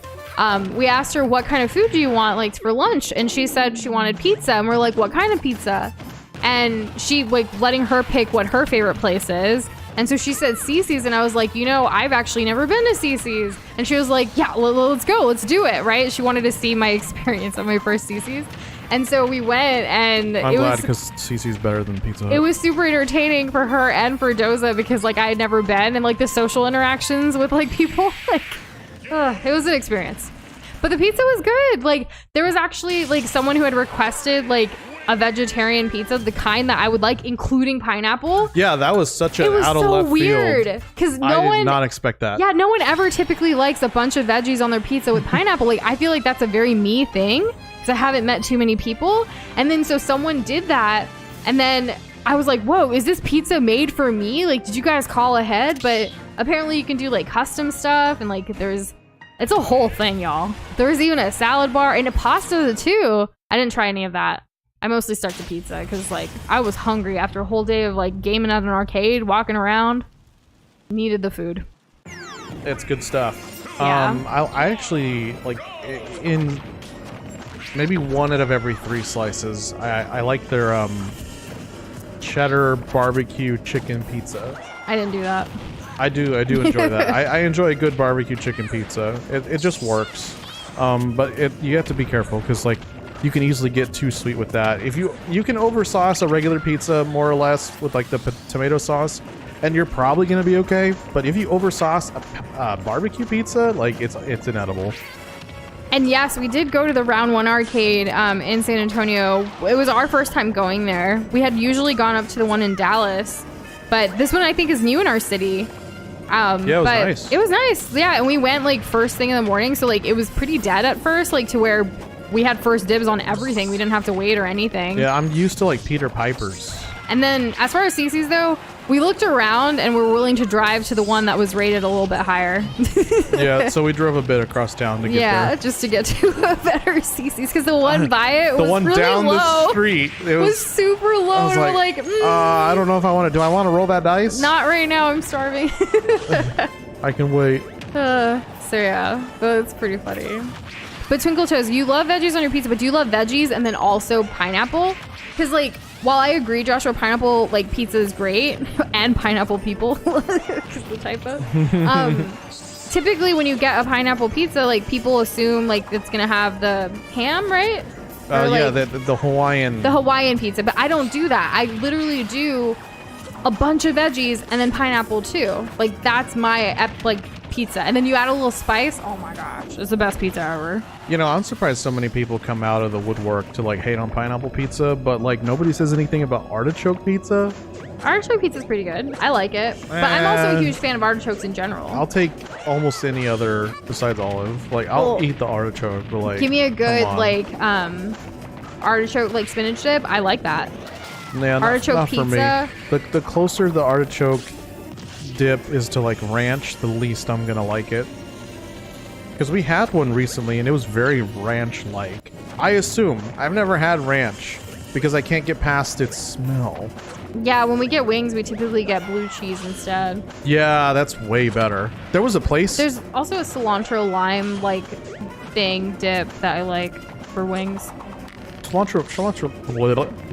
We asked her, what kind of food do you want like for lunch? And she said she wanted pizza. And we're like, what kind of pizza? And she like letting her pick what her favorite place is. And so she said Cece's. And I was like, you know, I've actually never been to Cece's. And she was like, yeah, let's go. Let's do it. Right. She wanted to see my experience of my first Cece's. And so we went, and I'm glad because CC's better than Pizza Hut. it was super entertaining for her and for Doza because like I had never been, and like the social interactions with like people, like it was an experience. But the pizza was good. Like there was actually like someone who had requested like a vegetarian pizza, the kind that I would like, including pineapple. Yeah, that was such an It was out of so left weird field. because I no did one. not expect that. Yeah, no one ever typically likes a bunch of veggies on their pizza with pineapple. Like I feel like that's a very me thing because I haven't met too many people. And then so someone did that, and then I was like, whoa, is this pizza made for me? Like, did you guys call ahead? But apparently you can do like custom stuff and like it's a whole thing, y'all. There's even a salad bar and a pasta too. I didn't try any of that. I mostly stuck to pizza because like I was hungry after a whole day of like gaming at an arcade, walking around. Needed the food. It's good stuff. Yeah. I actually like in maybe 1 out of every 3 slices. I like their cheddar barbecue chicken pizza. I didn't do that. I do enjoy that. I enjoy a good barbecue chicken pizza. It just works. But you have to be careful because like you can easily get too sweet with that. If you can over sauce a regular pizza more or less with like the tomato sauce, and you're probably gonna be okay. But if you over sauce a barbecue pizza, like it's inedible. And yes, we did go to the Round 1 arcade in San Antonio. It was our first time going there. We had usually gone up to the one in Dallas, but this one I think is new in our city. Yeah, it was nice. It was nice. Yeah, and we went like first thing in the morning, so like it was pretty dead at first, like to where we had first dibs on everything. We didn't have to wait or anything. Yeah, I'm used to like Peter Piper's. And then as far as CC's though, we looked around and were willing to drive to the one that was rated a little bit higher. Yeah, so we drove a bit across town to get there. Yeah, just to get to a better CC's because the one by it the was one really down low. the street, it was super low. I was And we're like, I don't know if I want to. Do I want to roll that dice? not right now. I'm starving. I can wait. So yeah, that's pretty funny. But Twinkle Toes, you love veggies on your pizza, but do you love veggies and then also pineapple? Because like, while I agree, Joshua, pineapple like pizza is great, and pineapple people, because the typo. Typically, when you get a pineapple pizza, like people assume like it's gonna have the ham, right? Or, Yeah, like, the Hawaiian. the Hawaiian pizza, but I don't do that. I literally do a bunch of veggies and then pineapple too. Like that's my pizza, and then you add a little spice. Oh my gosh, it's the best pizza ever. You know, I'm surprised so many people come out of the woodwork to like hate on pineapple pizza, but like nobody says anything about artichoke pizza. Artichoke pizza's pretty good. I like it, but I'm also a huge fan of artichokes in general. I'll take almost any other besides olive. Like I'll eat the artichoke, but like give me a good come on. like artichoke like spinach dip. I like that. Yeah, artichoke not pizza. For me. The closer the artichoke dip is to like ranch, the least I'm gonna like it. Because we had one recently and it was very ranch-like. I assume. I've never had ranch because I can't get past its smell. Yeah, when we get wings, we typically get blue cheese instead. Yeah, that's way better. There was a place. There's also a cilantro lime like thing dip that I like for wings. Cilantro.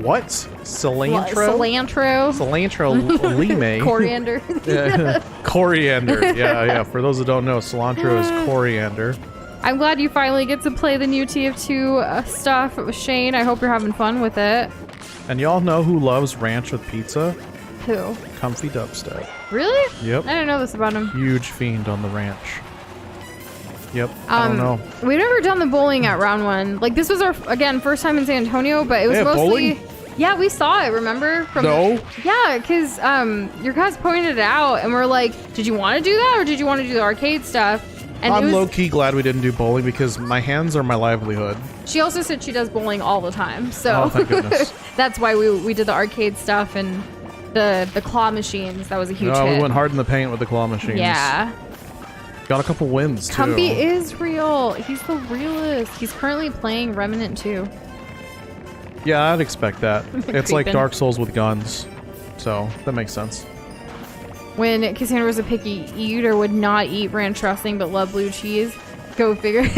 What? Cilantro? Cilantro lime. Coriander. Yeah. Coriander. Yeah. For those who don't know, cilantro is coriander. I'm glad you finally get to play the new TF2 stuff with Shane. I hope you're having fun with it. And y'all know who loves ranch with pizza? Who? Comfy Dubstep. Really? Yep. I didn't know this about him. Huge fiend on the ranch. Yep. I don't know. We've never done the bowling at Round 1. Like, this was our, again, first time in San Antonio, but it was mostly... Bowling? Yeah, we saw it, remember? Yeah, because your guys pointed it out, and we're like, did you want to do that, or did you want to do the arcade stuff? And I'm low-key glad we didn't do bowling because my hands are my livelihood. She also said she does bowling all the time, so... Oh, thank goodness. That's why we did the arcade stuff and the claw machines. That was a huge hit. We went hard in the paint with the claw machines. Yeah. Got a couple wins, too. Comfy is real. He's the realest. He's currently playing Remnant 2. Yeah, I'd expect that. It's like Creepin'. Dark Souls with guns. So, that makes sense. When Cassandra was a picky eater, would not eat ranch dressing but love blue cheese. Go figure.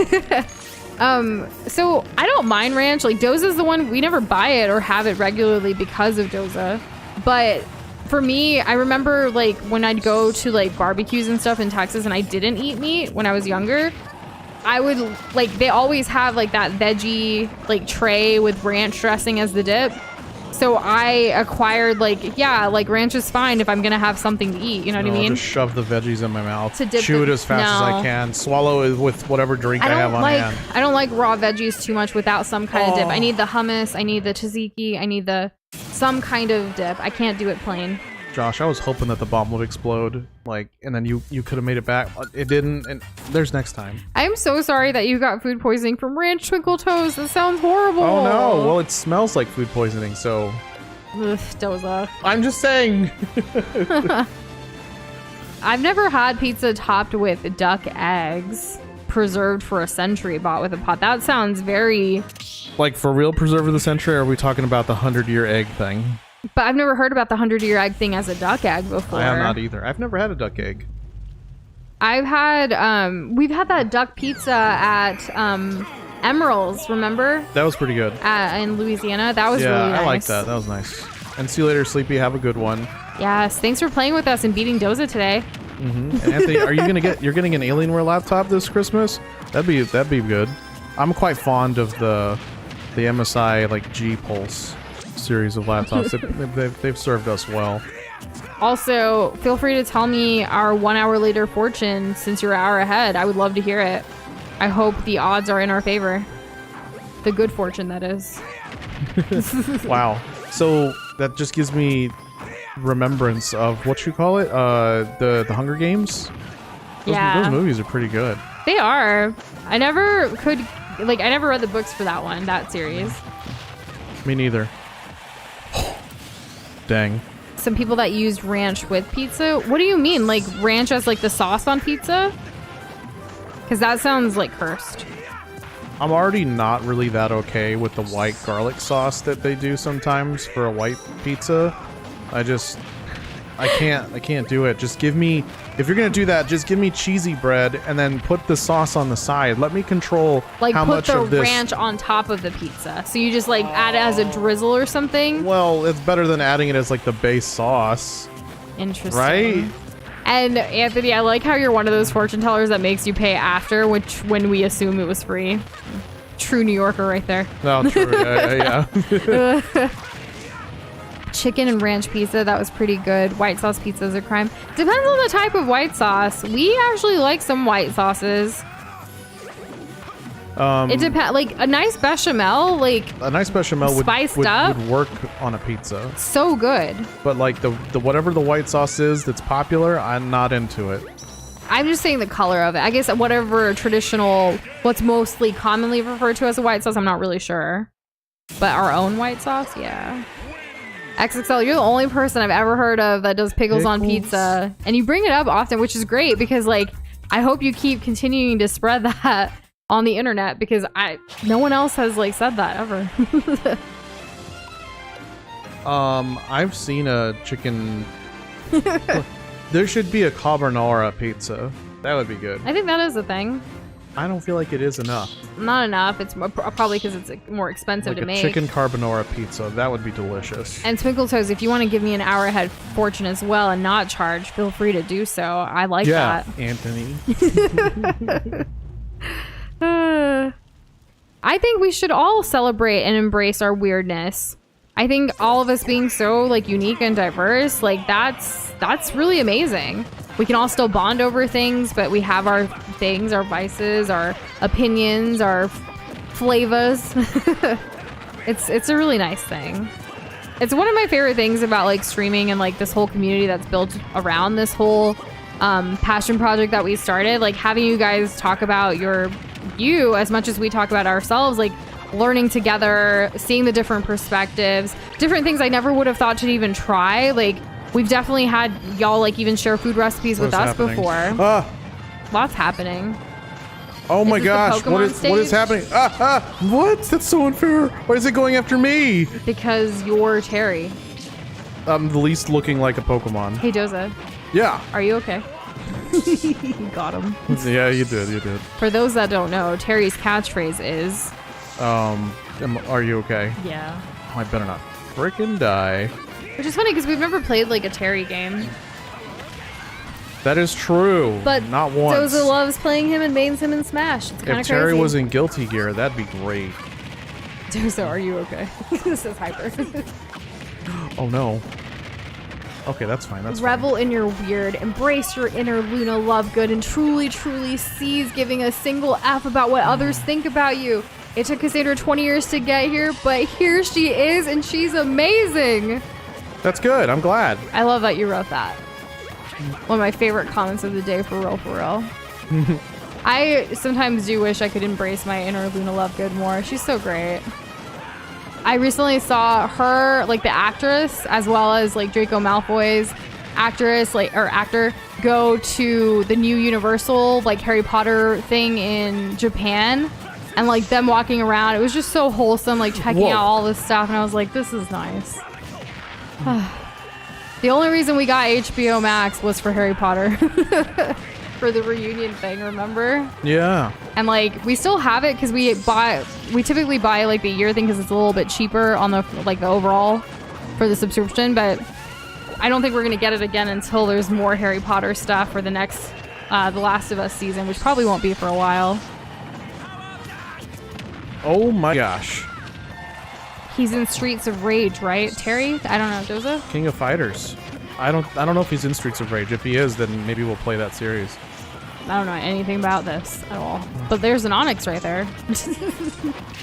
So I don't mind ranch. Like Doza's the one, we never buy it or have it regularly because of Doza. But for me, I remember like when I'd go to like barbecues and stuff in Texas and I didn't eat meat when I was younger, I would like, they always have like that veggie like tray with ranch dressing as the dip. So I acquired like, yeah, like ranch is fine if I'm going to have something to eat. You know what I mean? Just shove the veggies in my mouth. To dip chew it the- as fast as I can. Swallow it with whatever drink I have on hand. I don't like raw veggies too much without some kind of dip. I need the hummus. I need the tzatziki. I need some kind of dip. I can't do it plain. Josh, I was hoping that the bomb would explode, like, and then you could have made it back. It didn't, and there's next time. I'm so sorry that you got food poisoning from ranch Twinkle Toes. That sounds horrible. Oh no! Well, it smells like food poisoning, so Ugh, Doza. I'm just saying. I've never had pizza topped with duck eggs, preserved for a century, bought with a pot. That sounds very... Like, for real preserve of the century, or are we talking about the 100-year egg thing? But I've never heard about the 100-year egg thing as a duck egg before. I have not either. I've never had a duck egg. I've had, we've had that duck pizza at Emerald's, remember? That was pretty good. In Louisiana. That was really nice. I like that. That was nice. And see you later, Sleepy. Have a good one. Yes. Thanks for playing with us and beating Doza today. And Anthony, are you you're getting an Alienware laptop this Christmas? That'd be good. I'm quite fond of the MSI like G Pulse series of laptops. They've served us well. Also, feel free to tell me our 1 hour later fortune since you're an hour ahead. I would love to hear it. I hope the odds are in our favor. The good fortune, that is. Wow. So that just gives me remembrance of what you call it? The Hunger Games? Those movies are pretty good. They are. I never read the books for that series. Me neither. Dang. Some people that used ranch with pizza. What do you mean? Like ranch as like the sauce on pizza? Because that sounds like cursed. I'm already not really that okay with the white garlic sauce that they do sometimes for a white pizza. I can't do it. Just give me, if you're gonna do that, just give me cheesy bread and then put the sauce on the side. Let me control like how much of this. Like put the ranch on top of the pizza. So you just like add it as a drizzle or something. Well, it's better than adding it as like the base sauce. Interesting. Right? And Anthony, I like how you're one of those fortune tellers that makes you pay after, when we assume it was free. True New Yorker right there. No, true. Yeah. Chicken and ranch pizza, that was pretty good. White sauce pizza is a crime. Depends on the type of white sauce. We actually like some white sauces. It depends. Like a nice bechamel, would work on a pizza. So good. But like the whatever the white sauce is that's popular, I'm not into it. I'm just saying the color of it. I guess whatever traditional, what's mostly commonly referred to as a white sauce, I'm not really sure. But our own white sauce, yeah. XXL, you're the only person I've ever heard of that does pickles on pizza. And you bring it up often, which is great because like, I hope you keep continuing to spread that on the internet because no one else has like said that ever. I've seen a chicken. There should be a carbonara pizza. That would be good. I think that is a thing. I don't feel like it is enough. Not enough. It's probably because it's more expensive to make. Chicken carbonara pizza. That would be delicious. And Twinkle Toes, if you want to give me an hour ahead fortune as well and not charge, feel free to do so. I like that. Yeah, Anthony. I think we should all celebrate and embrace our weirdness. I think all of us being so like unique and diverse, like that's really amazing. We can all still bond over things, but we have our things, our vices, our opinions, our flavors. It's a really nice thing. It's one of my favorite things about like streaming and like this whole community that's built around this whole passion project that we started. Like having you guys talk about you as much as we talk about ourselves, like learning together, seeing the different perspectives, different things I never would have thought to even try. Like we've definitely had y'all like even share food recipes with us before. Lots happening. Oh my gosh, what is happening? What? That's so unfair. Why is it going after me? Because you're Terry. I'm the least looking like a Pokemon. Hey Doza. Yeah. Are you okay? You got him. Yeah, you did. For those that don't know, Terry's catchphrase is... are you okay? Yeah. I better not frickin' die. Which is funny because we've never played like a Terry game. That is true. But not once. Doza loves playing him and mains him in Smash. It's kind of crazy. If Terry was in Guilty Gear, that'd be great. Doza, are you okay? This is hyper. Oh no. Okay, that's fine. Revel in your weird, embrace your inner Luna Lovegood, and truly cease giving a single F about what others think about you. It took Cassandra 20 years to get here, but here she is, and she's amazing. That's good. I'm glad. I love that you wrote that. One of my favorite comments of the day, for real. I sometimes do wish I could embrace my inner Luna Lovegood more. She's so great. I recently saw her, like the actress, as well as like Draco Malfoy's actress, like or actor, go to the new Universal like Harry Potter thing in Japan, and like them walking around. It was just so wholesome, like checking out all this stuff, and I was like, this is nice. The only reason we got HBO Max was for Harry Potter. For the reunion thing, remember? Yeah. And like we still have it because we typically buy like the year thing because it's a little bit cheaper on the like the overall for the subscription, but I don't think we're gonna get it again until there's more Harry Potter stuff for the next The Last of Us season, which probably won't be for a while. Oh my gosh. He's in Streets of Rage, right, Terry? I don't know, Joseph. King of Fighters. I don't know if he's in Streets of Rage. If he is, then maybe we'll play that series. I don't know anything about this at all. But there's an Onyx right there.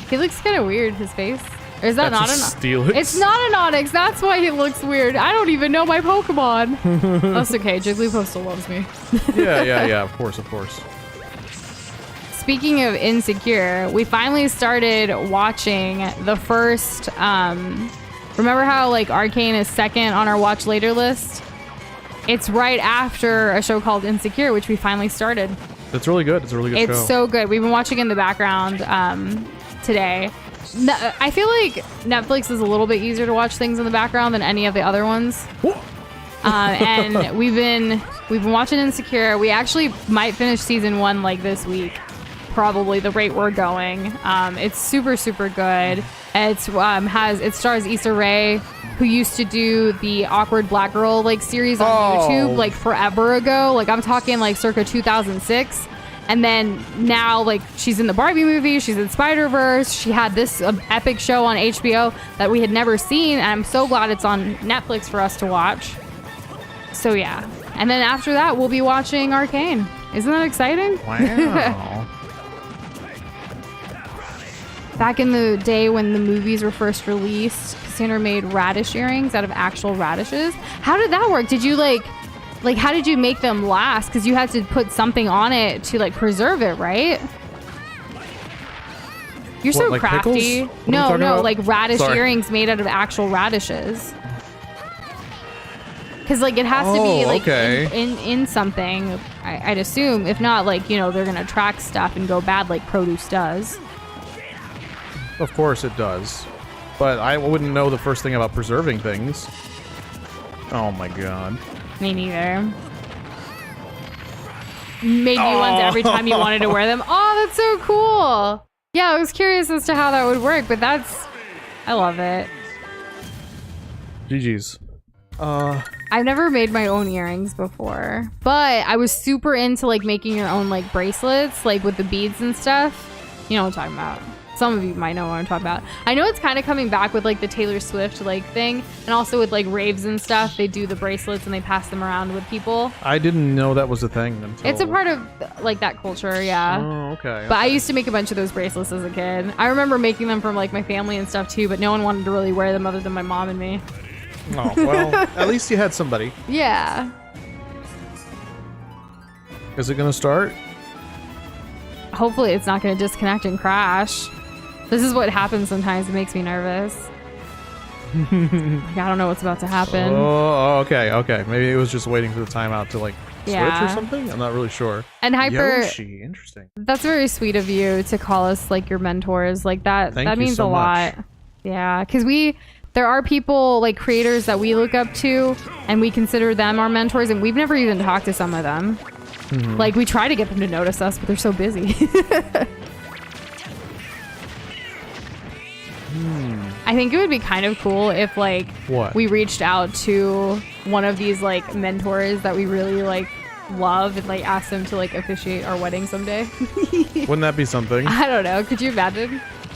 He looks kind of weird, his face. Or is that not an Steelix? It's not an Onyx. That's why he looks weird. I don't even know my Pokemon. That's okay. Jigglypuff still loves me. Yeah. Of course. Speaking of Insecure, we finally started watching the first... remember how like Arcane is second on our watch later list? It's right after a show called Insecure, which we finally started. It's really good. It's a really good show. It's so good. We've been watching in the background today. I feel like Netflix is a little bit easier to watch things in the background than any of the other ones. And we've been watching Insecure. We actually might finish season 1 like this week, probably the rate we're going. It's super good. It stars Issa Rae, who used to do the Awkward Black Girl like series on YouTube like forever ago. Like I'm talking like circa 2006. And then now like she's in the Barbie movie, she's in Spider-Verse. She had this epic show on HBO that we had never seen, and I'm so glad it's on Netflix for us to watch. So yeah. And then after that we'll be watching Arcane. Isn't that exciting? Wow. Back in the day when the movies were first released, Cassandra made radish earrings out of actual radishes. How did that work? Did you like how did you make them last? Because you had to put something on it to like preserve it, right? You're so like crafty. pickles? No, about? like radish Sorry. earrings made out of actual radishes. Because like it has to be like in something, I'd assume. If not, like, you know, they're gonna track stuff and go bad like produce does. Of course it does. But I wouldn't know the first thing about preserving things. Oh my god. Me neither. Made new ones every time you wanted to wear them. Oh, that's so cool. Yeah, I was curious as to how that would work, but I love it. GG's. I've never made my own earrings before, but I was super into like making your own like bracelets, like with the beads and stuff. You know what I'm talking about. Some of you might know what I'm talking about. I know it's kind of coming back with like the Taylor Swift like thing, and also with like raves and stuff. They do the bracelets and they pass them around with people. I didn't know that was a thing until... It's a part of like that culture, yeah. Oh, okay. But I used to make a bunch of those bracelets as a kid. I remember making them from like my family and stuff too, but no one wanted to really wear them other than my mom and me. Oh, well, at least you had somebody. Yeah. Is it gonna start? Hopefully it's not going to disconnect and crash. This is what happens sometimes. It makes me nervous. I don't know what's about to happen. Oh, okay. Maybe it was just waiting for the timeout to like switch or something. I'm not really sure. And Hyper, Yoshi, interesting. That's very sweet of you to call us like your mentors. Like that. That means a lot. Yeah, because there are people like creators that we look up to, and we consider them our mentors, and we've never even talked to some of them. Mm-hmm. Like we try to get them to notice us, but they're so busy. I think it would be kind of cool if like we reached out to one of these like mentors that we really like love and like asked them to like officiate our wedding someday. Wouldn't that be something? I don't know. Could you imagine?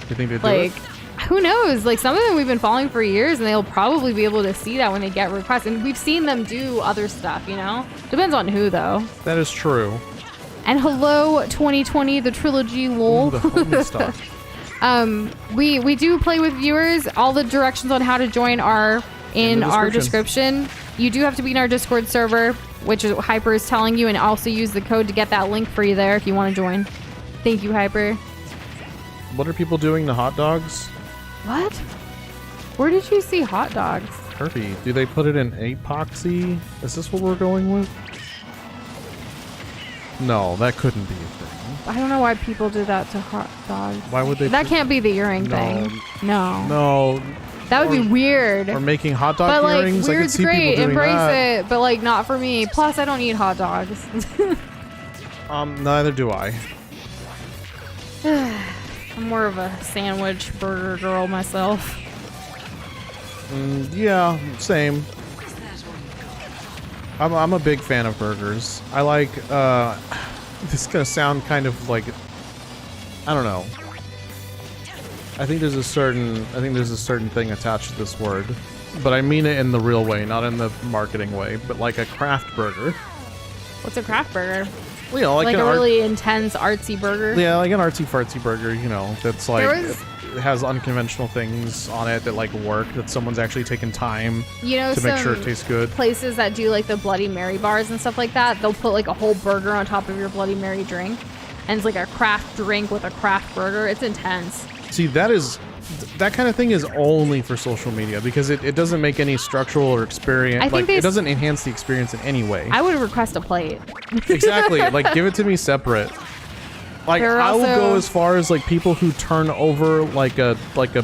You think they'd like, do it? Who knows? Like some of them we've been following for years, and they'll probably be able to see that when they get requests. And we've seen them do other stuff, you know? Depends on who though. That is true. And hello 2020, the trilogy, lol. Ooh, the homie stuff. We do play with viewers. All the directions on how to join are in our description. You do have to be in our Discord server, which is Hyper is telling you, and also use the code to get that link for you there if you want to join. Thank you, Hyper. What are people doing to hot dogs? What? Where did you see hot dogs? Kirby, do they put it in epoxy? Is this what we're going with? No, that couldn't be a thing. I don't know why people did that to hot dogs. Why would they? That can't be the earring thing. No. No. That would be weird. Or making hot dog but like, earrings. I could weird's see great. people doing Embrace that. it, but like not for me. Plus, I don't eat hot dogs. Neither do I. I'm more of a sandwich burger girl myself. Yeah, same. I'm a big fan of burgers. I like, this is gonna sound kind of like, I don't know. I think there's a certain thing attached to this word, but I mean it in the real way, not in the marketing way, but like a craft burger. What's a craft burger? You know, Like a really intense artsy burger? Yeah, like an artsy fartsy burger, you know, that's like, it has unconventional things on it that like work, that someone's actually taken time to make sure it tastes good. Places that do like the Bloody Mary bars and stuff like that, they'll put like a whole burger on top of your Bloody Mary drink, and it's like a craft drink with a craft burger. It's intense. See, that kind of thing is only for social media, because it doesn't make any structural or experience, like it doesn't enhance the experience in any way. I would request a plate. Exactly, like give it to me separate. Like I will go as far as like people who turn over like a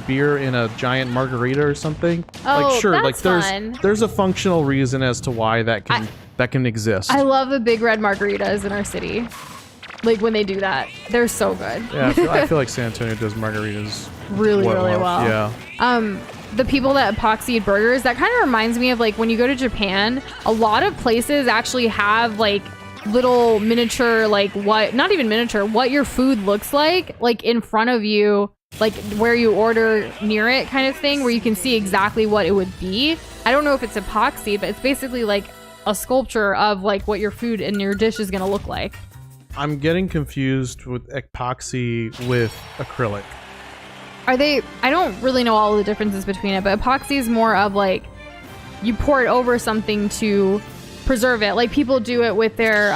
beer in a giant margarita or something. Oh, like sure, that's like fun. there's a functional reason as to why that can exist. I love the big red margaritas in our city. Like when they do that, they're so good. Yeah, I feel like San Antonio does margaritas really well. Yeah. The people that epoxied burgers, that kind of reminds me of like when you go to Japan, a lot of places actually have like little miniature, like not even miniature, what your food looks like in front of you, like where you order near it kind of thing, where you can see exactly what it would be. I don't know if it's epoxy, but it's basically like a sculpture of like what your food and your dish is going to look like. I'm getting confused with epoxy with acrylic. I don't really know all the differences between it, but epoxy is more of like you pour it over something to preserve it. Like people do it with their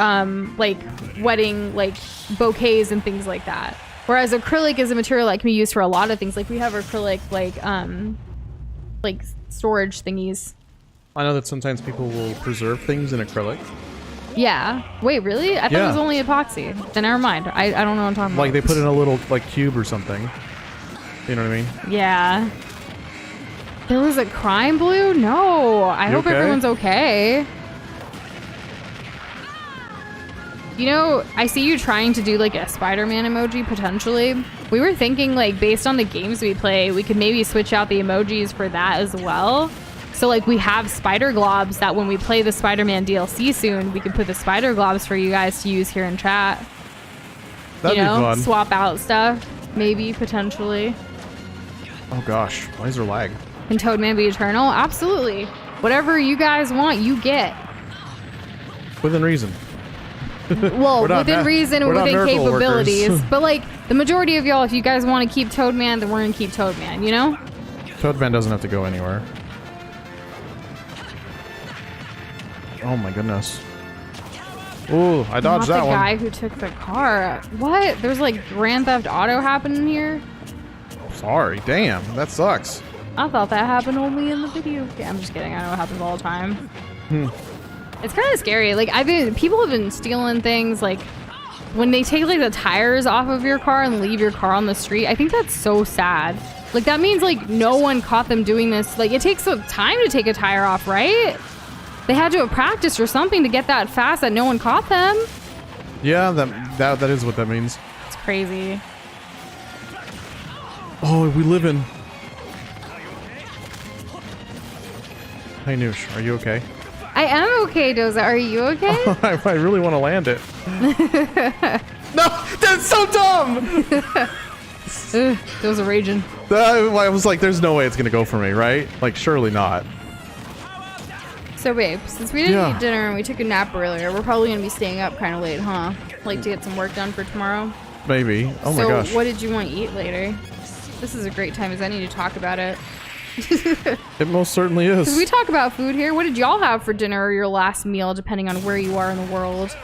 like wedding like bouquets and things like that. Whereas acrylic is a material that can be used for a lot of things. Like we have acrylic like storage thingies. I know that sometimes people will preserve things in acrylic. Yeah. Wait, really? I thought it was only epoxy. Then never mind. I don't know what I'm talking about. Like they put in a little like cube or something. You know what I mean? Yeah. There was a crime, Blue? No. I hope everyone's okay. You know, I see you trying to do like a Spider-Man emoji potentially. We were thinking like based on the games we play, we could maybe switch out the emojis for that as well. So like we have spider globs that when we play the Spider-Man DLC soon, we can put the spider globs for you guys to use here in chat. That'd be fun. Swap out stuff, maybe, potentially. Oh gosh, why is there lag? Can Toadman be eternal? Absolutely. Whatever you guys want, you get. Within reason. Well, within reason and within capabilities. But like the majority of y'all, if you guys want to keep Toadman, then we're gonna keep Toadman, you know? Toadman doesn't have to go anywhere. Oh my goodness. Ooh, I dodged that one. Not the guy who took the car. What? There's like Grand Theft Auto happening here? Sorry, damn, that sucks. I thought that happened only in the video game. I'm just kidding. I know it happens all the time. It's kind of scary. Like people have been stealing things. Like when they take like the tires off of your car and leave your car on the street. I think that's so sad. Like that means like no one caught them doing this. Like it takes some time to take a tire off, right? They had to have practiced or something to get that fast that no one caught them. Yeah, that is what that means. It's crazy. Oh, we live in. Hey Noosh, are you okay? I am okay, Doza. Are you okay? I really want to land it. No, that's so dumb. Doza raging. I was like, there's no way it's gonna go for me, right? Like, surely not. So, babe, since we didn't eat dinner and we took a nap earlier, we're probably gonna be staying up kind of late, huh? Like to get some work done for tomorrow. Maybe. Oh my gosh. So, what did you want to eat later? This is a great time as any to talk about it. It most certainly is. Because we talk about food here. What did y'all have for dinner or your last meal, depending on where you are in the world?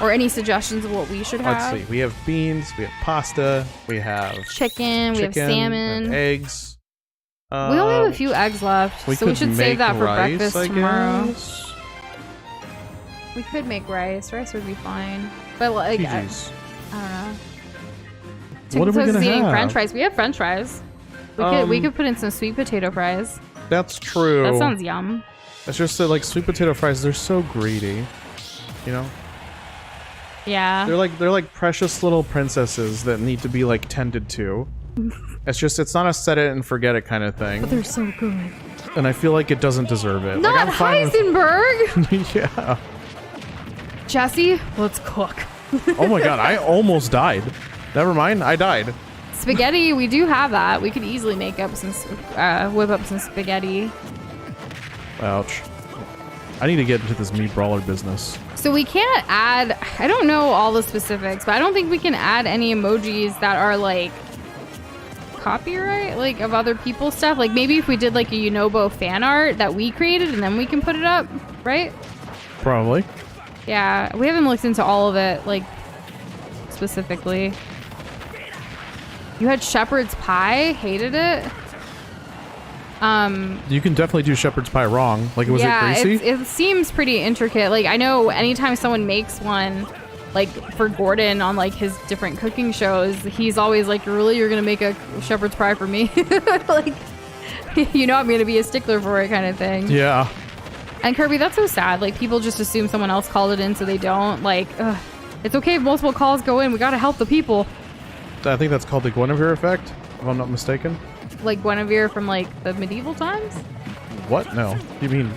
Or any suggestions of what we should have? Let's see. We have beans, we have pasta, we have chicken, we have salmon, we have eggs. We only have a few eggs left, so we should save that for breakfast tomorrow. We could make rice. Rice would be fine. But like, I don't know. What are we gonna eating have? French fries. We have French fries. We could put in some sweet potato fries. That's true. That sounds yum. It's just that like sweet potato fries, they're so greedy. You know? Yeah. They're like precious little princesses that need to be like tended to. It's not a set it and forget it kind of thing. But they're so good. And I feel like it doesn't deserve it. Not like, I'm Heisenberg! With... yeah. Jesse, let's cook. Oh my god, I almost died. Never mind, I died. Spaghetti, we do have that. We could easily make up some, whip up some spaghetti. Ouch. I need to get into this meat brawler business. So we can't add, I don't know all the specifics, but I don't think we can add any emojis that are like copyright, like of other people's stuff. Like maybe if we did like a Unobo fan art that we created and then we can put it up, right? Probably. Yeah, we haven't looked into all of it, like specifically. You had shepherd's pie, hated it. You can definitely do shepherd's pie wrong. Like, was it greasy? It seems pretty intricate. Like, I know anytime someone makes one, like for Gordon on like his different cooking shows, he's always like, really, you're gonna make a shepherd's pie for me? Like, you know I'm gonna be a stickler for it kind of thing. Yeah. And Kirby, that's so sad. Like, people just assume someone else called it in so they don't. Like, it's okay if multiple calls go in. We gotta help the people. I think that's called the Guinevere effect, if I'm not mistaken. Like Guinevere from like the medieval times? What? No. You mean...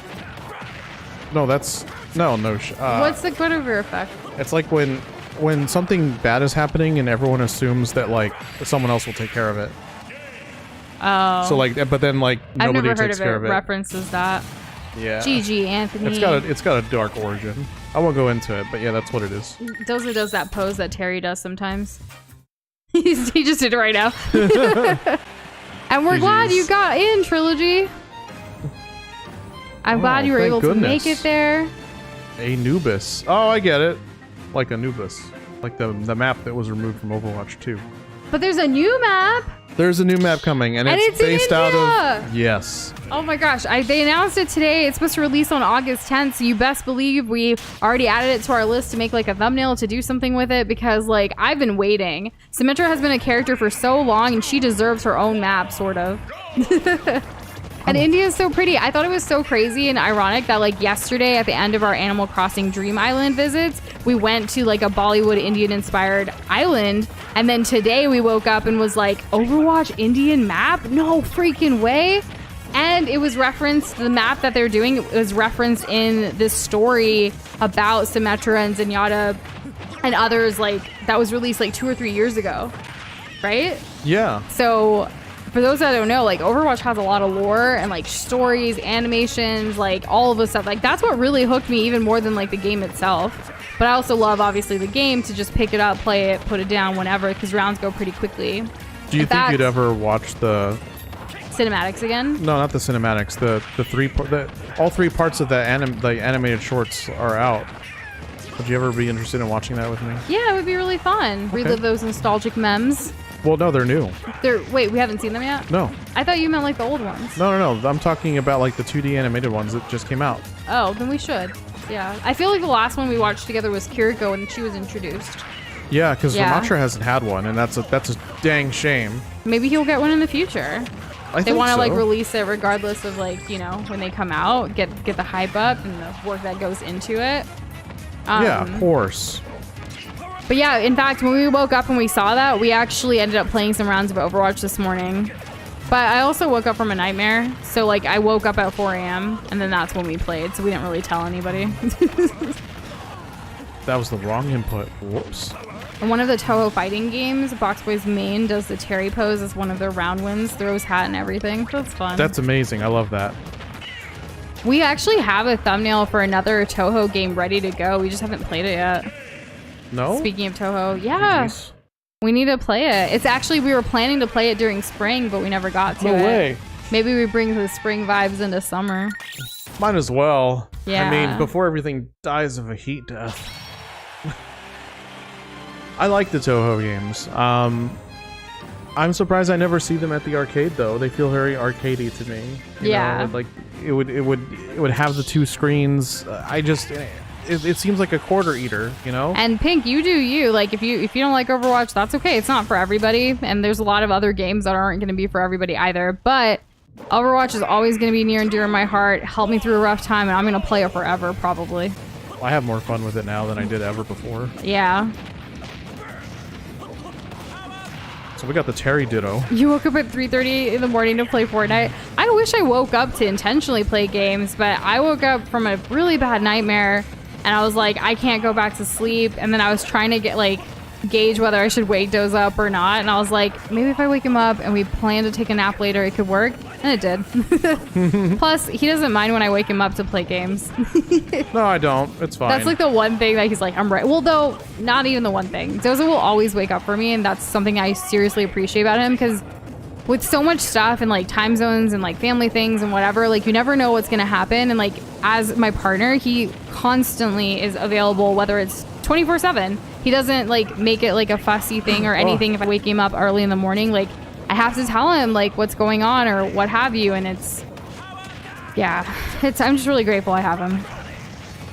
No, that's... No. What's the Guinevere effect? It's like when something bad is happening and everyone assumes that like someone else will take care of it. Oh. So like, but then like nobody takes care of it. References that. Yeah. GG, Anthony. It's got a dark origin. I won't go into it, but yeah, that's what it is. Dozer does that pose that Terry does sometimes. He just did it right now. And we're glad you got in, Trilogy. I'm glad you were able to make it there. Anubis. Oh, I get it. Like Anubis. Like the map that was removed from Overwatch 2. But there's a new map. There's a new map coming, and it's based out of... Yes. Oh my gosh, they announced it today. It's supposed to release on August 10th, so you best believe we already added it to our list to make like a thumbnail to do something with it, because like I've been waiting. Symmetra has been a character for so long, and she deserves her own map, sort of. And India is so pretty. I thought it was so crazy and ironic that like yesterday at the end of our Animal Crossing Dream Island visits, we went to like a Bollywood Indian inspired island. And then today we woke up and was like, Overwatch Indian map? No freaking way. And it was referenced, the map that they're doing was referenced in this story about Symmetra and Zenyatta and others like that was released like 2 or 3 years ago. Right? Yeah. So for those that don't know, like Overwatch has a lot of lore and like stories, animations, like all of the stuff. Like that's what really hooked me even more than like the game itself. But I also love obviously the game to just pick it up, play it, put it down whenever because rounds go pretty quickly. Do you think you'd ever watch the cinematics again? No, not the cinematics. All 3 parts of the animated shorts are out. Would you ever be interested in watching that with me? Yeah, it would be really fun. Okay. Relive those nostalgic memes. Well, no, they're new. Wait, we haven't seen them yet? No. I thought you meant like the old ones. No. I'm talking about like the 2D animated ones that just came out. Oh, then we should. Yeah. I feel like the last one we watched together was Kiriko and she was introduced. Yeah, because Ramatra hasn't had one, and that's a dang shame. Maybe he'll get one in the future. They want to so. like release it regardless of like, you know, when they come out, get the hype up and the work that goes into it. Yeah, of course. But yeah, in fact, when we woke up and we saw that, we actually ended up playing some rounds of Overwatch this morning. But I also woke up from a nightmare. So like I woke up at 4 a.m. and then that's when we played. So we didn't really tell anybody. That was the wrong input. Whoops. In one of the Toho fighting games, Boxboy's main does the Terry pose as one of their round wins, throws hat and everything. That's fun. That's amazing. I love that. We actually have a thumbnail for another Toho game ready to go. We just haven't played it yet. No? Speaking of Toho, yeah. Jeez. We need to play it. It's actually, we were planning to play it during spring, but we never got to it. No way. Maybe we bring the spring vibes into summer. Might as well. Yeah. I mean, before everything dies of a heat death. I like the Toho games. I'm surprised I never see them at the arcade though. They feel very arcadey to me. You Yeah. know, like it would have the two screens. It seems like a quarter eater, you know? And Pink, you do you. Like if you don't like Overwatch, that's okay. It's not for everybody, and there's a lot of other games that aren't going to be for everybody either. But Overwatch is always going to be near and dear in my heart. Helped me through a rough time, and I'm going to play it forever, probably. I have more fun with it now than I did ever before. Yeah. So we got the Terry Ditto. You woke up at 3:30 in the morning to play Fortnite. I wish I woke up to intentionally play games, but I woke up from a really bad nightmare, and I was like, I can't go back to sleep. And then I was trying to gauge whether I should wake Doze up or not. And I was like, maybe if I wake him up and we plan to take a nap later, it could work. And it did. Plus, he doesn't mind when I wake him up to play games. No, I don't. It's fine. That's like the one thing that he's like, I'm right. Well, though, not even the one thing. Doza will always wake up for me, and that's something I seriously appreciate about him, because with so much stuff and like time zones and like family things and whatever, like you never know what's gonna happen. And like as my partner, he constantly is available, whether it's 24/7. He doesn't like make it like a fussy thing or anything. If I wake him up early in the morning, like I have to tell him like what's going on or what have you. And I'm just really grateful I have him.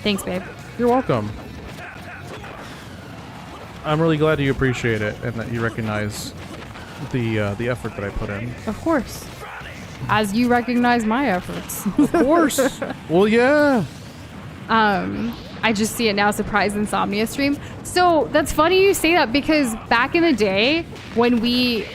Thanks, babe. You're welcome. I'm really glad you appreciate it and that you recognize the effort that I put in. Of course. As you recognize my efforts. Of course. Well, yeah. I just see it now, Surprise Insomnia stream. So that's funny you say that, because back in the day when we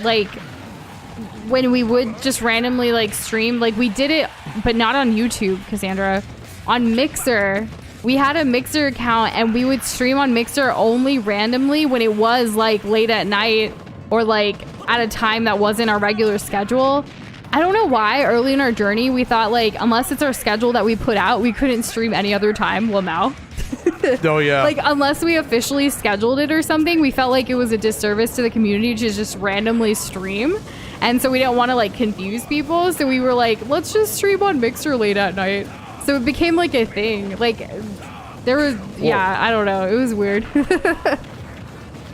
would just randomly like stream, like we did it, but not on YouTube, Cassandra, on Mixer. We had a Mixer account and we would stream on Mixer only randomly when it was like late at night or like at a time that wasn't our regular schedule. I don't know why early in our journey we thought like unless it's our schedule that we put out, we couldn't stream any other time. Well, now. Oh yeah. Like unless we officially scheduled it or something, we felt like it was a disservice to the community to just randomly stream. And so we didn't want to like confuse people. So we were like, let's just stream on Mixer late at night. So it became like a thing. Like there was, I don't know. It was weird.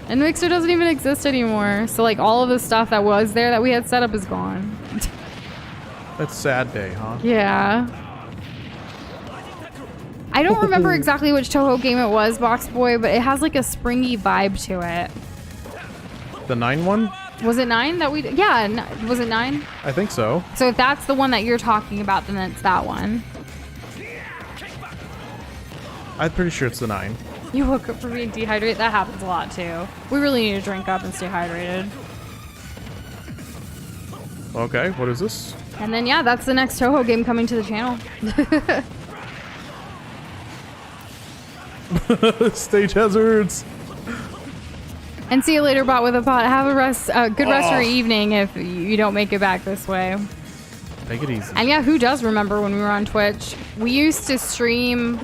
And Mixer doesn't even exist anymore. So like all of the stuff that was there that we had set up is gone. That's a sad day, huh? Yeah. I don't remember exactly which Toho game it was, Box Boy, but it has like a springy vibe to it. The 9 one? Was it 9 that we... Yeah, was it 9? I think so. So if that's the one that you're talking about, then it's that one. I'm pretty sure it's the 9. You woke up from being dehydrated? That happens a lot too. We really need to drink up and stay hydrated. Okay, what is this? And then, yeah, that's the next Toho game coming to the channel. Stage hazards. And see you later, Bot with a Pot. Have a good rest of your evening if you don't make it back this way. Take it easy. And yeah, who does remember when we were on Twitch? We used to stream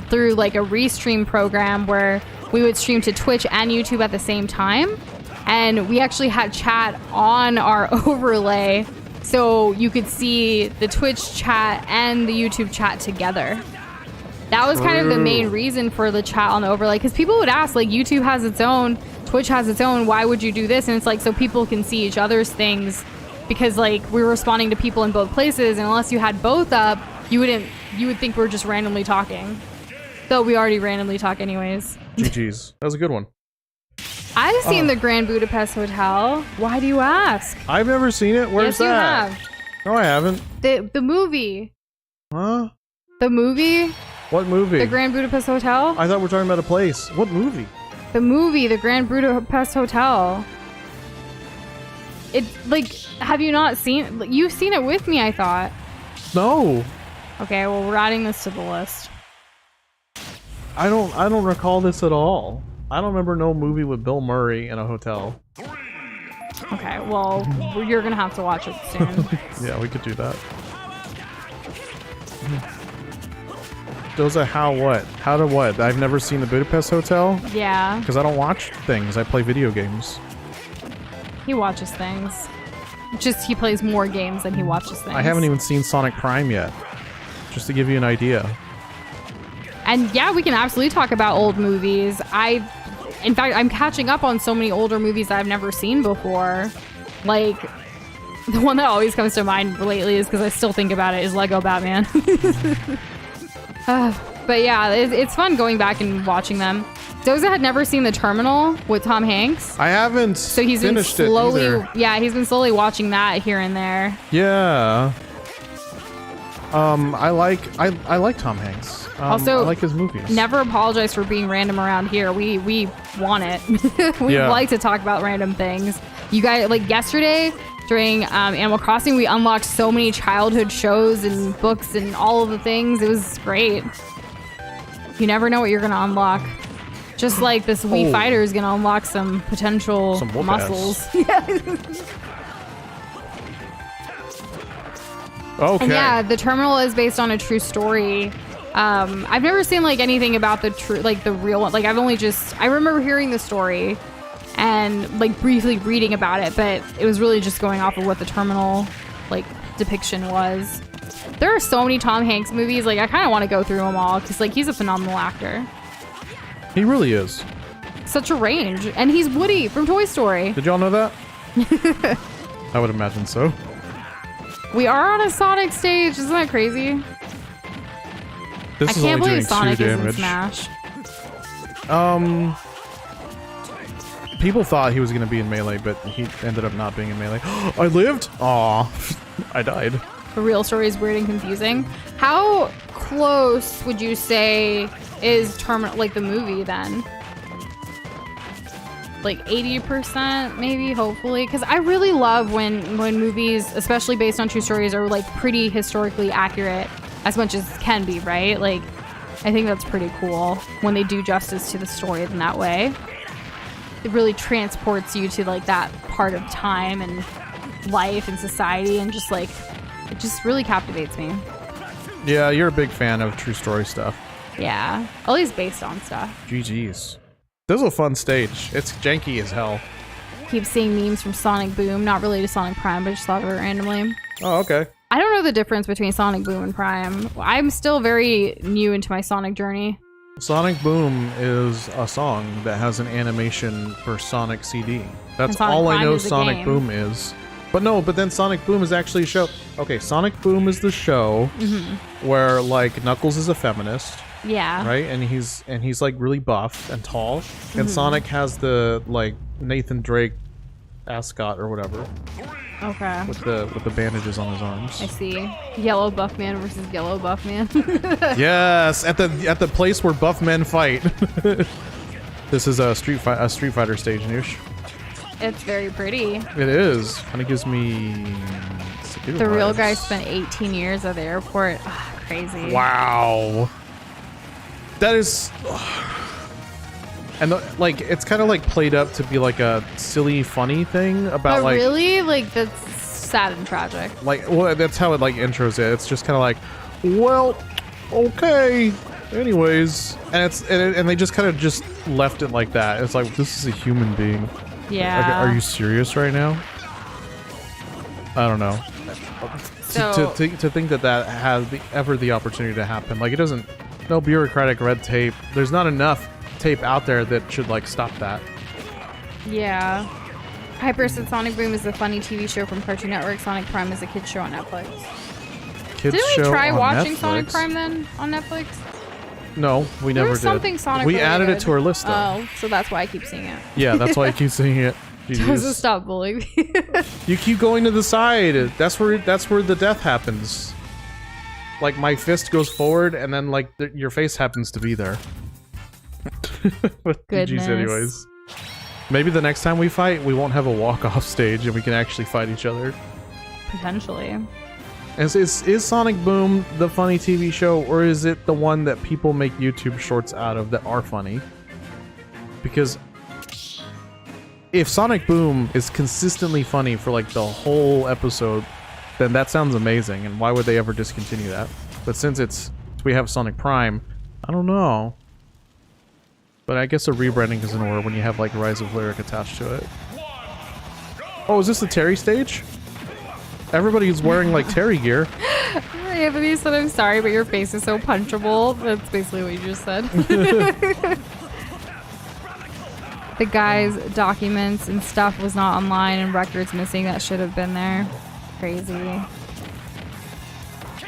through like a restream program where we would stream to Twitch and YouTube at the same time. And we actually had chat on our overlay, so you could see the Twitch chat and the YouTube chat together. That was kind of the main reason for the chat on the overlay, because people would ask, like, YouTube has its own, Twitch has its own, why would you do this? And it's like, so people can see each other's things, because like we're responding to people in both places, and unless you had both up, you would think we're just randomly talking. Though we already randomly talk anyways. GG's. That was a good one. I've seen the Grand Budapest Hotel. Why do you ask? I've never seen it. Where's that? Yes, you have. No, I haven't. The movie. Huh? The movie? What movie? The Grand Budapest Hotel? I thought we were talking about a place. What movie? The movie, The Grand Budapest Hotel. It, like, have you not seen... You've seen it with me, I thought. No. Okay, well, we're adding this to the list. I don't recall this at all. I don't remember no movie with Bill Murray in a hotel. Okay, well, you're gonna have to watch it soon. Yeah, we could do that. Doza, how what? How to what? I've never seen the Budapest Hotel? Yeah. Because I don't watch things. I play video games. He watches things. Just he plays more games than he watches things. I haven't even seen Sonic Prime yet. Just to give you an idea. And yeah, we can absolutely talk about old movies. In fact, I'm catching up on so many older movies that I've never seen before. Like, the one that always comes to mind lately is because I still think about it is Lego Batman. But yeah, it's fun going back and watching them. Doza had never seen The Terminal with Tom Hanks. I haven't. So he's been finished slowly, it either. yeah, he's been slowly watching that here and there. Yeah. I like Tom Hanks. Also, I like his movies. Never apologize for being random around here. We want it. We like to talk about random things. You guys, like yesterday during Animal Crossing, we unlocked so many childhood shows and books and all of the things. It was great. You never know what you're gonna unlock. Just like this Wii Fighter is gonna unlock some potential muscles. Okay. And yeah, The Terminal is based on a true story. I've never seen like anything about the true, like the real one. Like I remember hearing the story and like briefly reading about it, but it was really just going off of what the Terminal like depiction was. There are so many Tom Hanks movies. Like I kind of want to go through them all because like he's a phenomenal actor. He really is. Such a range, and he's Woody from Toy Story. Did y'all know that? I would imagine so. We are on a Sonic stage. Isn't that crazy? This I is can't only believe doing 2 Sonic is in damage. Smash. People thought he was going to be in Melee, but he ended up not being in Melee. I lived? Aw, I died. The real story is weird and confusing. How close would you say is Terminal, like the movie then? Like 80% maybe, hopefully, because I really love when movies, especially based on true stories, are like pretty historically accurate as much as can be, right? Like I think that's pretty cool when they do justice to the story in that way. It really transports you to like that part of time and life and society, and just like it just really captivates me. Yeah, you're a big fan of true story stuff. Yeah, at least based on stuff. GG's. This is a fun stage. It's janky as hell. Keep seeing memes from Sonic Boom, not related to Sonic Prime, but just thought of it randomly. Oh, okay. I don't know the difference between Sonic Boom and Prime. I'm still very new into my Sonic journey. Sonic Boom is a song that has an animation for Sonic CD. That's Sonic all I Prime know is a Sonic game. Boom is. But no, but then Sonic Boom is actually a show. Okay, Sonic Boom is the show where like Knuckles is a feminist, Yeah. right? And he's like really buff and tall. And Sonic has the like Nathan Drake ascot or whatever Okay. with the bandages on his arms. I see. Yellow Buff Man versus Yellow Buff Man. Yes, at the place where buff men fight. This is a Street Fighter stage, Noosh. It's very pretty. It is. Kind of gives me. The real guy spent 18 years at the airport. Ugh, crazy. Wow. That is. And like, it's kind of like played up to be like a silly, funny thing about But like. really, like that's sad and tragic. Like, well, that's how it like intros it. It's just kind of like, well, okay. Anyways, and they just kind of just left it like that. It's like, this is a human being. Yeah. Like, are you serious right now? I don't know. So, To think that has ever the opportunity to happen, like it doesn't. No bureaucratic red tape. There's not enough tape out there that should like stop that. yeah. Hyper said Sonic Boom is a funny TV show from Cartoon Network. Sonic Prime is a kids show on Netflix. Kids Didn't we show try on watching Netflix? Sonic Prime then on Netflix? No, we There never was did. something Sonic we really added good. it to our list though. Oh, so that's why I keep seeing it. Yeah, that's why I keep seeing it. Doesn't stop bullying me. You keep going to the side. That's where the death happens. Like my fist goes forward, and then like your face happens to be there. With Goodness. GGs anyways. Maybe the next time we fight, we won't have a walk-off stage, and we can actually fight each other. Potentially. Is Sonic Boom the funny TV show, or is it the one that people make YouTube shorts out of that are funny? Because if Sonic Boom is consistently funny for like the whole episode, then that sounds amazing, and why would they ever discontinue that? But since we have Sonic Prime, I don't know. But I guess a rebranding is in order when you have like Rise of Lyric attached to it. Oh, is this the Terry stage? Everybody's wearing like Terry gear. Anthony said, I'm sorry, but your face is so punchable. That's basically what you just said. The guy's documents and stuff was not online and records missing that should have been there. Crazy.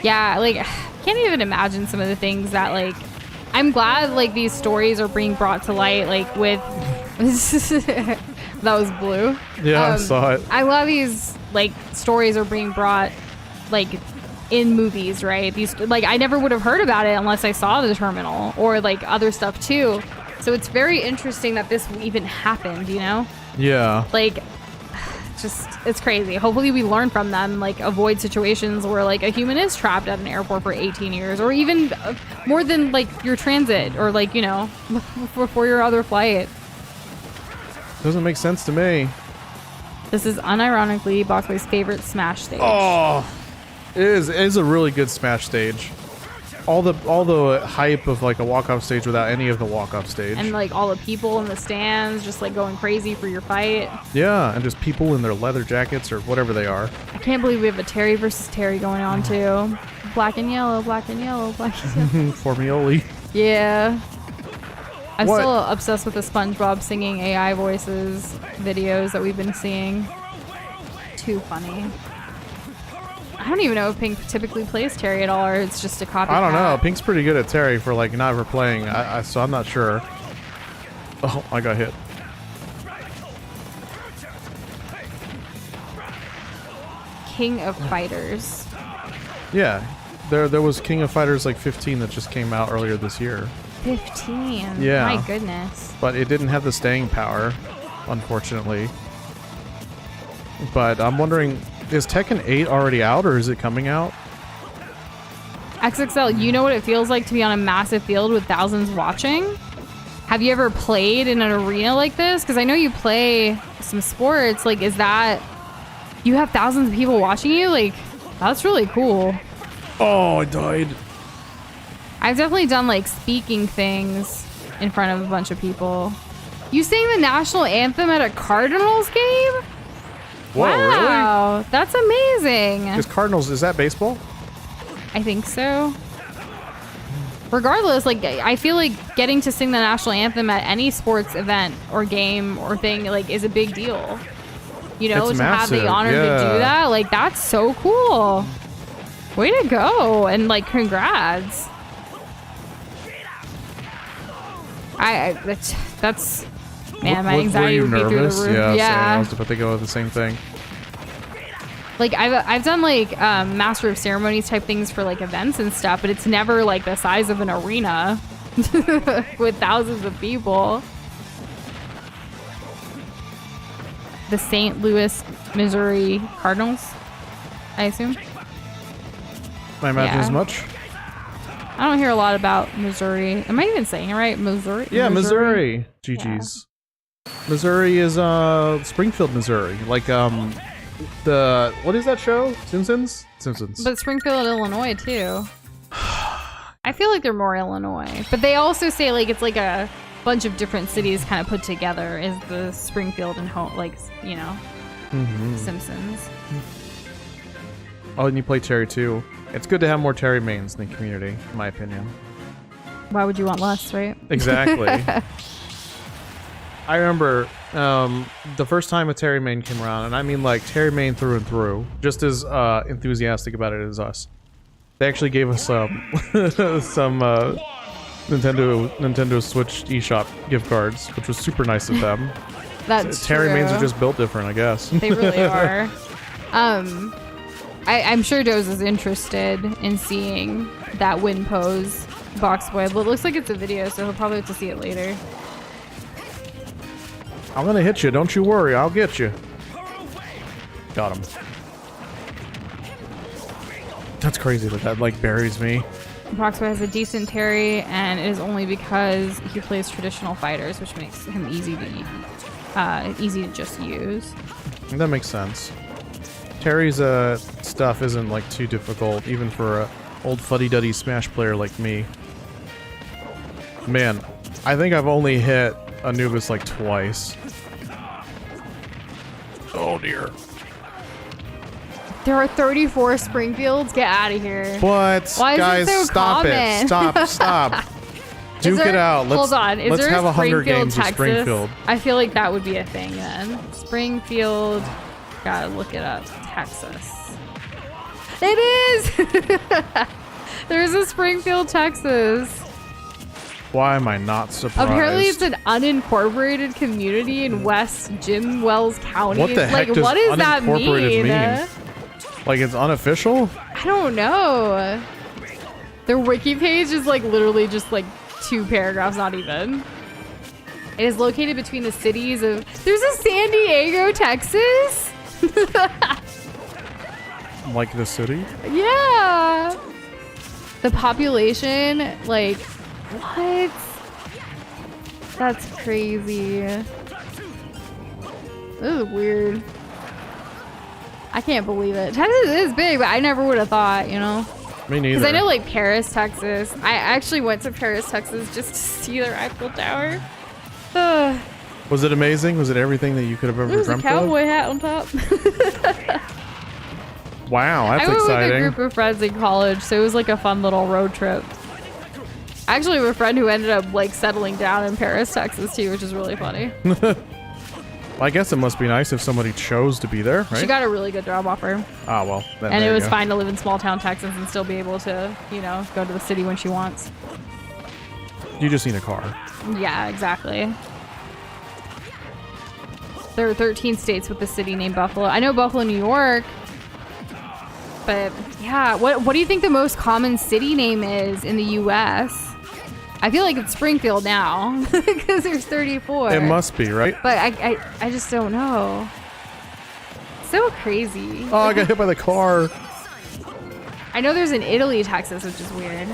Yeah, like, can't even imagine some of the things that, like, I'm glad, like, these stories are being brought to light, like, with... That was blue. Yeah, I saw it. I love these, like, stories are being brought, like, in movies, right? These, like, I never would have heard about it unless I saw the terminal or, like, other stuff, too. So it's very interesting that this even happened, you know? Yeah. Like... just it's crazy. Hopefully we learn from them, like avoid situations where like a human is trapped at an airport for 18 years or even more than like your transit or like, you know, for your other flight. Doesn't make sense to me. This is unironically Boxboy's favorite Smash stage. Oh, it is a really good Smash stage. All the hype of like a walk-off stage without any of the walk-off stage. And like all the people in the stands just like going crazy for your fight. Yeah, and just people in their leather jackets or whatever they are. I can't believe we have a Terry versus Terry going on too. Black and yellow, black and yellow, black and yellow. Formioli. Yeah. I'm What? still obsessed with the SpongeBob singing AI voices videos that we've been seeing. Too funny. I don't even know if Pink typically plays Terry at all, or it's just a copycat. I don't know. Pink's pretty good at Terry for like not ever playing. So I'm not sure. Oh, I got hit. King of Fighters. Yeah, there was King of Fighters like 15 that just came out earlier this year. 15. Yeah. My goodness. But it didn't have the staying power, unfortunately. But I'm wondering, is Tekken 8 already out or is it coming out? XXL, you know what it feels like to be on a massive field with thousands watching? Have you ever played in an arena like this? Because I know you play some sports. Like, is that... You have thousands of people watching you? Like, that's really cool. Oh, I died. I've definitely done, like, speaking things in front of a bunch of people. You sang the national anthem at a Cardinals game? Whoa, wow, really? That's amazing. Is Cardinals, is that baseball? I think so. Regardless, like, I feel like getting to sing the national anthem at any sports event or game or thing, like, is a big deal. You know, It's to have massive, the honor to do that, like, that's so cool. Way to go, and, like, congrats. That's man, my anxiety were you would be through nervous? the roof. Yeah, I was about to go with the same thing. Like I've done like master of ceremonies type things for like events and stuff, but it's never like the size of an arena with thousands of people. The St. Louis, Missouri Cardinals, I assume. I imagine Yeah. as much. I don't hear a lot about Missouri. Am I even saying it right? Missouri? Yeah, Missouri. GG's. Yeah. Missouri is Springfield, Missouri. Like the what is that show? Simpsons? Simpsons. But Springfield, Illinois too. I feel like they're more Illinois. But they also say like it's like a bunch of different cities kind of put together is the Springfield and home, like, you know, Simpsons. Oh, and you play Terry too. It's good to have more Terry mains in the community, in my opinion. Why would you want less, right? Exactly. I remember the first time a Terry main came around, and I mean like Terry main through and through, just as enthusiastic about it as us. They actually gave us some Nintendo Switch eShop gift cards, which was super nice of them. That's Terry true. mains are just built different, I guess. They really are. I'm sure Doze is interested in seeing that win pose box boy, but it looks like it's a video, so he'll probably have to see it later. I'm gonna hit you, don't you worry, I'll get you. Got him. That's crazy that like buries me. Boxboy has a decent Terry, and it is only because he plays traditional fighters, which makes him easy to just use. That makes sense. Terry's stuff isn't like too difficult, even for a old fuddy-duddy Smash player like me. Man, I think I've only hit Anubis like twice. Oh dear. There are 34 Springfields? Get out of here. What? Why is it Guys, so stop common? it. Stop. Duke it out. Hold on. Is let's there have a a Hunger Springfield, Games of Texas? Springfield. I feel like that would be a thing then. Springfield. Gotta look it up. Texas. It is! There's a Springfield, Texas. Why am I not surprised? Apparently it's an unincorporated community in West Jim Wells County. What the heck like, does what does that unincorporated mean? Like it's unofficial? I don't know. Their wiki page is like literally just like 2 paragraphs, not even. It is located between the cities of... There's a San Diego, Texas? Like the city? Yeah. The population, like, what? That's crazy. This is weird. I can't believe it. Texas is big, but I never would have thought, you know? Me neither. Because I know, like, Paris, Texas. I actually went to Paris, Texas just to see their Eiffel Tower. Was it amazing? Was it everything that you could have ever There's a dreamt cowboy hat on top. of? Wow, that's I went exciting. with a group of friends in college, so it was like a fun little road trip. I actually have a friend who ended up like settling down in Paris, Texas too, which is really funny. I guess it must be nice if somebody chose to be there, right? She got a really good job offer. Ah, well. And it was fine to live in small town Texas and still be able to, you know, go to the city when she wants. You just need a car. Yeah, exactly. There are 13 states with the city named Buffalo. I know Buffalo, New York. But yeah, what do you think the most common city name is in the U.S.? I feel like it's Springfield now because there's 34. It must be, right? But I just don't know. So crazy. Oh, I got hit by the car. I know there's an Italy, Texas, which is weird.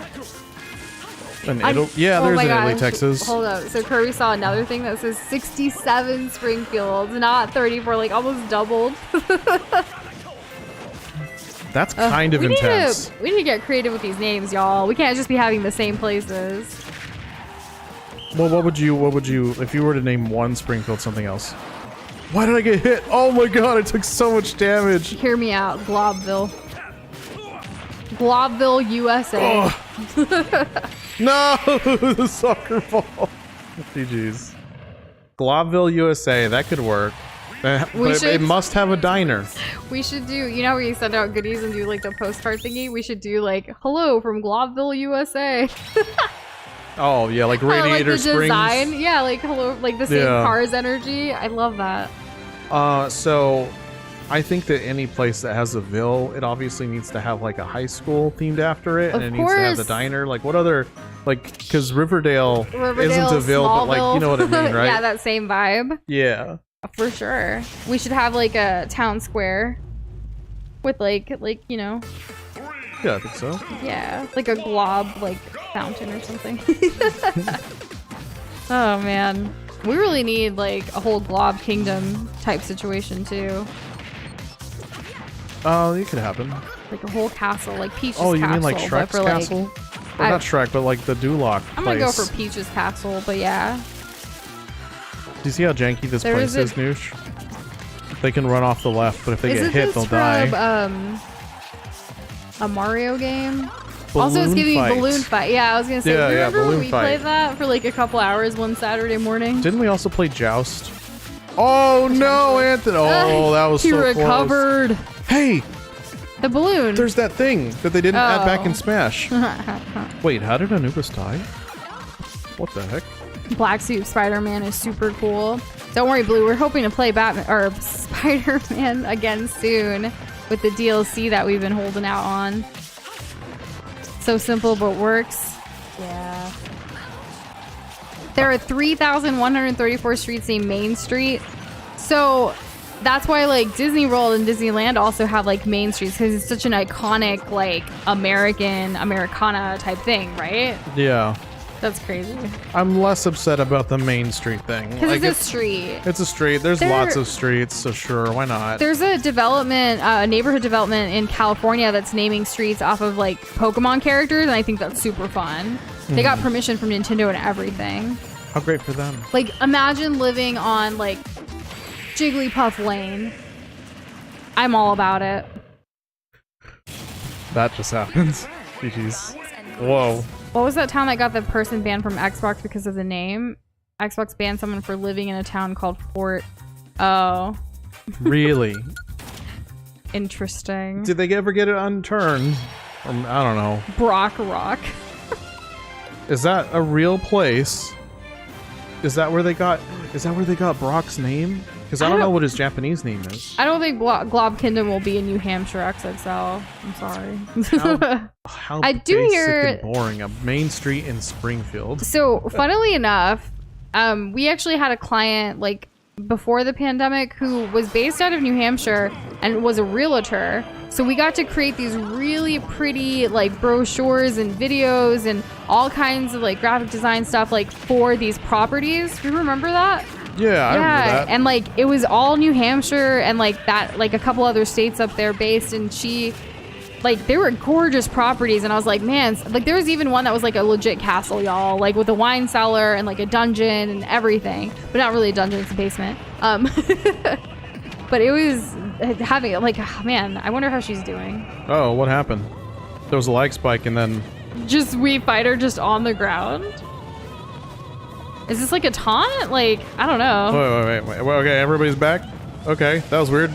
Yeah, Oh there's my an Italy, gosh. Texas. Hold up. So Kirby saw another thing that says 67 Springfield, not 34, like almost doubled. That's kind of intense. We need to get creative with these names, y'all. We can't just be having the same places. Well, what would you, if you were to name one Springfield something else? Why did I get hit? Oh my god, I took so much damage. Hear me out, Globville. Globville, USA. No, the soccer ball. GG's. Globville, USA, that could work. But it must have a diner. We should do, you know, where you send out goodies and do like the postcard thingy? We should do like, hello from Globville, USA. Oh, yeah, like Radiator like the Springs. design. Yeah, like hello, like the same Cars energy. I love that. So I think that any place that has a Ville, it obviously needs to have like a high school themed after it, and it needs to have the diner. Like what other, like, because Riverdale isn't a Ville, but like, you know what I mean, right? Yeah, that same vibe. Yeah. For sure. We should have like a town square with like, you know. Yeah, I think so. Yeah, like a glob, like fountain or something. Oh man. We really need like a whole glob kingdom type situation too. Oh, it could happen. Like a whole castle, like Peach's castle. Oh, you mean like Shrek's for, castle? Or not Shrek, but like the Duloc place. I'm gonna go for Peach's castle, but yeah. Do you see how janky this place is, Noosh? They can run off the left, but if they get hit, they'll die. A Mario game? Balloon also, it's giving Fight. me Balloon Fight. Yeah, I was gonna say, remember when we played that for like a couple hours one Saturday morning? Didn't we also play Joust? Oh no, Anthony! Oh, that was so close. He recovered. Hey! The balloon. There's that thing that they didn't add back in Smash. Wait, how did Anubis die? What the heck? Black Suit Spider-Man is super cool. Don't worry, Blue. We're hoping to play Batman or Spider-Man again soon with the DLC that we've been holding out on. So simple, but works. Yeah. There are 3,134 streets named Main Street. So that's why like Disney World and Disneyland also have like main streets because it's such an iconic like Americana type thing, right? Yeah. That's crazy. I'm less upset about the Main Street thing. Because like, it's a street. It's a street. There's lots of streets, so sure, why not? There's a development, neighborhood development in California that's naming streets off of like Pokemon characters, and I think that's super fun. They got permission from Nintendo and everything. How great for them. Like, imagine living on like Jigglypuff Lane. I'm all about it. That just happens. GG's. Whoa. What was that town that got the person banned from Xbox because of the name? Xbox banned someone for living in a town called Fort. Oh. Really? Interesting. Did they ever get it unturned? Or, I don't know. Brock Rock. Is that a real place? Is that where they got Brock's name? Because I don't know what his Japanese name is. I don't think Glob Kingdom will be in New Hampshire XXL. I'm sorry. How I do basic hear and boring. A main street in Springfield. So, funnily enough, we actually had a client like before the pandemic who was based out of New Hampshire and was a realtor. So we got to create these really pretty like brochures and videos and all kinds of like graphic design stuff like for these properties. Do you remember that? Yeah, I remember that. And like it was all New Hampshire and like that, like a couple other states up there based, and like they were gorgeous properties, and I was like, man, like there was even one that was like a legit castle, y'all, like with a wine cellar and like a dungeon and everything, but not really a dungeon, it's a basement. But it was having like, man, I wonder how she's doing. Oh, what happened? There was a lag spike and then just we fight her just on the ground. Is this like a taunt? Like, I don't know. Wait. Well, okay, everybody's back? Okay, that was weird.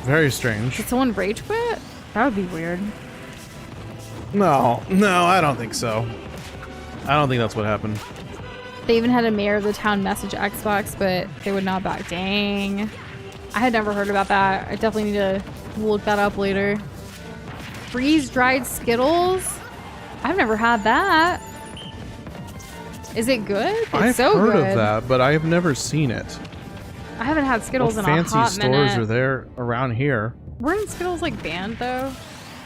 Very strange. Did someone rage quit? That would be weird. No, I don't think so. I don't think that's what happened. They even had a mayor of the town message Xbox, but they would not back. Dang. I had never heard about that. I definitely need to look that up later. Freeze-dried Skittles? I've never had that. Is it good? It's I've so heard good. of that, but I have never seen it. I haven't had Skittles What in a fancy hot stores minute. are there around here? Weren't Skittles like banned though?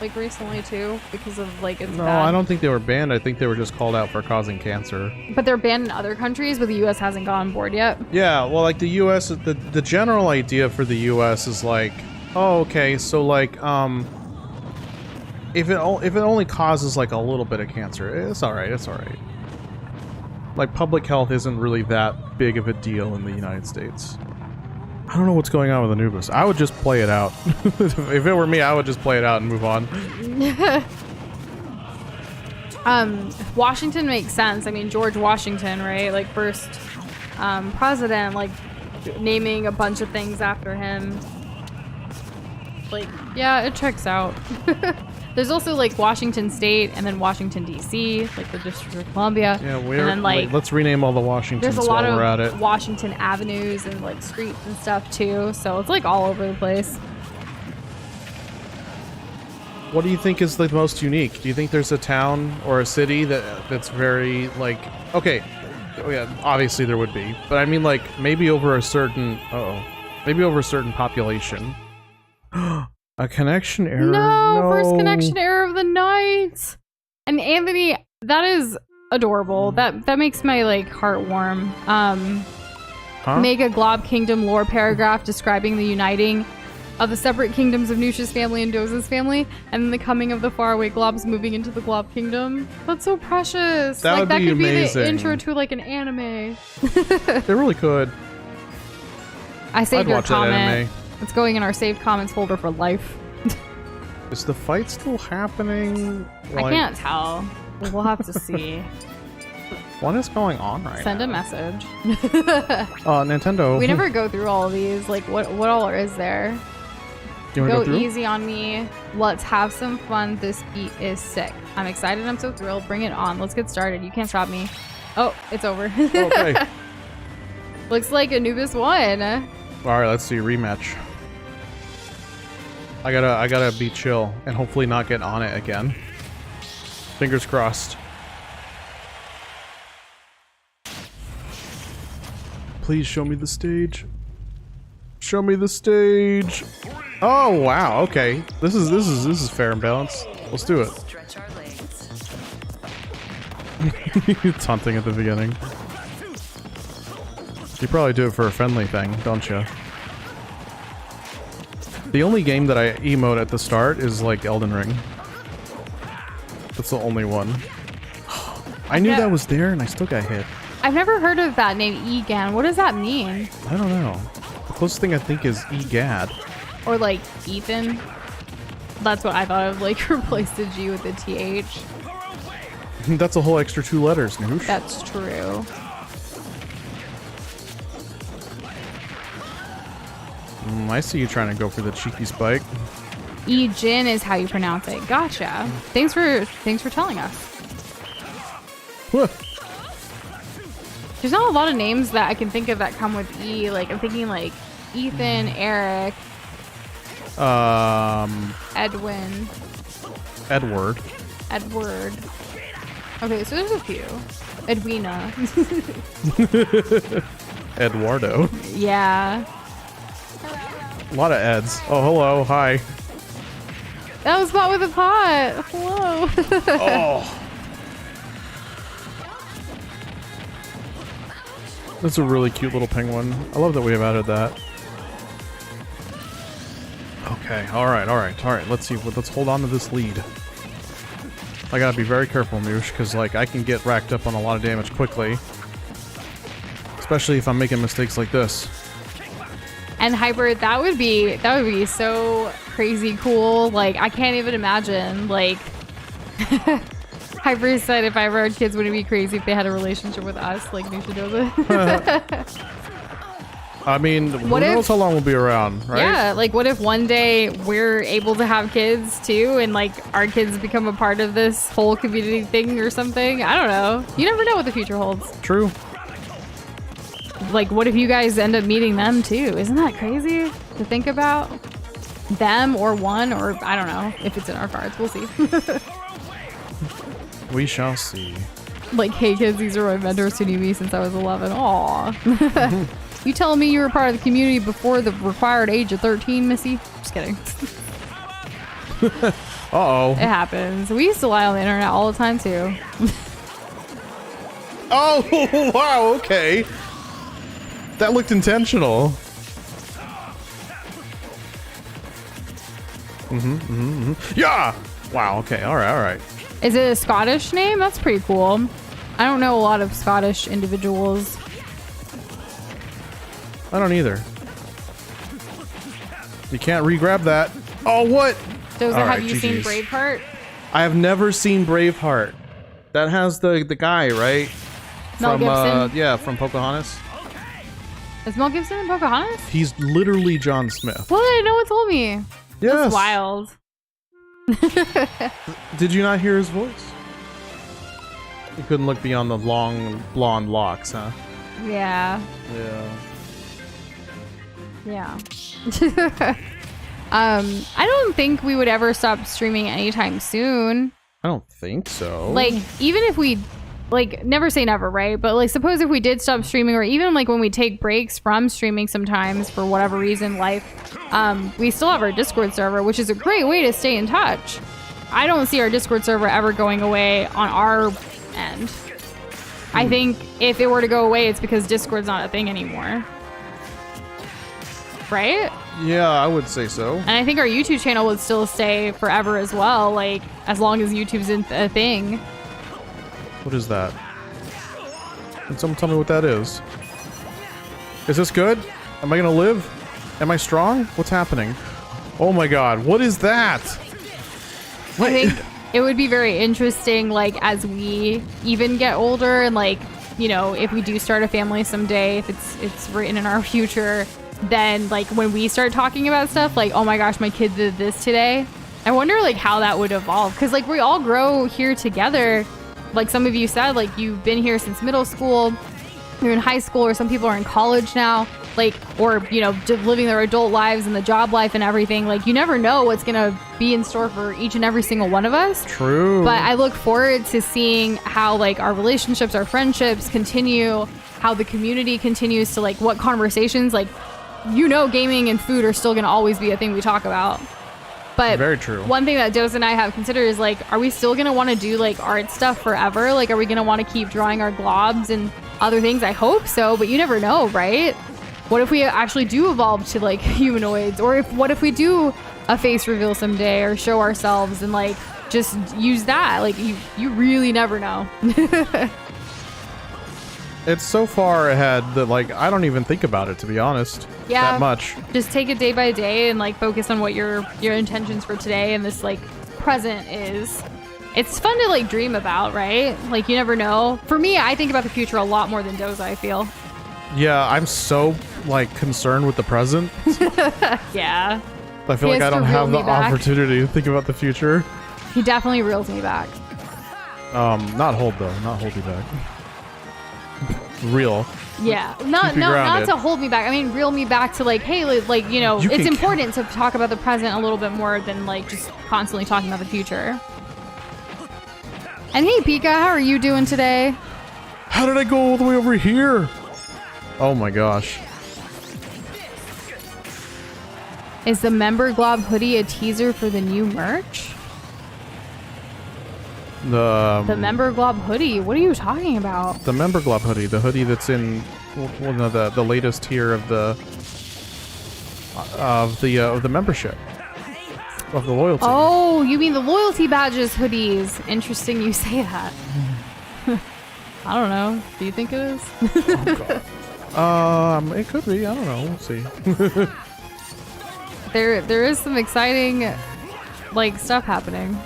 Like recently too? Because of like it's No, bad? I don't think they were banned. I think they were just called out for causing cancer. But they're banned in other countries, but the US hasn't gone on board yet. Yeah, well, like the U.S., the general idea for the U.S. is like, oh, okay, so like, if it only causes like a little bit of cancer, it's all right. Like public health isn't really that big of a deal in the United States. I don't know what's going on with Anubis. I would just play it out. If it were me, I would just play it out and move on. Washington makes sense. I mean, George Washington, right? Like first president, like naming a bunch of things after him. Like, yeah, it checks out. There's also like Washington State and then Washington D.C., like the District of Columbia. Yeah, and then, like, let's rename all the Washingtons there's a lot while we're at it. of Washington avenues and like streets and stuff too. So it's like all over the place. What do you think is the most unique? Do you think there's a town or a city that's very like, okay, oh yeah, obviously there would be, but I mean like maybe over a certain population. A connection error. No, first connection error of the night. And Anthony, that is adorable. That makes my like heart warm. Make a Glob Kingdom lore paragraph describing the uniting of the separate kingdoms of Nusha's family and Doza's family, and the coming of the faraway Globs moving into the Glob Kingdom. That's so precious. That would that be could amazing. be the intro to like an anime. They really could. I saved I'd your watch that comment. anime. It's going in our saved comments folder for life. Is the fight still happening? I can't tell. We'll have to see. What is going on right Send now? a message. Nintendo. We never go through all of these. Like, what all is there? You wanna Go through? easy on me. Let's have some fun. This beat is sick. I'm excited. I'm so thrilled. Bring it on. Let's get started. You can't stop me. Oh, it's over. Okay. Looks like Anubis won. All right, let's see rematch. I gotta be chill and hopefully not get on it again. Fingers crossed. Please show me the stage. Show me the stage. Oh wow, okay. This is fair and balanced. Let's do it. It's hunting at the beginning. You probably do it for a friendly thing, don't you? The only game that I emote at the start is like Elden Ring. That's the only one. I knew that was there and I still got hit. I've never heard of that name, Egan. What does that mean? I don't know. The closest thing I think is Egad. Or like Ethan? That's what I thought of, like replace the G with the TH. That's a whole extra 2 letters, Noosh. That's true. I see you trying to go for the cheeky spike. E-Jin is how you pronounce it. Gotcha. Thanks for telling us. Huh. There's not a lot of names that I can think of that come with E. Like, I'm thinking like Ethan, Eric, Edwin, Edward. Okay, so there's a few. Edwina. Eduardo. Yeah. A lot of Eds. Oh, hello. Hi. That was Pot with a Pot. Hello. Oh. That's a really cute little penguin. I love that we have added that. Okay. All right. Let's see. Let's hold on to this lead. I gotta be very careful, Moosh, because like I can get racked up on a lot of damage quickly, especially if I'm making mistakes like this. And Hyper, that would be so crazy cool. Like, I can't even imagine. Like, Hyper said if I ever had kids, would it be crazy if they had a relationship with us, like Nisha does? I mean, who knows how long we'll be around, right? Yeah, like what if one day we're able to have kids too, and like our kids become a part of this whole community thing or something? I don't know. You never know what the future holds. True. Like, what if you guys end up meeting them too? Isn't that crazy to think about? Them or one, or I don't know if it's in our cards. We'll see. We shall see. Like, hey kids, these are my mentors who knew me since I was 11. Aw. You telling me you were part of the community before the required age of 13, Missy? Just kidding. Uh-oh. It happens. We used to lie on the internet all the time too. Oh, wow, okay. That looked intentional. Yeah! Wow, okay, alright. Is it a Scottish name? That's pretty cool. I don't know a lot of Scottish individuals. I don't either. You can't re-grab that. Oh, what? Dozer, All right, have you seen GGs. Braveheart? I have never seen Braveheart. That has the guy, right? Mel Gibson? Yeah, from Pocahontas. Is Mel Gibson in Pocahontas? He's literally John Smith. What? No one told me. Yes. That's wild. Did you not hear his voice? You couldn't look beyond the long blonde locks, huh? Yeah. Yeah. I don't think we would ever stop streaming anytime soon. I don't think so. Like, even if we, like, never say never, right? But, like, suppose if we did stop streaming, or even, like, when we take breaks from streaming sometimes for whatever reason, life, we still have our Discord server, which is a great way to stay in touch. I don't see our Discord server ever going away on our end. I think if it were to go away, it's because Discord's not a thing anymore. Right? Yeah, I would say so. And I think our YouTube channel would still stay forever as well, like, as long as YouTube's a thing. What is that? Can someone tell me what that is? Is this good? Am I gonna live? Am I strong? What's happening? Oh my god, what is that? I think it would be very interesting, like, as we even get older, and, like, you know, if we do start a family someday, if it's written in our future, then, like, when we start talking about stuff, like, oh my gosh, my kid did this today. I wonder, like, how that would evolve. Because, like, we all grow here together. Like some of you said, like, you've been here since middle school. You're in high school, or some people are in college now. Like, or, you know, just living their adult lives and the job life and everything. Like, you never know what's going to be in store for each and every single one of us. True. But I look forward to seeing how, like, our relationships, our friendships continue, how the community continues to, like, what conversations, like, you know, gaming and food are still going to always be a thing we talk about. But very true. One thing that Dose and I have considered is, like, are we still going to want to do, like, art stuff forever? Like, are we going to want to keep drawing our globs and other things? I hope so, but you never know, right? What if we actually do evolve to, like, humanoids? Or what if we do a face reveal someday, or show ourselves and, like, just use that? Like, you really never know. It's so far ahead that, like, I don't even think about it, to be honest. Yeah. That much. Just take it day by day and, like, focus on what your intentions for today and this, like, present is. It's fun to like dream about, right? Like you never know. For me, I think about the future a lot more than Doza, I feel. Yeah, I'm so like concerned with the present. Yeah. I feel like I don't have the back. opportunity to think about the future. He definitely reels me back. Not hold though, not hold you back. Reel. Yeah, not to hold me back. I mean, reel me back to like, hey, like you know, it's important to talk about the present a little bit more than like just constantly talking about the future. And hey, Pika, how are you doing today? How did I go all the way over here? Oh my gosh. Is the member glob hoodie a teaser for the new merch? The member glob hoodie. What are you talking about? The member glob hoodie, the hoodie that's in one of the latest tier of the membership of the loyalty. Oh, you mean the loyalty badges hoodies? Interesting, you say that. I don't know. Do you think it is? Oh God. It could be. I don't know. We'll see. There is some exciting like stuff happening.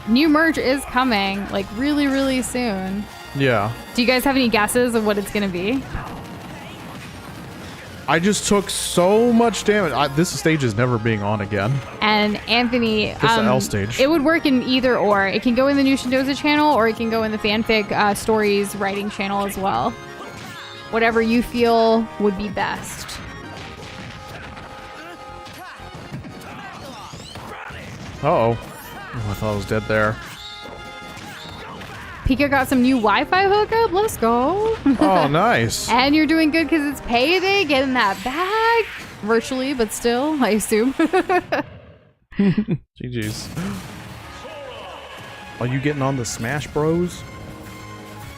New merch is coming like really, really soon. Yeah. Do you guys have any guesses of what it's gonna be? I just took so much damage. This stage is never being on again. And Anthony, Just the L stage. It would work in either or. It can go in the New Shindoza channel or it can go in the fanfic stories writing channel as well. Whatever you feel would be best. Uh-oh. Oh, I thought I was dead there. Pika got some new Wi-Fi hookup. Let's go. Oh, nice. And you're doing good because it's payday. Getting that bag. Virtually, but still, I assume. GG's. Are you getting on the Smash Bros?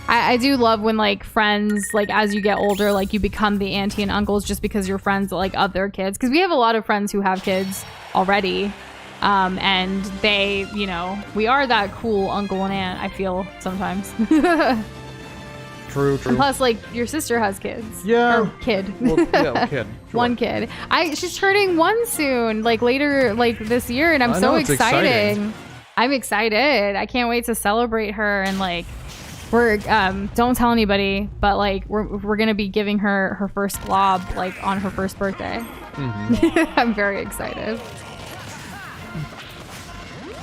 I do love when like friends, like as you get older, like you become the auntie and uncles just because you're friends like of their kids. Because we have a lot of friends who have kids already. And they, you know, we are that cool uncle and aunt, I feel sometimes. True. And plus, like, your sister has kids. Yeah. Or kid. Well, yeah, kid. Sure. One kid. She's turning one soon, like later, like this year, and I'm so excited. I'm excited. I can't wait to celebrate her and like, we're don't tell anybody, but like we're gonna be giving her her first glob like on her first birthday. Mm-hmm. I'm very excited.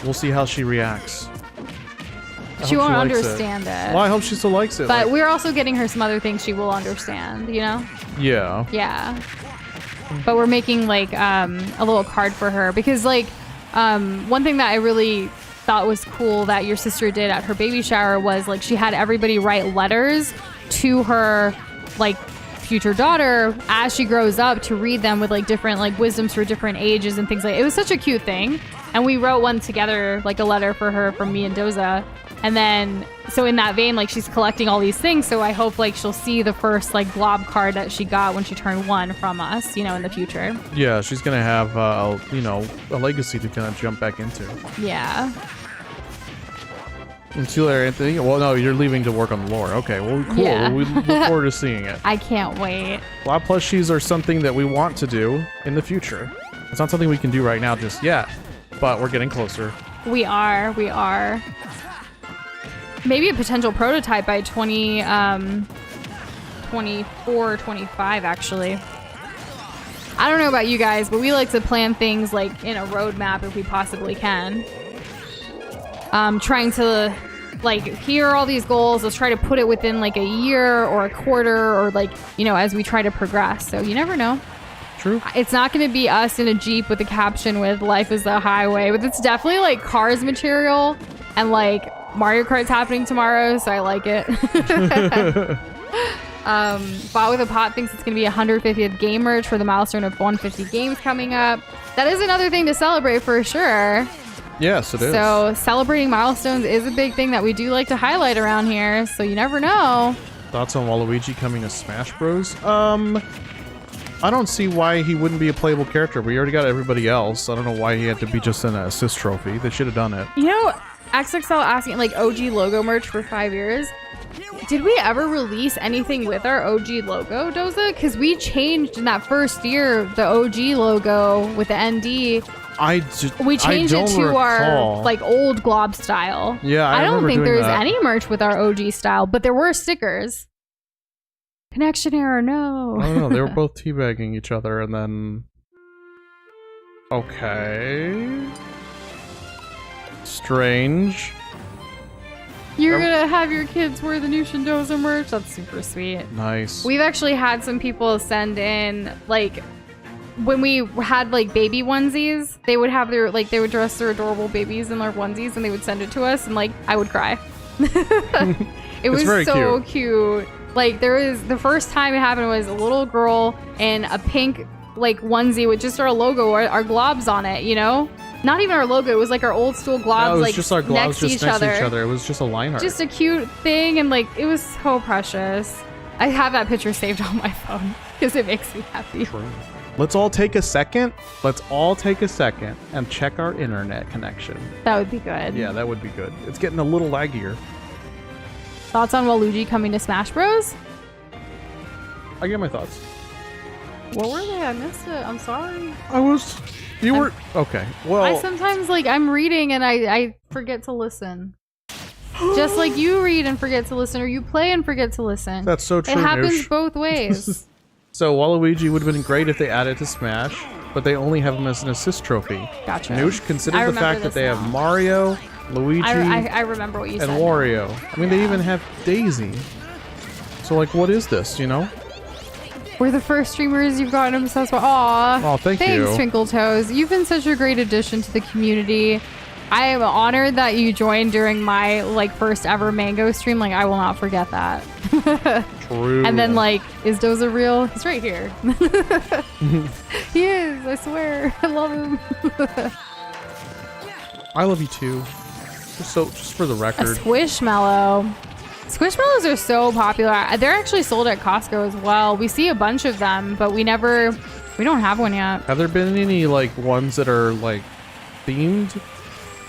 We'll see how she reacts. She won't understand it. Well, I hope she still likes it. But like, we're also getting her some other things she will understand, you know? Yeah. Yeah. But we're making like a little card for her because like one thing that I really thought was cool that your sister did at her baby shower was like she had everybody write letters to her like future daughter as she grows up to read them with like different like wisdoms for different ages and things like it was such a cute thing. And we wrote one together, like a letter for her from me and Doza. And then, so in that vein, like she's collecting all these things. So I hope like she'll see the first like glob card that she got when she turned 1 from us, you know, in the future. Yeah, she's gonna have, you know, a legacy to kind of jump back into. Yeah. And see you later, Anthony. Well, no, you're leaving to work on the lore. Okay, well, cool. Yeah. We look forward to seeing it. I can't wait. Blob plushies are something that we want to do in the future. It's not something we can do right now just yet, but we're getting closer. We are. Maybe a potential prototype by 24, 25, actually. I don't know about you guys, but we like to plan things like in a roadmap if we possibly can. Trying to like, here are all these goals. Let's try to put it within like a year or a quarter or like, you know, as we try to progress. So you never know. True. It's not going to be us in a Jeep with a caption with "Life is the Highway," but it's definitely like Cars material and like Mario Kart's happening tomorrow, so I like it. Bought with a Pot thinks it's going to be 150th game merch for the milestone of 150 games coming up. That is another thing to celebrate for sure. Yes, it is. So celebrating milestones is a big thing that we do like to highlight around here, so you never know. Thoughts on Waluigi coming to Smash Bros? I don't see why he wouldn't be a playable character. We already got everybody else. I don't know why he had to be just an assist trophy. They should have done it. You know, XXL asking like OG logo merch for 5 years. Did we ever release anything with our OG logo, Doza? Because we changed in that first year the OG logo with the ND We changed it to recall. our like old glob style. Yeah, I don't remember think doing there's that. any merch with our OG style, but there were stickers. Connection error, no. I don't know. They were both teabagging each other, and then. Okay. Strange. You're gonna have your kids wear the new Shindoza merch? That's super sweet. Nice. We've actually had some people send in, like, when we had, like, baby onesies, they would have their, like, they would dress their adorable babies in their onesies, and they would send it to us, and, like, I would cry. It was very so cute. Like, the first time it happened was a little girl in a pink, like, onesie with just our logo, our globs on it, you know? Not even our logo. It was like our old school globs, was like just our globs next to each other. It was just a line art. Just a cute thing, and like it was so precious. I have that picture saved on my phone because it makes me happy. True. Let's all take a second. And check our internet connection. That would be good. Yeah, that would be good. It's getting a little laggier. Thoughts on Waluigi coming to Smash Bros? I get my thoughts. What were they? I missed it. I'm sorry. You were okay. Well, I sometimes like I'm reading and I forget to listen. Just like you read and forget to listen, or you play and forget to listen. That's so true. It happens Noosh. both ways. So Waluigi would have been great if they added to Smash, but they only have him as an assist trophy. Gotcha. Noosh, consider I the remember fact that this they now. have Mario, Luigi, I remember what you and said. Wario. I mean, they even have Daisy. So like, what is this? You know? We're the first streamers you've gotten obsessed with. Aw. Oh, thanks you. Thanks, Twinkle Toes. You've been such a great addition to the community. I am honored that you joined during my like first ever Mango stream. Like, I will not forget that. True. And then like, is Doza real? He's right here. He is, I swear. I love him. I love you too. Just for the A record. Squishmallow. Squishmallows are so popular. They're actually sold at Costco as well. We see a bunch of them, but we don't have one yet. Have there been any like ones that are like themed,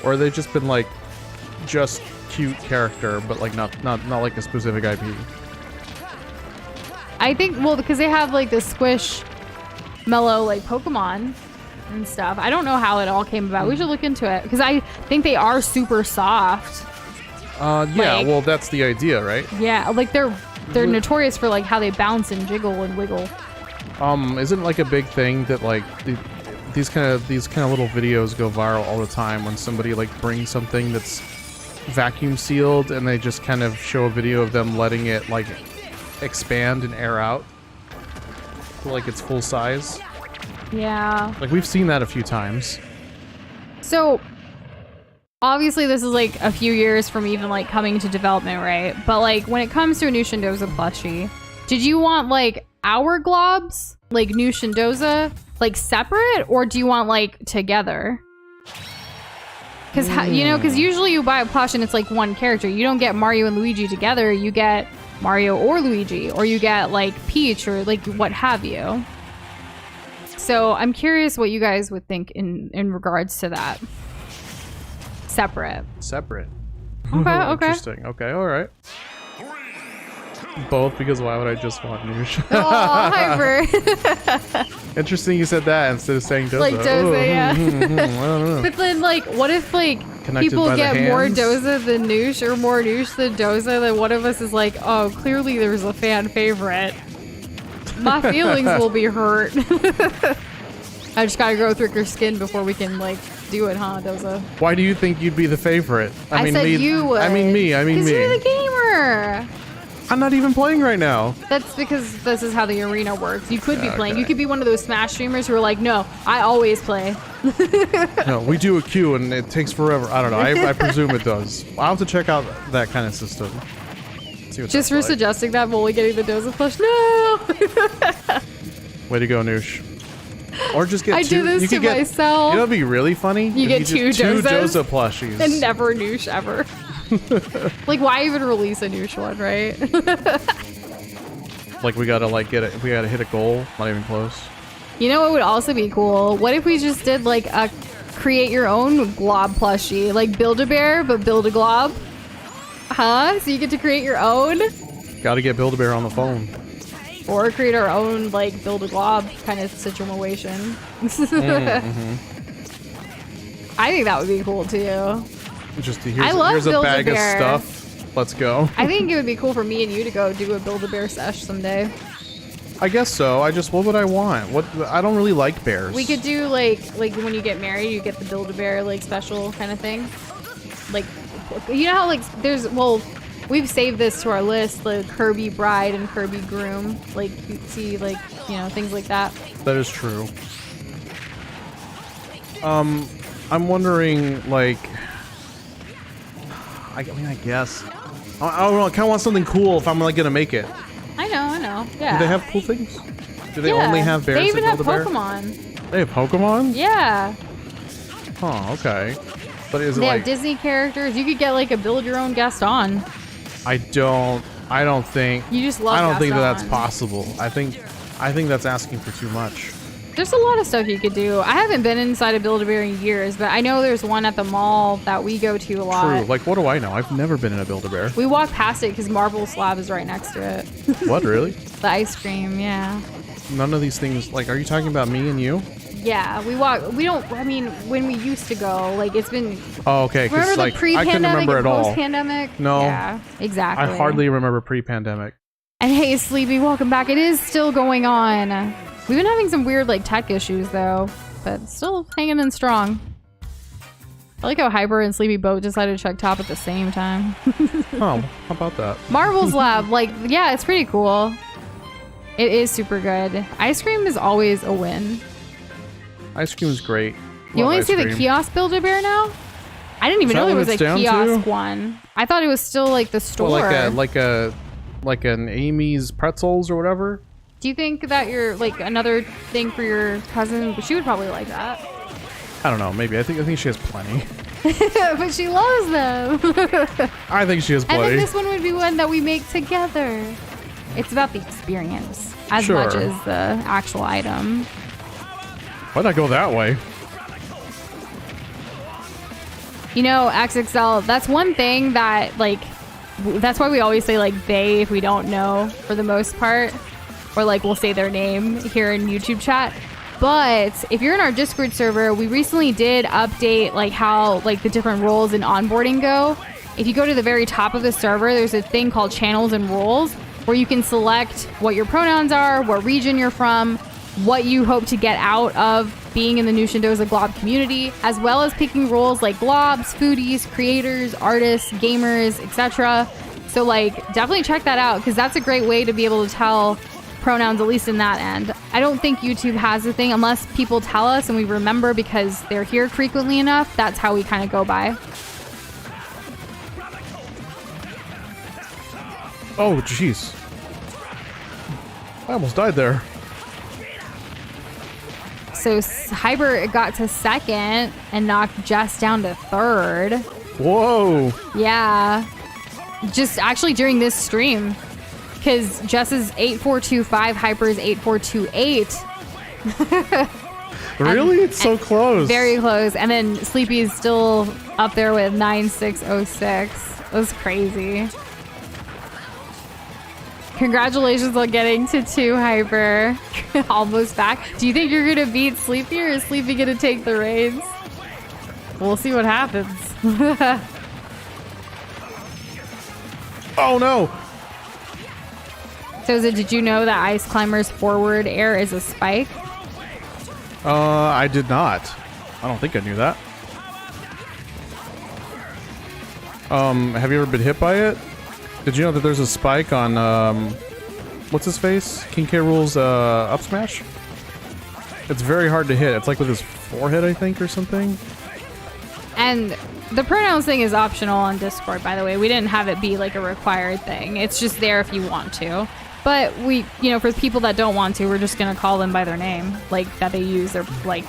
or have they just been like just cute character, but like not like a specific IP? I think, well, because they have like the Squishmallow like Pokemon and stuff. I don't know how it all came about. We should look into it because I think they are super soft. Yeah, Like- well, that's the idea, right? Yeah, like they're notorious for like how they bounce and jiggle and wiggle. Isn't like a big thing that like these kind of little videos go viral all the time when somebody like brings something that's vacuum sealed and they just kind of show a video of them letting it like expand and air out to like its full size. Yeah. Like we've seen that a few times. So obviously this is like a few years from even like coming to development, right? But like when it comes to a new Shindoza plushie, did you want like our globs, like new Shindoza, like separate, or do you want like together? Because because usually you buy a plush and it's like one character. You don't get Mario and Luigi together. You get Mario or Luigi, or you get like Peach or like what have you. So I'm curious what you guys would think in regards to that. Separate. Separate. Okay. Interesting. Okay, all right. Both, because why would I just want Noosh? Oh, hyper. Interesting you said that instead of saying Doza. Like Doza, yeah. I don't know. But then, like, what if, like, Connected people by the get more hands? Doza than Noosh, or more Noosh than Doza, then one of us is like, oh, clearly there's a fan favorite. My feelings will be hurt. I just gotta grow thicker skin before we can, like, do it, huh, Doza? Why do you think you'd be the favorite? I said you would. I mean me. Because you're the gamer. I'm not even playing right now. That's because this is how the arena works. You could be playing. Okay. You could be one of those Smash streamers who are like, no, I always play. No, we do a queue and it takes forever. I don't know. I presume it does. I'll have to check out that kind of system. See what Just for that's like. suggesting that, Molly getting the Doza plush. No! Way to go, Noosh. Or just get I two. do this you to could get, myself. You know what'd be really funny? You If get two just two Dozas Doza plushies. And never Noosh ever. Like, why even release a Noosh one, right? Like we gotta like get it. We gotta hit a goal. Not even close. You know what would also be cool? What if we just did like a create your own glob plushie? Like Build-A-Bear, but build a glob? Huh? So you get to create your own? Gotta get Build-A-Bear on the phone. Or create our own like build a glob kind of situation. I think that would be cool too. Just I here's, love here's a bag of Build-A-Bear. stuff. Let's go. I think it would be cool for me and you to go do a Build-A-Bear sesh someday. I guess so. What would I want? I don't really like bears. We could do like when you get married, you get the Build-A-Bear like special kind of thing. Like, you know how like we've saved this to our list, the Kirby bride and Kirby groom. Like you see like, you know, things like that. That is true. I'm wondering, like, I mean, I guess. I don't know, I kind of want something cool if I'm, like, gonna make it. I know, yeah. Do they have cool things? Do they only have bears They even that have Build-A-Bear? Pokemon. They have Pokemon? Yeah. Oh, okay. But is it They like... have Disney characters. You could get like a build your own Gaston. I don't think... You just love I don't think Gaston. that's possible. I think that's asking for too much. There's a lot of stuff you could do. I haven't been inside a Build-A-Bear in years, but I know there's one at the mall that we go to a lot. True. Like, what do I know? I've never been in a Build-A-Bear. We walk past it because Marble Slab is right next to it. What, really? The ice cream, yeah. None of these things... Like, are you talking about me and you? Yeah, we don't, I mean, when we used to go, like, it's been... Oh, okay. Because, Remember like, the I couldn't pre-pandemic remember and at all. post-pandemic? No. Yeah, exactly. I hardly remember pre-pandemic. And hey, Sleepy, welcome back. It is still going on. We've been having some weird, like, tech issues, though, but still hanging in strong. I like how Hyper and Sleepy both decided to check top at the same time. Oh, how about that? Marvel's Lab, like, yeah, it's pretty cool. It is super good. Ice cream is always a win. Ice cream is great. You Love only ice see the cream. kiosk Build-A-Bear now? I didn't even Is that know there what was a it's down kiosk to? one. I thought it was still like the store. Well, like an Amy's Pretzels or whatever. Do you think that you're like another thing for your cousin? She would probably like that. I don't know. Maybe I think she has plenty. But she loves them. I think she has And then plenty. this one would be one that we make together. It's about the experience as Sure. much as the actual item. Why'd I go that way? You know, XXL, that's one thing that, like, that's why we always say, like, they if we don't know for the most part. Or, like, we'll say their name here in YouTube chat. But if you're in our Discord server, we recently did update, like, how, like, the different roles in onboarding go. If you go to the very top of the server, there's a thing called channels and roles where you can select what your pronouns are, what region you're from, what you hope to get out of being in the New Shindoza Glob community, as well as picking roles like globs, foodies, creators, artists, gamers, etc. So like definitely check that out because that's a great way to be able to tell pronouns, at least in that end. I don't think YouTube has a thing unless people tell us and we remember because they're here frequently enough. That's how we kind of go by. Oh, jeez. I almost died there. So Hyper got to second and knocked Jess down to third. Whoa. Yeah. Just actually during this stream. Because Jess is 8425, Hyper is 8428. Really? It's so close. Very close. And then Sleepy is still up there with 9606. That was crazy. Congratulations on getting to 2, Hyper. Almost back. Do you think you're going to beat Sleepy or is Sleepy going to take the reins? We'll see what happens. Oh, no. So did you know that Ice Climber's forward air is a spike? I did not. I don't think I knew that. Have you ever been hit by it? Did you know that there's a spike on, what's his face? King K. Rool's, up smash? It's very hard to hit. It's like with his forehead, I think, or something. And the pronouns thing is optional on Discord, by the way. We didn't have it be like a required thing. It's just there if you want to. But we, you know, for people that don't want to, we're just going to call them by their name. Like, that they use their, like,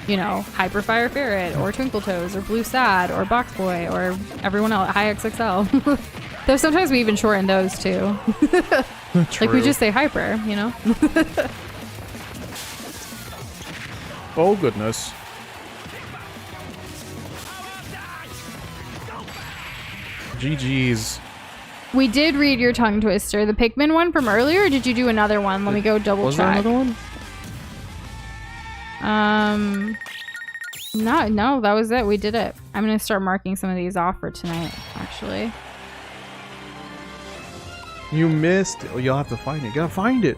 you know, Hyperfire Ferret, or Twinkle Toes, or Blue Sad, or Box Boy, or everyone else, High XXL. Though sometimes we even shorten those, too. Like, we just say Hyper, you know? Oh, goodness. GG's. We did read your tongue twister. The Pikmin one from earlier, or did you do another one? Let me go double Was there check. another one? No, that was it. We did it. I'm gonna start marking some of these off for tonight, actually. You missed. Oh, you'll have to find it. You gotta find it.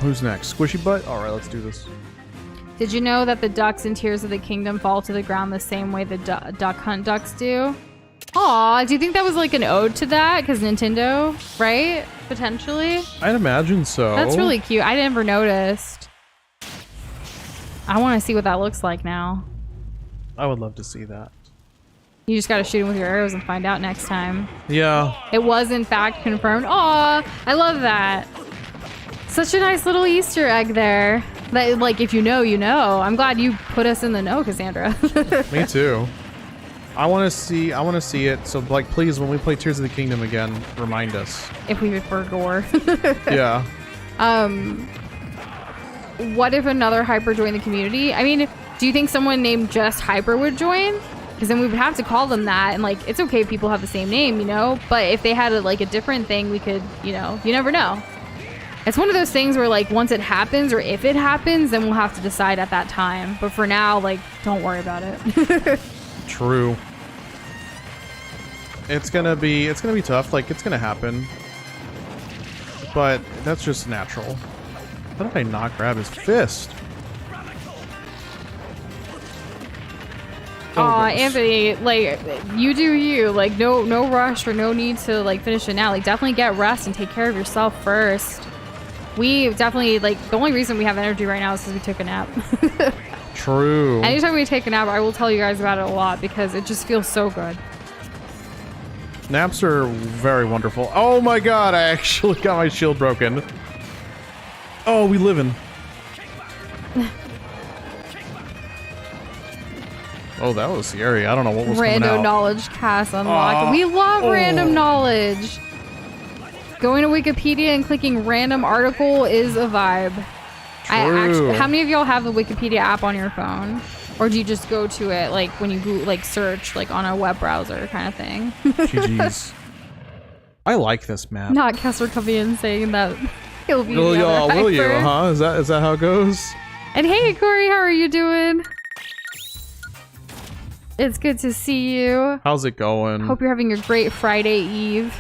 Who's next? Squishy Butt? Alright, let's do this. Did you know that the ducks in Tears of the Kingdom fall to the ground the same way the Duck Hunt ducks do? Aw, do you think that was like an ode to that? Because Nintendo, right? Potentially? I'd imagine so. That's really cute. I never noticed. I want to see what that looks like now. I would love to see that. You just gotta shoot him with your arrows and find out next time. Yeah. It was in fact confirmed. Aw, I love that. Such a nice little Easter egg there. That, like, if you know, you know. I'm glad you put us in the know, Cassandra. Me too. I want to see it. So, like, please, when we play Tears of the Kingdom again, remind us. If we prefer gore. Yeah. What if another Hyper joined the community? I mean, do you think someone named just Hyper would join? Because then we would have to call them that, and like, it's okay if people have the same name, you know? But if they had a different thing, we could, you know, you never know. It's one of those things where, like, once it happens, or if it happens, then we'll have to decide at that time. But for now, like, don't worry about it. True. It's gonna be tough. Like, it's gonna happen. But that's just natural. How did I not grab his fist? Aw, goodness. Anthony, like, you do you. Like, no rush or no need to, like, finish it now. Like, definitely get rest and take care of yourself first. We definitely, like, the only reason we have energy right now is because we took a nap. True. Anytime we take a nap, I will tell you guys about it a lot because it just feels so good. Naps are very wonderful. Oh my god, I actually got my shield broken. Oh, we living. Oh, that was scary. I don't know what was coming Random out. knowledge cast unlocked. We love random knowledge. Going to Wikipedia and clicking random article is a vibe. True. How many of y'all have the Wikipedia app on your phone? Or do you just go to it like when you like search like on a web browser kind of thing? GG's. I like this map. Not Kessler coming in saying that he'll be Will the you, other will you, hyper. huh? Is that how it goes? And hey Corey, how are you doing? It's good to see you. How's it going? Hope you're having a great Friday Eve.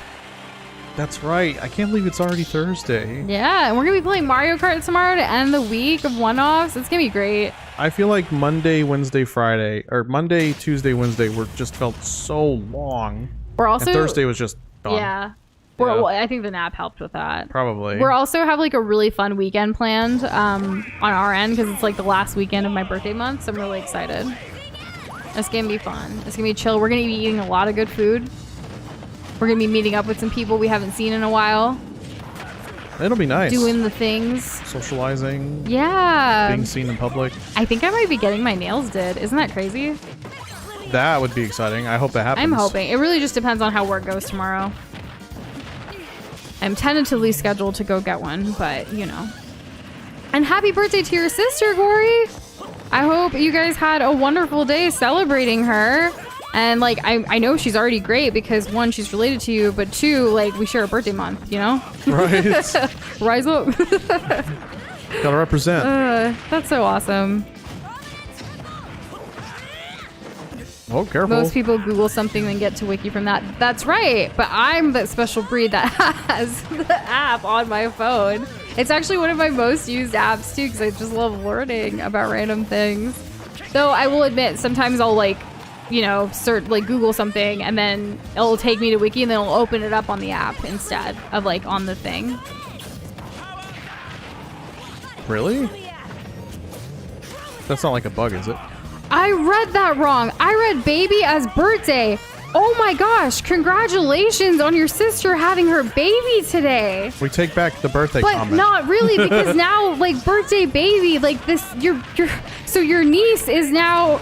That's right. I can't believe it's already Thursday. Yeah, and we're gonna be playing Mario Kart tomorrow to end the week of one-offs. It's gonna be great. I feel like Monday, Wednesday, Friday, or Monday, Tuesday, Wednesday were just felt so long. We're also And Thursday was just gone. yeah. Yeah. Well, I think the nap helped with that. Probably. We're also have like a really fun weekend planned on our end because it's like the last weekend of my birthday month, so I'm really excited. It's gonna be fun. It's gonna be chill. We're gonna be eating a lot of good food. We're gonna be meeting up with some people we haven't seen in a while. It'll be nice. Doing the things. Socializing. Yeah. Being seen in public. I think I might be getting my nails did. Isn't that crazy? That would be exciting. I hope that happens. I'm hoping. It really just depends on how work goes tomorrow. I'm tentatively scheduled to go get one, but you know. And happy birthday to your sister, Gory! I hope you guys had a wonderful day celebrating her. And like, I know she's already great because one, she's related to you, but two, like, we share a birthday month, you know? Right. Rise up. Gotta represent. That's so awesome. Oh, careful. Most people Google something and get to wiki from that. That's right, but I'm that special breed that has the app on my phone. It's actually one of my most used apps too because I just love learning about random things. Though I will admit, sometimes I'll like, you know, search like Google something and then it'll take me to wiki and then it'll open it up on the app instead of like on the thing. Really? That's not like a bug, is it? I read that wrong. I read baby as birthday. Oh my gosh, congratulations on your sister having her baby today. We take back the birthday But comment. not really because now like birthday baby, like this, so your niece is now,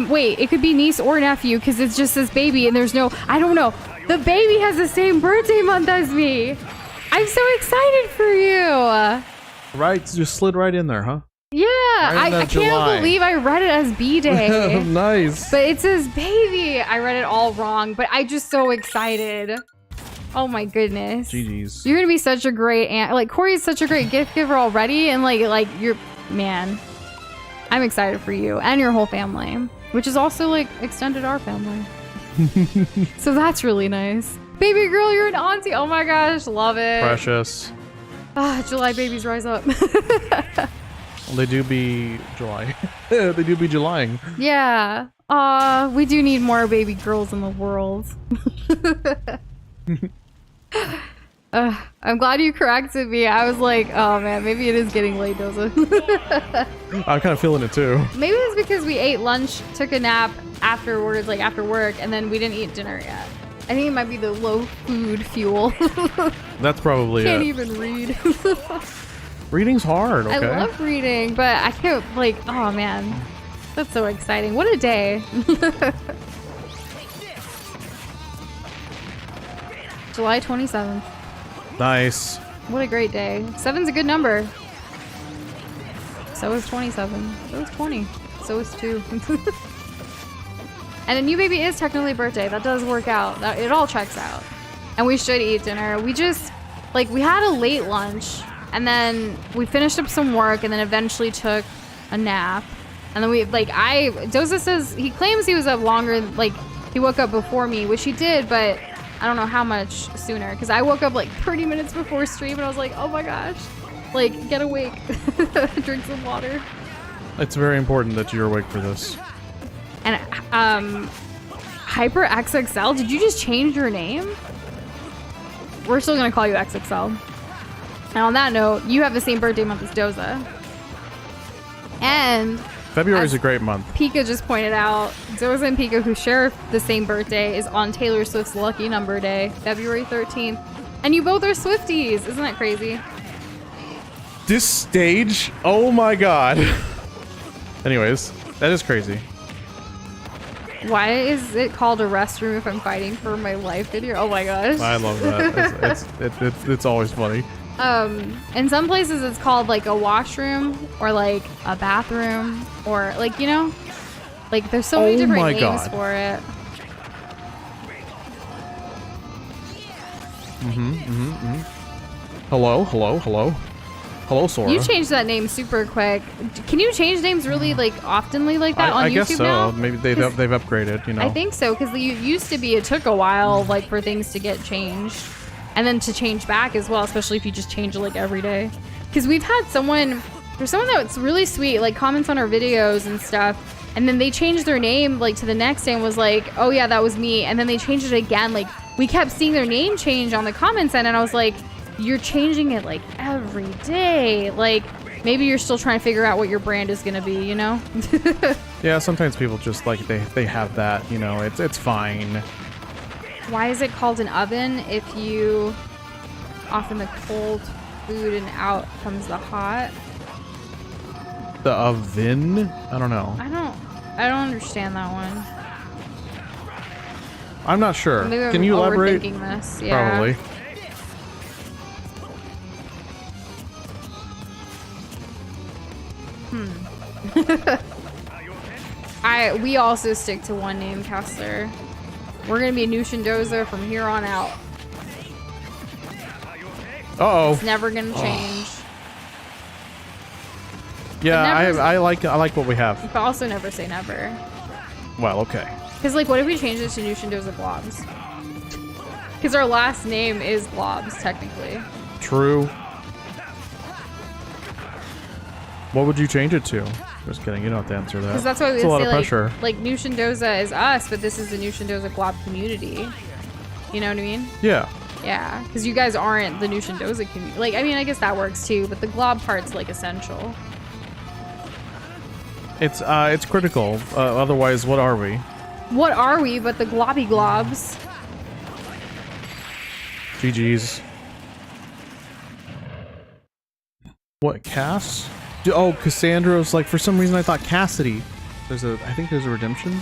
wait, it could be niece or nephew because it just says baby and there's no, I don't know. The baby has the same birthday month as me. I'm so excited for you. Right, just slid right in there, huh? Yeah, Right in I that can't July. believe I read it as B-Day. Nice. But it says baby. I read it all wrong, but I'm just so excited. Oh my goodness. GG's. You're gonna be such a great aunt. Like Corey's such a great gift giver already, and like you're, man. I'm excited for you and your whole family, which is also like extended our family. So that's really nice. Baby girl, you're an auntie. Oh my gosh, love it. Precious. Ah, July babies rise up. Well, they do be July. They do be Julying. Yeah. We do need more baby girls in the world. I'm glad you corrected me. I was like, oh man, maybe it is getting late, Doza. I'm kind of feeling it too. Maybe it's because we ate lunch, took a nap afterwards, like after work, and then we didn't eat dinner yet. I think it might be the low food fuel. That's probably Can't it. even read. Reading's hard, okay? I love reading, but I can't, like, oh man. That's so exciting. What a day. July 27th. Nice. What a great day. 7's a good number. So is 27. So is 20. So is 2. And a new baby is technically birthday. That does work out. It all checks out. And we should eat dinner. We just, like, we had a late lunch. And then we finished up some work and then eventually took a nap. And then we, like, Doza says, he claims he was up longer, like, he woke up before me, which he did, but I don't know how much sooner. Because I woke up, like, 30 minutes before stream and I was like, oh my gosh. Like, get awake. Drink some water. It's very important that you're awake for this. And, Hyper XXL, did you just change your name? We're still gonna call you XXL. And on that note, you have the same birthday month as Doza. And February is a great month. Pika just pointed out, Doza and Pika, who share the same birthday, is on Taylor Swift's lucky number day, February 13th. And you both are Swifties. Isn't that crazy? This stage? Oh my god. Anyways, that is crazy. Why is it called a restroom if I'm fighting for my life in here? Oh my gosh. I love that. It's always funny. In some places it's called like a washroom or like a bathroom or like, you know, like there's so many different names for it. Hello, Sora. You changed that name super quick. Can you change names really like oftenly like that on I YouTube guess so. now? Maybe they've upgraded, you know. I think so, because you used to be, it took a while like for things to get changed. And then to change back as well, especially if you just change it like every day. Because we've had there's someone that's really sweet, like comments on our videos and stuff. And then they changed their name like to the next day and was like, oh yeah, that was me. And then they changed it again. Like we kept seeing their name change on the comments end, and I was like, you're changing it like every day. Like maybe you're still trying to figure out what your brand is gonna be, you know? Yeah, sometimes people just like they have that, you know, it's fine. Why is it called an oven if you off in the cold food and out comes the hot? The oven? I don't know. I don't understand that one. I'm not sure. Maybe I'm Can you elaborate? overthinking this. Yeah. Probably. We also stick to one name, Kessler. We're gonna be Nushindoza from here on out. Uh-oh. It's never gonna change. Yeah, I like what we have. But also never say never. Well, okay. Because like, what if we change it to Nushindoza Globs? Because our last name is Globs, technically. True. What would you change it to? Just kidding. You don't have to answer that. Because that's why we it's a lot say of pressure. like Nushindoza is us, but this is the Nushindoza Glob community. You know what I mean? Yeah. Yeah, because you guys aren't the Nushindoza community. Like, I mean, I guess that works too, but the glob part's like essential. It's critical. Otherwise, what are we? What are we but the globby globs? GG's. What, Cass? Oh, Cassandra's like, for some reason I thought Cassidy. I think there's a redemption.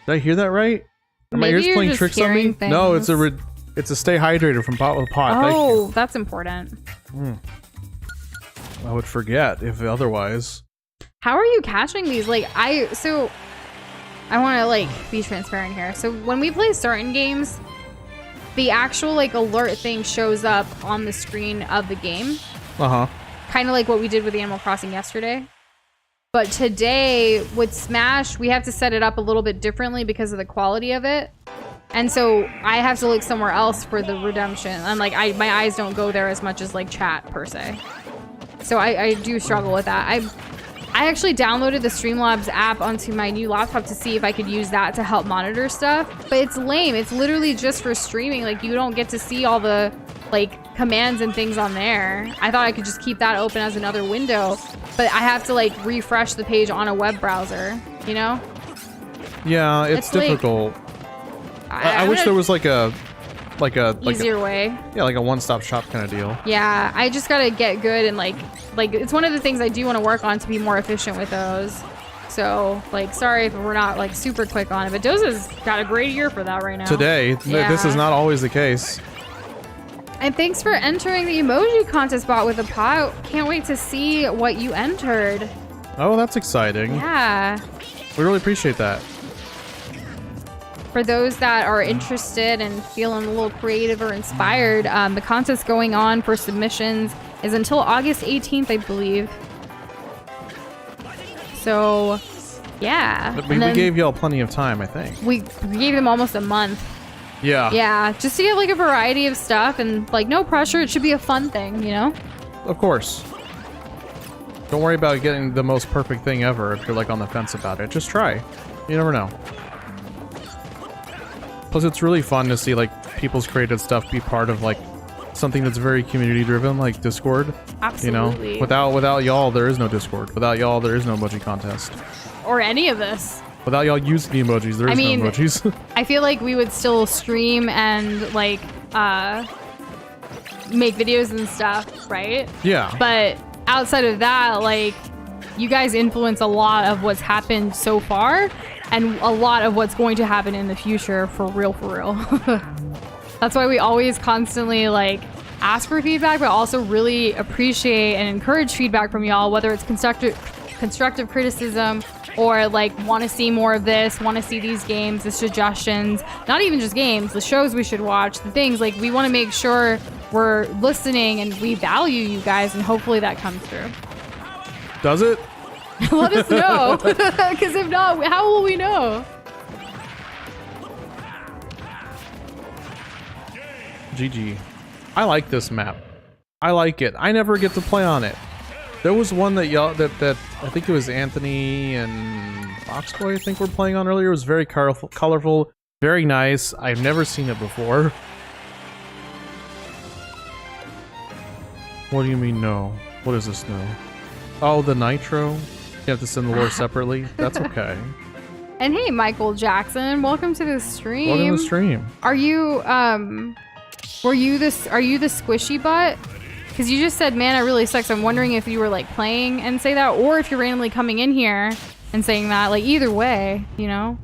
Did I hear that right? Are my ears playing tricks on me? Things. No, it's a stay hydrated from Pot with Pot. Oh, that's important. I would forget if otherwise. How are you catching these? Like, I want to like be transparent here. So when we play certain games, the actual like alert thing shows up on the screen of the game. Uh-huh. Kind of like what we did with Animal Crossing yesterday. But today with Smash, we have to set it up a little bit differently because of the quality of it. And so I have to look somewhere else for the redemption. And like my eyes don't go there as much as like chat per se. So I do struggle with that. I actually downloaded the Streamlabs app onto my new laptop to see if I could use that to help monitor stuff. But it's lame. It's literally just for streaming. Like you don't get to see all the like commands and things on there. I thought I could just keep that open as another window, but I have to like refresh the page on a web browser, you know? Yeah, it's difficult. Like, I wish there was like a easier way. Yeah, like a one-stop shop kind of deal. Yeah, I just gotta get good and like it's one of the things I do want to work on to be more efficient with those. So like, sorry if we're not like super quick on it, but Doza's got a great year for that right now. Today, this is not always the case. And thanks for entering the emoji contest bot with a pot. Can't wait to see what you entered. Oh, that's exciting. Yeah. We really appreciate that. For those that are interested and feeling a little creative or inspired, the contest going on for submissions is until August 18th, I believe. So, yeah. But we gave y'all plenty of time, I think. We gave them almost a month. Yeah. Yeah, just to get like a variety of stuff and like no pressure. It should be a fun thing, you know? Of course. Don't worry about getting the most perfect thing ever if you're like on the fence about it. Just try. You never know. Plus, it's really fun to see like people's created stuff be part of like something that's very community driven, like Discord. Absolutely. You know, without y'all, there is no Discord. Without y'all, there is no emoji contest. Or any of this. Without y'all using the emojis, there is no emojis. I feel like we would still stream and like make videos and stuff, right? Yeah. But outside of that, like you guys influence a lot of what's happened so far and a lot of what's going to happen in the future for real, for real. That's why we always constantly like ask for feedback, but also really appreciate and encourage feedback from y'all, whether it's constructive criticism or like want to see more of this, want to see these games, the suggestions, not even just games, the shows we should watch, the things like we want to make sure we're listening and we value you guys, and hopefully that comes through. Does it? Let us know, because if not, how will we know? GG. I like this map. I like it. I never get to play on it. There was one that y'all that I think it was Anthony and Foxboy I think were playing on earlier. It was very colorful, very nice. I've never seen it before. What do you mean no? What is this no? Oh, the Nitro? You have to send the lore separately? That's okay. And hey, Michael Jackson, welcome to the stream. Welcome to the stream. Are you are you the squishy butt? Because you just said, man, it really sucks. I'm wondering if you were like playing and say that, or if you're randomly coming in here and saying that. Like either way, you know?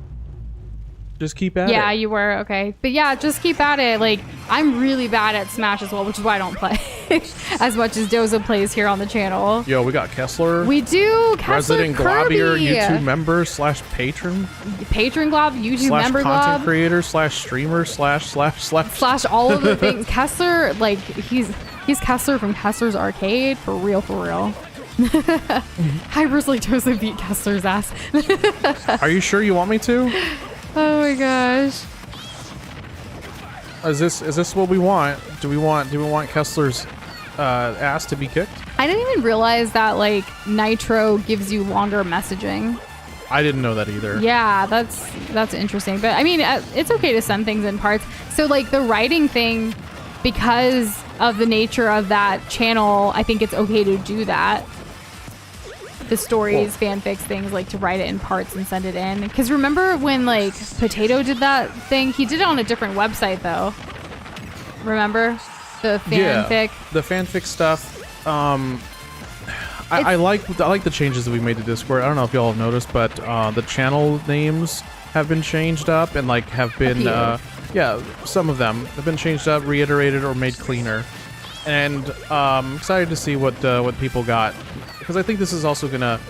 Just keep at it. Yeah, you were. Okay. But yeah, just keep at it. Like, I'm really bad at Smash as well, which is why I don't play as much as Doza plays here on the channel. Yo, we got Kessler. We do. Kessler Resident Globbier, YouTube member / patron. Patron Glob, YouTube / member content Glob. creator / streamer / all of the things. Kessler, like, he's Kessler from Kessler's Arcade. For real, for real. Hyper's like Doza beat Kessler's ass. Are you sure you want me to? Oh my gosh. Is this what we want? Do we want Kessler's ass to be kicked? I didn't even realize that like Nitro gives you longer messaging. I didn't know that either. Yeah, that's interesting. But I mean, it's okay to send things in parts. So like the writing thing, because of the nature of that channel, I think it's okay to do that. The stories, fanfics, things, like to write it in parts and send it in. Because remember when like Potato did that thing? He did it on a different website though. Remember the fanfic? Yeah, the fanfic stuff. I like the changes that we made to Discord. I don't know if y'all have noticed, but the channel names have been changed up and like have been yeah, some of them have been changed up, reiterated, or made cleaner. And I'm excited to see what people got, because I think this is also gonna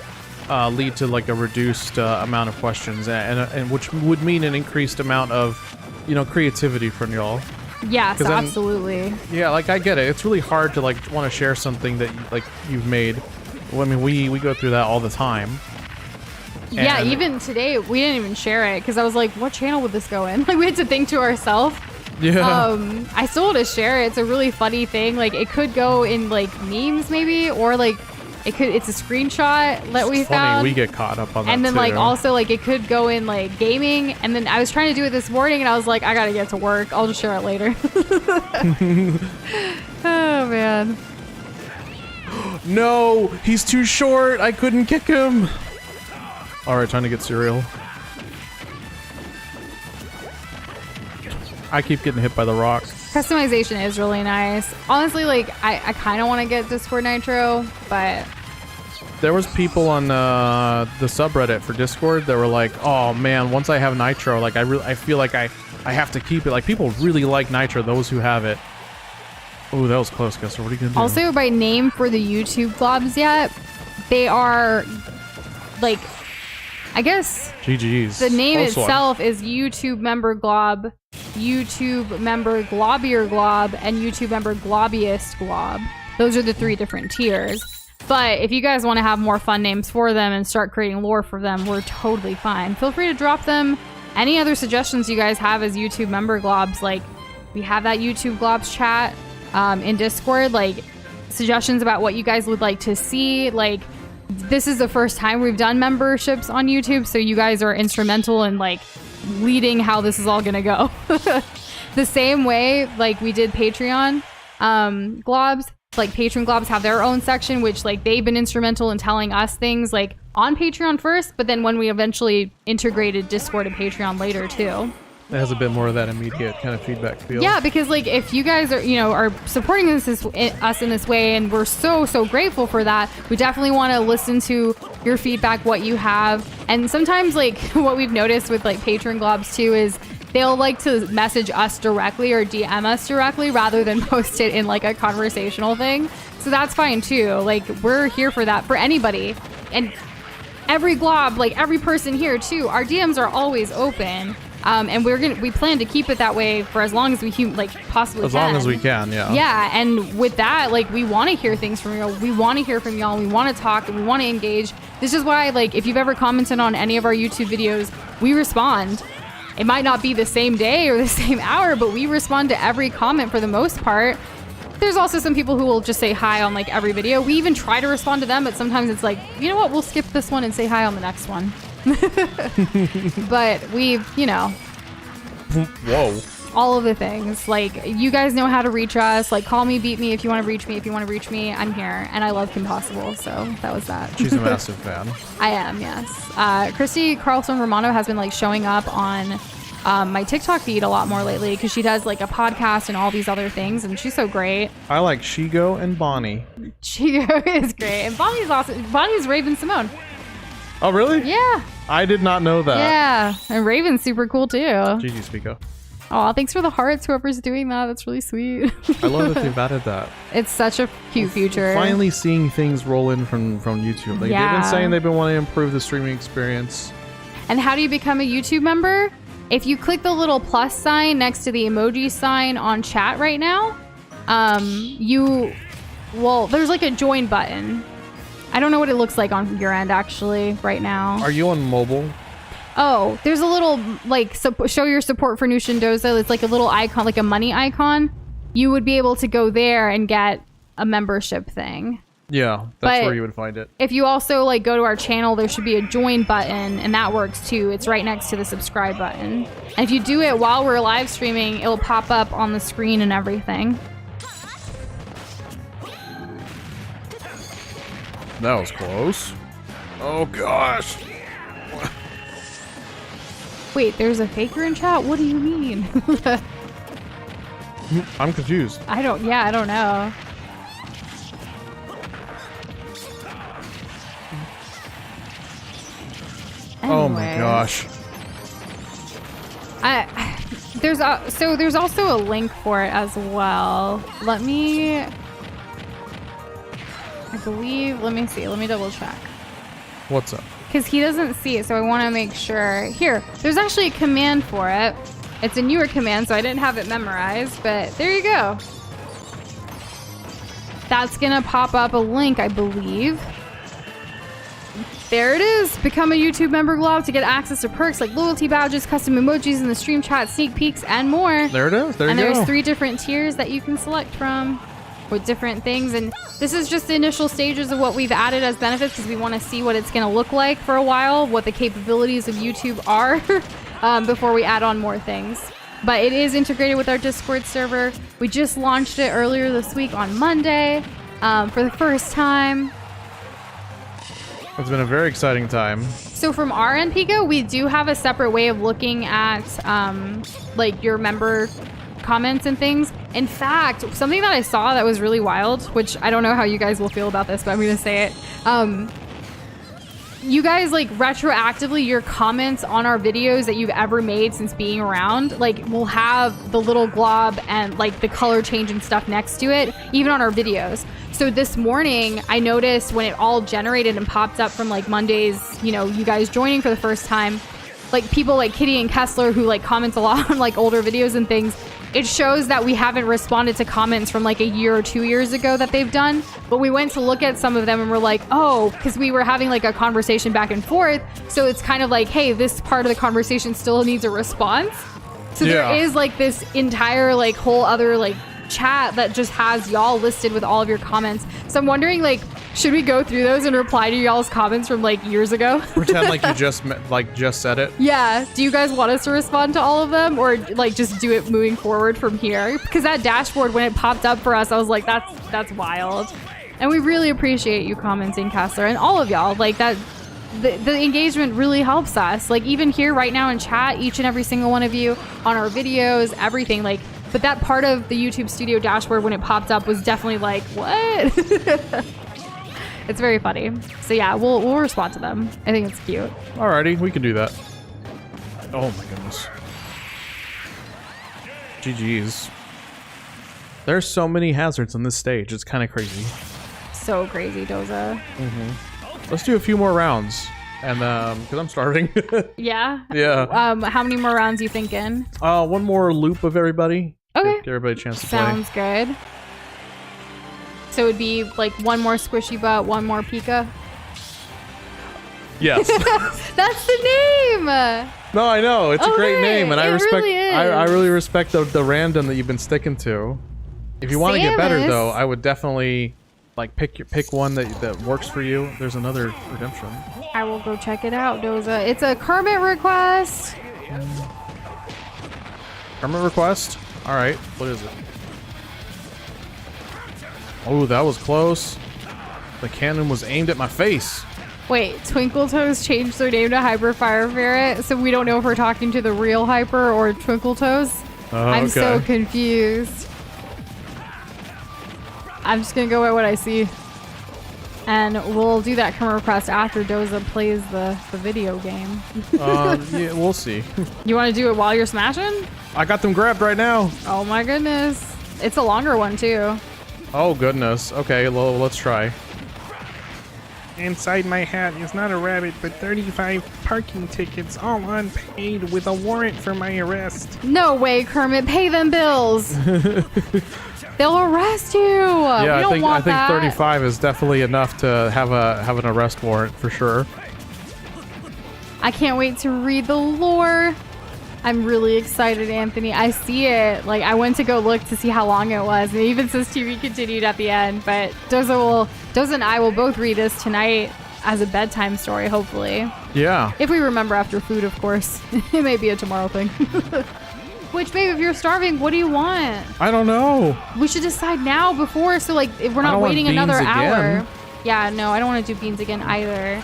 lead to like a reduced amount of questions, and which would mean an increased amount of, you know, creativity from y'all. Yes, absolutely. Yeah, like I get it. It's really hard to like want to share something that like you've made, Well, I mean, we go through that all the time. Yeah, And- even today we didn't even share it because I was like, what channel would this go in? Like we had to think to ourselves. Yeah. I still want to share it. It's a really funny thing. Like it could go in like memes maybe, or like it's a screenshot that we It's funny, found. we get caught up on that and then too. like also like it could go in like gaming. And then I was trying to do it this morning and I was like, I gotta get to work. I'll just share it later. Oh man. No, he's too short. I couldn't kick him. All right, trying to get cereal. I keep getting hit by the rock. Customization is really nice. Honestly, like I kind of want to get Discord Nitro, but There was people on the subreddit for Discord that were like, "Oh man, once I have Nitro, like I feel like I have to keep it." Like people really like Nitro, those who have it. Oh, that was close, Guster. What are you gonna do? also by name for the YouTube globs yet, they are like, I guess GG's. the name Close one. itself is YouTube member glob, YouTube member globbier glob, and YouTube member globbiest glob. Those are the 3 different tiers. But if you guys want to have more fun names for them and start creating lore for them, we're totally fine. Feel free to drop them. Any other suggestions you guys have as YouTube member globs, like we have that YouTube globs chat in Discord, like suggestions about what you guys would like to see. Like this is the first time we've done memberships on YouTube, so you guys are instrumental in like leading how this is all gonna go. The same way like we did Patreon globs. Like patron globs have their own section, which like they've been instrumental in telling us things like on Patreon first, but then when we eventually integrated Discord and Patreon later too. It has a bit more of that immediate kind of feedback feel. Yeah, because like if you guys are, are supporting us in this way, and we're so grateful for that, we definitely want to listen to your feedback, what you have. And sometimes like what we've noticed with like patron globs too is they'll like to message us directly or DM us directly rather than post it in like a conversational thing. So that's fine too. Like we're here for that for anybody. And every glob, like every person here too, our DMs are always open. And we plan to keep it that way for as long as we possibly can. As long as we can, yeah. Yeah, and with that, like we want to hear things from you. We want to hear from y'all. We want to talk and we want to engage. This is why, like, if you've ever commented on any of our YouTube videos, we respond. It might not be the same day or the same hour, but we respond to every comment for the most part. There's also some people who will just say hi on like every video. We even try to respond to them, but sometimes it's like, you know what, we'll skip this one and say hi on the next one. But we've, Whoa. all of the things. Like, you guys know how to reach us. Like, call me, beat me if you want to reach me. If you want to reach me, I'm here. And I love Kim Possible, so that was that. She's a massive fan. I am, yes. Christy Carlson Romano has been like showing up on my TikTok feed a lot more lately because she does like a podcast and all these other things, and she's so great. I like Shigo and Bonnie. Shigo is great, and Bonnie's awesome. Bonnie's Raven Simone. Oh, really? Yeah. I did not know that. Yeah, and Raven's super cool too. GG Spico. Oh, thanks for the hearts, whoever's doing that. That's really sweet. I love that they've added that. It's such a cute feature. Finally seeing things roll in from YouTube. Like, Yeah. they've been saying they've been wanting to improve the streaming experience. And how do you become a YouTube member? If you click the little plus sign next to the emoji sign on chat right now, there's like a join button. I don't know what it looks like on your end actually right now. Are you on mobile? Oh, there's a little like show your support for Nushindoza. It's like a little icon, like a money icon. You would be able to go there and get a membership thing. Yeah, that's But where you would find it. If you also like go to our channel, there should be a join button, and that works too. It's right next to the subscribe button. And if you do it while we're live streaming, it'll pop up on the screen and everything. That was close. Oh gosh. Wait, there's a faker in chat? What do you mean? I'm confused. I don't know. Oh my Anyways. gosh. There's also a link for it as well. Let me see. Let me double check. What's up? Because he doesn't see it, so I want to make sure. Here, there's actually a command for it. It's a newer command, so I didn't have it memorized, but there you go. That's gonna pop up a link, I believe. There it is. Become a YouTube member, Glob, to get access to perks like loyalty badges, custom emojis in the stream chat, sneak peeks, and more. There it is. There you go. And there's 3 different tiers that you can select from with different things. And this is just the initial stages of what we've added as benefits because we want to see what it's going to look like for a while, what the capabilities of YouTube are before we add on more things. But it is integrated with our Discord server. We just launched it earlier this week on Monday for the first time. It's been a very exciting time. So from our end, Pico, we do have a separate way of looking at like your member comments and things. In fact, something that I saw that was really wild, which I don't know how you guys will feel about this, but I'm going to say it. You guys, like, retroactively, your comments on our videos that you've ever made since being around, like, will have the little glob and, like, the color change and stuff next to it, even on our videos. So this morning, I noticed when it all generated and popped up from, like, Monday's, you know, you guys joining for the first time, like, people like Kitty and Kessler who, like, comment a lot on, like, older videos and things, it shows that we haven't responded to comments from like a year or 2 years ago that they've done. But we went to look at some of them and we're like, oh, because we were having like a conversation back and forth. So it's kind of like, hey, this part of the conversation still needs a response. So there is like this entire like whole other like chat that just has y'all listed with all of your comments. So I'm wondering, like, should we go through those and reply to y'all's comments from like years ago? Pretend like you just said it. Yeah. Do you guys want us to respond to all of them, or like just do it moving forward from here? Because that dashboard, when it popped up for us, I was like, that's wild. And we really appreciate you commenting, Kessler, and all of y'all. Like that, the engagement really helps us. Like even here right now in chat, each and every single one of you on our videos, everything like. But that part of the YouTube Studio dashboard when it popped up was definitely like, what? It's very funny. So yeah, we'll respond to them. I think it's cute. Alrighty, we can do that. Oh my goodness. GG's. There's so many hazards on this stage. It's kind of crazy. So crazy, Doza. Let's do a few more rounds. And because I'm starving. Yeah? Yeah. How many more rounds you thinking? One more loop of everybody. Okay. Give everybody a chance to play. Sounds good. So it would be like one more squishy butt, one more Pika. Yes. That's the name. No, I know. It's a great name, and I respect. Really is. I really respect the random that you've been sticking to. If you want to get better, though, I would definitely like pick one that works for you. There's another redemption. I will go check it out, Doza. It's a Kermit request. Kermit request. All right. What is it? Oh, that was close. The cannon was aimed at my face. Wait, Twinkle Toes changed their name to Hyper Fire Ferret, so we don't know if we're talking to the real Hyper or Twinkle Toes. I'm so confused. I'm just gonna go with what I see. And we'll do that Kermit request after Doza plays the video game. Yeah, we'll see. You want to do it while you're smashing? I got them grabbed right now. Oh my goodness. It's a longer one too. Oh goodness. Okay, well, let's try. Inside my hat is not a rabbit, but 35 parking tickets, all unpaid, with a warrant for my arrest. No way, Kermit. Pay them bills. They'll arrest you. Yeah, we don't want I think that. 35 is definitely enough to have an arrest warrant for sure. I can't wait to read the lore. I'm really excited, Anthony. I see it. Like, I went to go look to see how long it was, and it even says to be continued at the end. But Doza and I will both read this tonight as a bedtime story, hopefully. Yeah. If we remember after food, of course. It may be a tomorrow thing. Which, babe, if you're starving, what do you want? I don't know. We should decide now before, so like if we're not waiting another hour. Yeah, no, I don't want to do beans again either.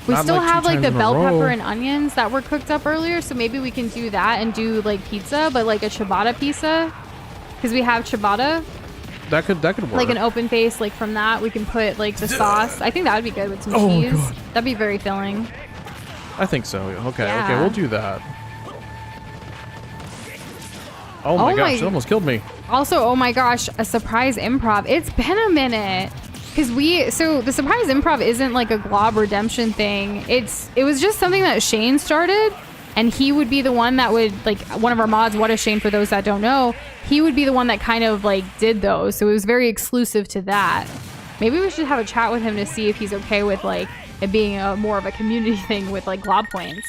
We still have like the bell pepper and onions that were cooked up earlier, so maybe we can do that and do like pizza, but like a ciabatta pizza, because we have ciabatta. That could work. Like an open face, like from that we can put like the sauce. I think that would be good with some cheese. God. That'd be very filling. I think so. Okay, Yeah. okay, we'll do that. Oh my gosh, it almost killed me. Also, oh my gosh, a surprise improv. It's been a minute. Because so the surprise improv isn't like a glob redemption thing. It was just something that Shane started, and he would be the one that would, like, one of our mods, what is Shane for those that don't know, he would be the one that kind of like did those. So it was very exclusive to that. Maybe we should have a chat with him to see if he's okay with like it being more of a community thing with like glob points.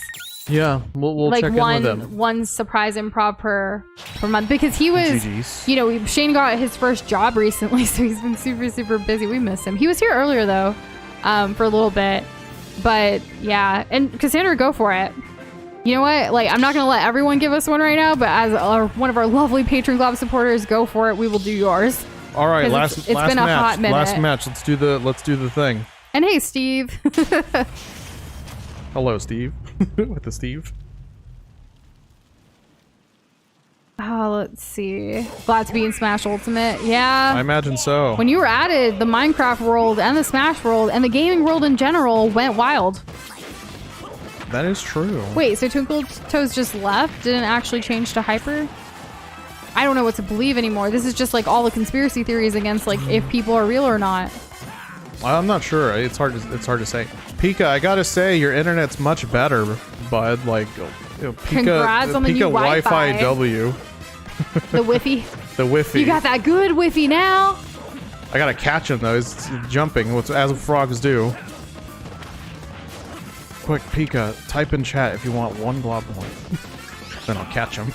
Yeah, we'll Like check in with them. one surprise improv per month, because he was, GGs. you know, Shane got his first job recently, so he's been super busy. We miss him. He was here earlier though, for a little bit, but yeah. And Cassandra, go for it. You know what? Like, I'm not gonna let everyone give us one right now, but as one of our lovely Patron Glob supporters, go for it. We will do yours. All right, 'Cause last it's been a match. hot minute. Last match. Let's do the thing. And hey, Steve. Hello, Steve. With the Steve. Oh, let's see. Glad to be in Smash Ultimate. Yeah. I imagine so. When you were added, the Minecraft world and the Smash world and the gaming world in general went wild. That is true. Wait, so Twinkle Toes just left? Didn't actually change to Hyper? I don't know what to believe anymore. This is just like all the conspiracy theories against like if people are real or not. I'm not sure. It's hard to say. Pika, I gotta say your internet's much better, bud. Like, you know, Pika, Congrats on the new Wi-Fi. W. The Wi-Fi. The Wi-Fi. You got that good Wi-Fi now. I gotta catch him though. He's jumping, as frogs do. Quick, Pika, type in chat if you want 1 glob point. Then I'll catch him.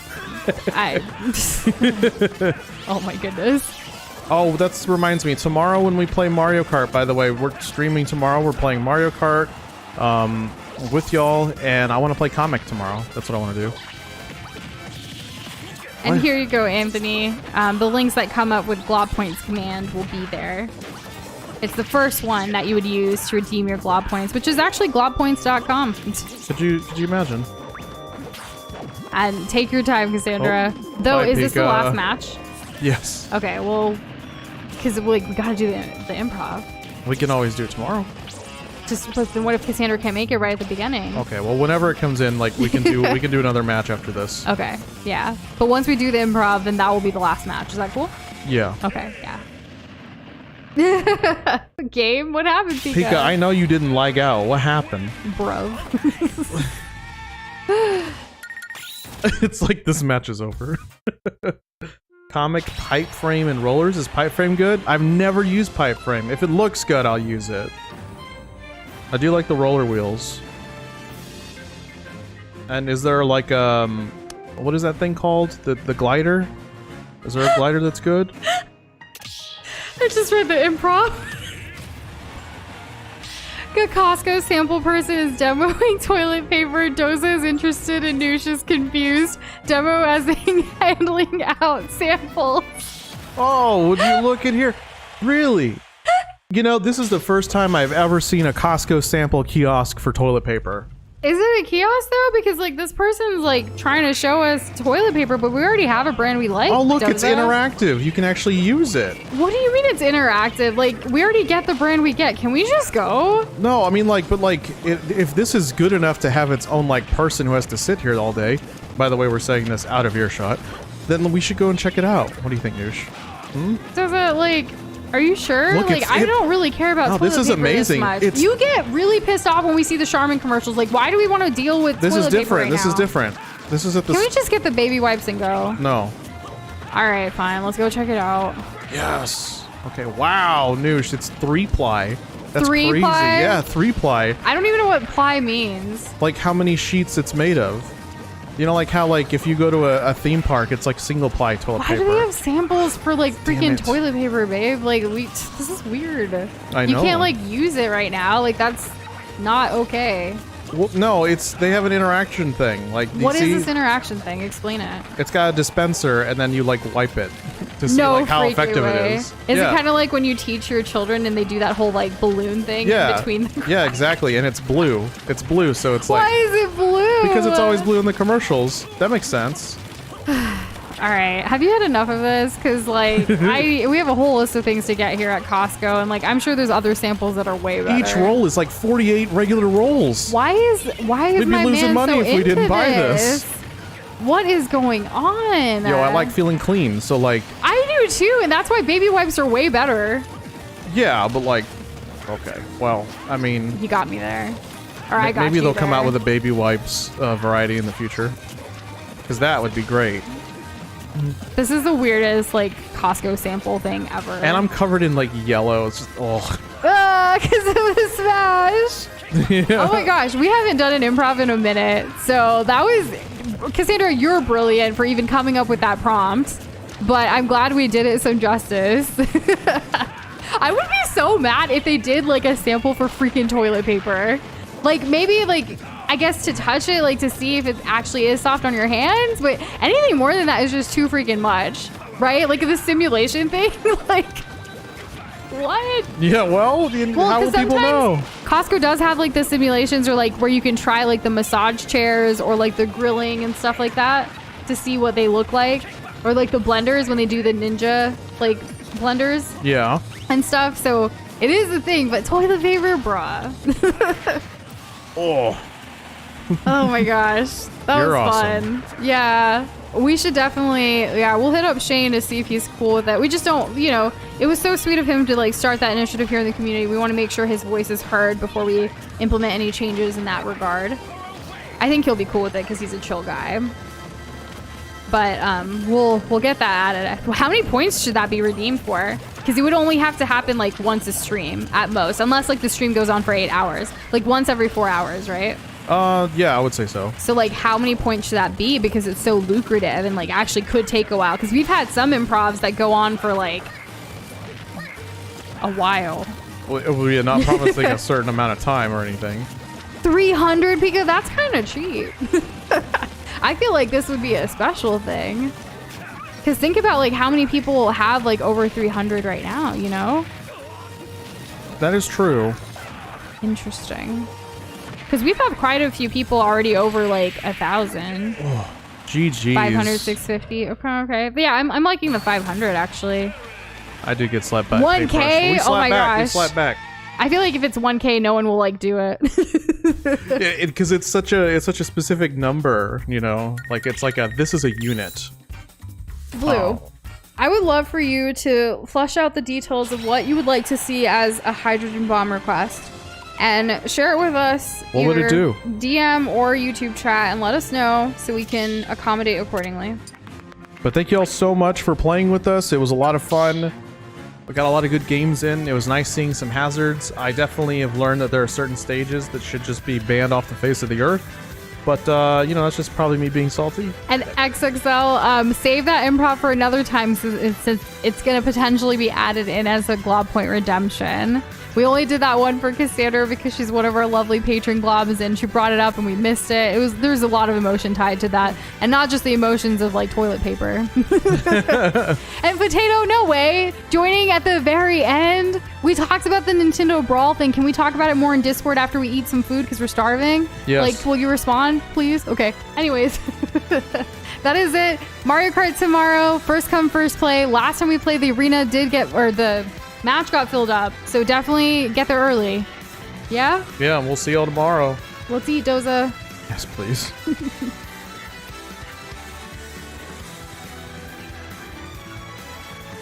Oh my goodness. Oh, that reminds me. Tomorrow when we play Mario Kart, by the way, we're streaming tomorrow. We're playing Mario Kart with y'all, and I want to play Comic tomorrow. That's what I want to do. And here you go, Anthony. The links that come up with Glob Points command will be there. It's the first one that you would use to redeem your Glob Points, which is actually globpoints.com. Could you imagine? And take your time, Cassandra. Oh, Though, bye, is this the Pika. last match? Yes. Okay, well, because like, we gotta do the improv. We can always do it tomorrow. But then what if Cassandra can't make it right at the beginning? Okay, well, whenever it comes in, like we can do another match after this. Okay, yeah. But once we do the improv, then that will be the last match. Is that cool? Yeah. Okay, yeah. Game? What happened, Pika? Pika, I know you didn't lag out. What happened? Bro. It's like this match is over. Comic pipe frame and rollers. Is pipe frame good? I've never used pipe frame. If it looks good, I'll use it. I do like the roller wheels. And is there like what is that thing called? The glider? Is there a glider that's good? I just read the improv. A Costco sample person is demoing toilet paper. Doza is interested and Noosh is confused. Demo as in handling out samples. Oh, would you look at here? Really? You know, this is the first time I've ever seen a Costco sample kiosk for toilet paper. Is it a kiosk though? Because like this person's like trying to show us toilet paper, but we already have a brand we like. Oh, look, it's Doza. interactive. You can actually use it. What do you mean it's interactive? Like, we already get the brand we get. Can we just go? No, I mean, like, but like, if this is good enough to have its own like person who has to sit here all day, by the way, we're saying this out of earshot, then we should go and check it out. What do you think, Noosh? Does it like... Are you sure? Look, like, I don't really care about No, toilet this is paper amazing. this much. It's- You get really pissed off when we see the Charmin commercials. Like, why do we want to deal with This toilet is paper different. right This is now? different. This is at the. Can we just get the baby wipes and go? No. All right, fine. Let's go check it out. Yes. Okay. Wow, Noosh, it's 3-ply. That's 3-ply? crazy. Yeah, 3-ply. I don't even know what ply means. Like how many sheets it's made of. You know, like how like if you go to a theme park, it's like single-ply toilet Why paper. do we have samples for like freaking it. toilet paper, babe? Like, this is weird. I You know. can't like use it right now. Like, that's not okay. Well, no, they have an interaction thing. Like, What you is see, this interaction thing? Explain it. it's got a dispenser, and then you like wipe it to see No like how freaking effective way. it is. Is Yeah. it kind of like when you teach your children and they do that whole like balloon thing in between them? Yeah, exactly. And it's blue. It's blue, so it's Why like is it blue? because it's always blue in the commercials. That makes sense. All right. Have you had enough of this? Because like we have a whole list of things to get here at Costco, and like I'm sure there's other samples that are way better. Each roll is like 48 regular rolls. Why is We'd my be losing man money so if we into didn't buy this. What is going on? Yo, I like feeling clean, so like, I do too, and that's why baby wipes are way better. yeah, but like, okay, well, I mean, You got me there. Or I got maybe you they'll come out there. with a baby wipes variety in the future, because that would be great. This is the weirdest like Costco sample thing ever. And I'm covered in like yellow. It's just, oh, because of the smash. Oh my gosh, we haven't done an improv in a minute. So that was, Cassandra, you're brilliant for even coming up with that prompt. But I'm glad we did it some justice. I would be so mad if they did like a sample for freaking toilet paper. Like maybe like, I guess to touch it, like to see if it actually is soft on your hands. But anything more than that is just too freaking much, right? Like the simulation thing, like what? Yeah, well, how will people know? Costco does have like the simulations or like where you can try like the massage chairs or like the grilling and stuff like that to see what they look like. Or like the blenders when they do the ninja like blenders. Yeah. And stuff. So it is a thing, but toilet paper, bruh. Oh. Oh my gosh. That You're was awesome. fun. Yeah. We should definitely, we'll hit up Shane to see if he's cool with it. We just don't, it was so sweet of him to like start that initiative here in the community. We want to make sure his voice is heard before we implement any changes in that regard. I think he'll be cool with it because he's a chill guy. But we'll get that added. How many points should that be redeemed for? Because it would only have to happen like once a stream at most, unless like the stream goes on for 8 hours, like once every 4 hours, right? Yeah, I would say so. So like how many points should that be? Because it's so lucrative and like actually could take a while. Because we've had some improvs that go on for like a while. Well, we're not promising a certain amount of time or anything. 300 Pika, that's kind of cheap. I feel like this would be a special thing. Because think about like how many people have like over 300 right now, That is true. Interesting. Because we've had quite a few people already over like 1,000. Oh, GG's. 500, 650. Okay. But yeah, I'm liking the 500 actually. I did get slapped back. 1K? Oh my gosh. We slapped back. I feel like if it's 1K, no one will like do it. Because it's such a specific number, like it's like this is a unit. Blue. Oh. I would love for you to flesh out the details of what you would like to see as a hydrogen bomb request and share it with us. What would it do? DM or YouTube chat and let us know so we can accommodate accordingly. But thank you all so much for playing with us. It was a lot of fun. We got a lot of good games in. It was nice seeing some hazards. I definitely have learned that there are certain stages that should just be banned off the face of the earth. But, that's just probably me being salty. And XXL, save that improv for another time since it's going to potentially be added in as a Glob Point redemption. We only did that one for Cassandra because she's one of our lovely patron globs and she brought it up and we missed it. There's a lot of emotion tied to that. And not just the emotions of like toilet paper. And Potato, no way. Joining at the very end. We talked about the Nintendo Brawl thing. Can we talk about it more in Discord after we eat some food because we're starving? Yes. Like, will you respond, please? Okay. Anyways. That is it. Mario Kart tomorrow. First come, first play. Last time we played, the arena the match got filled up. So definitely get there early. Yeah? Yeah, we'll see y'all tomorrow. Let's eat, Doza. Yes, please.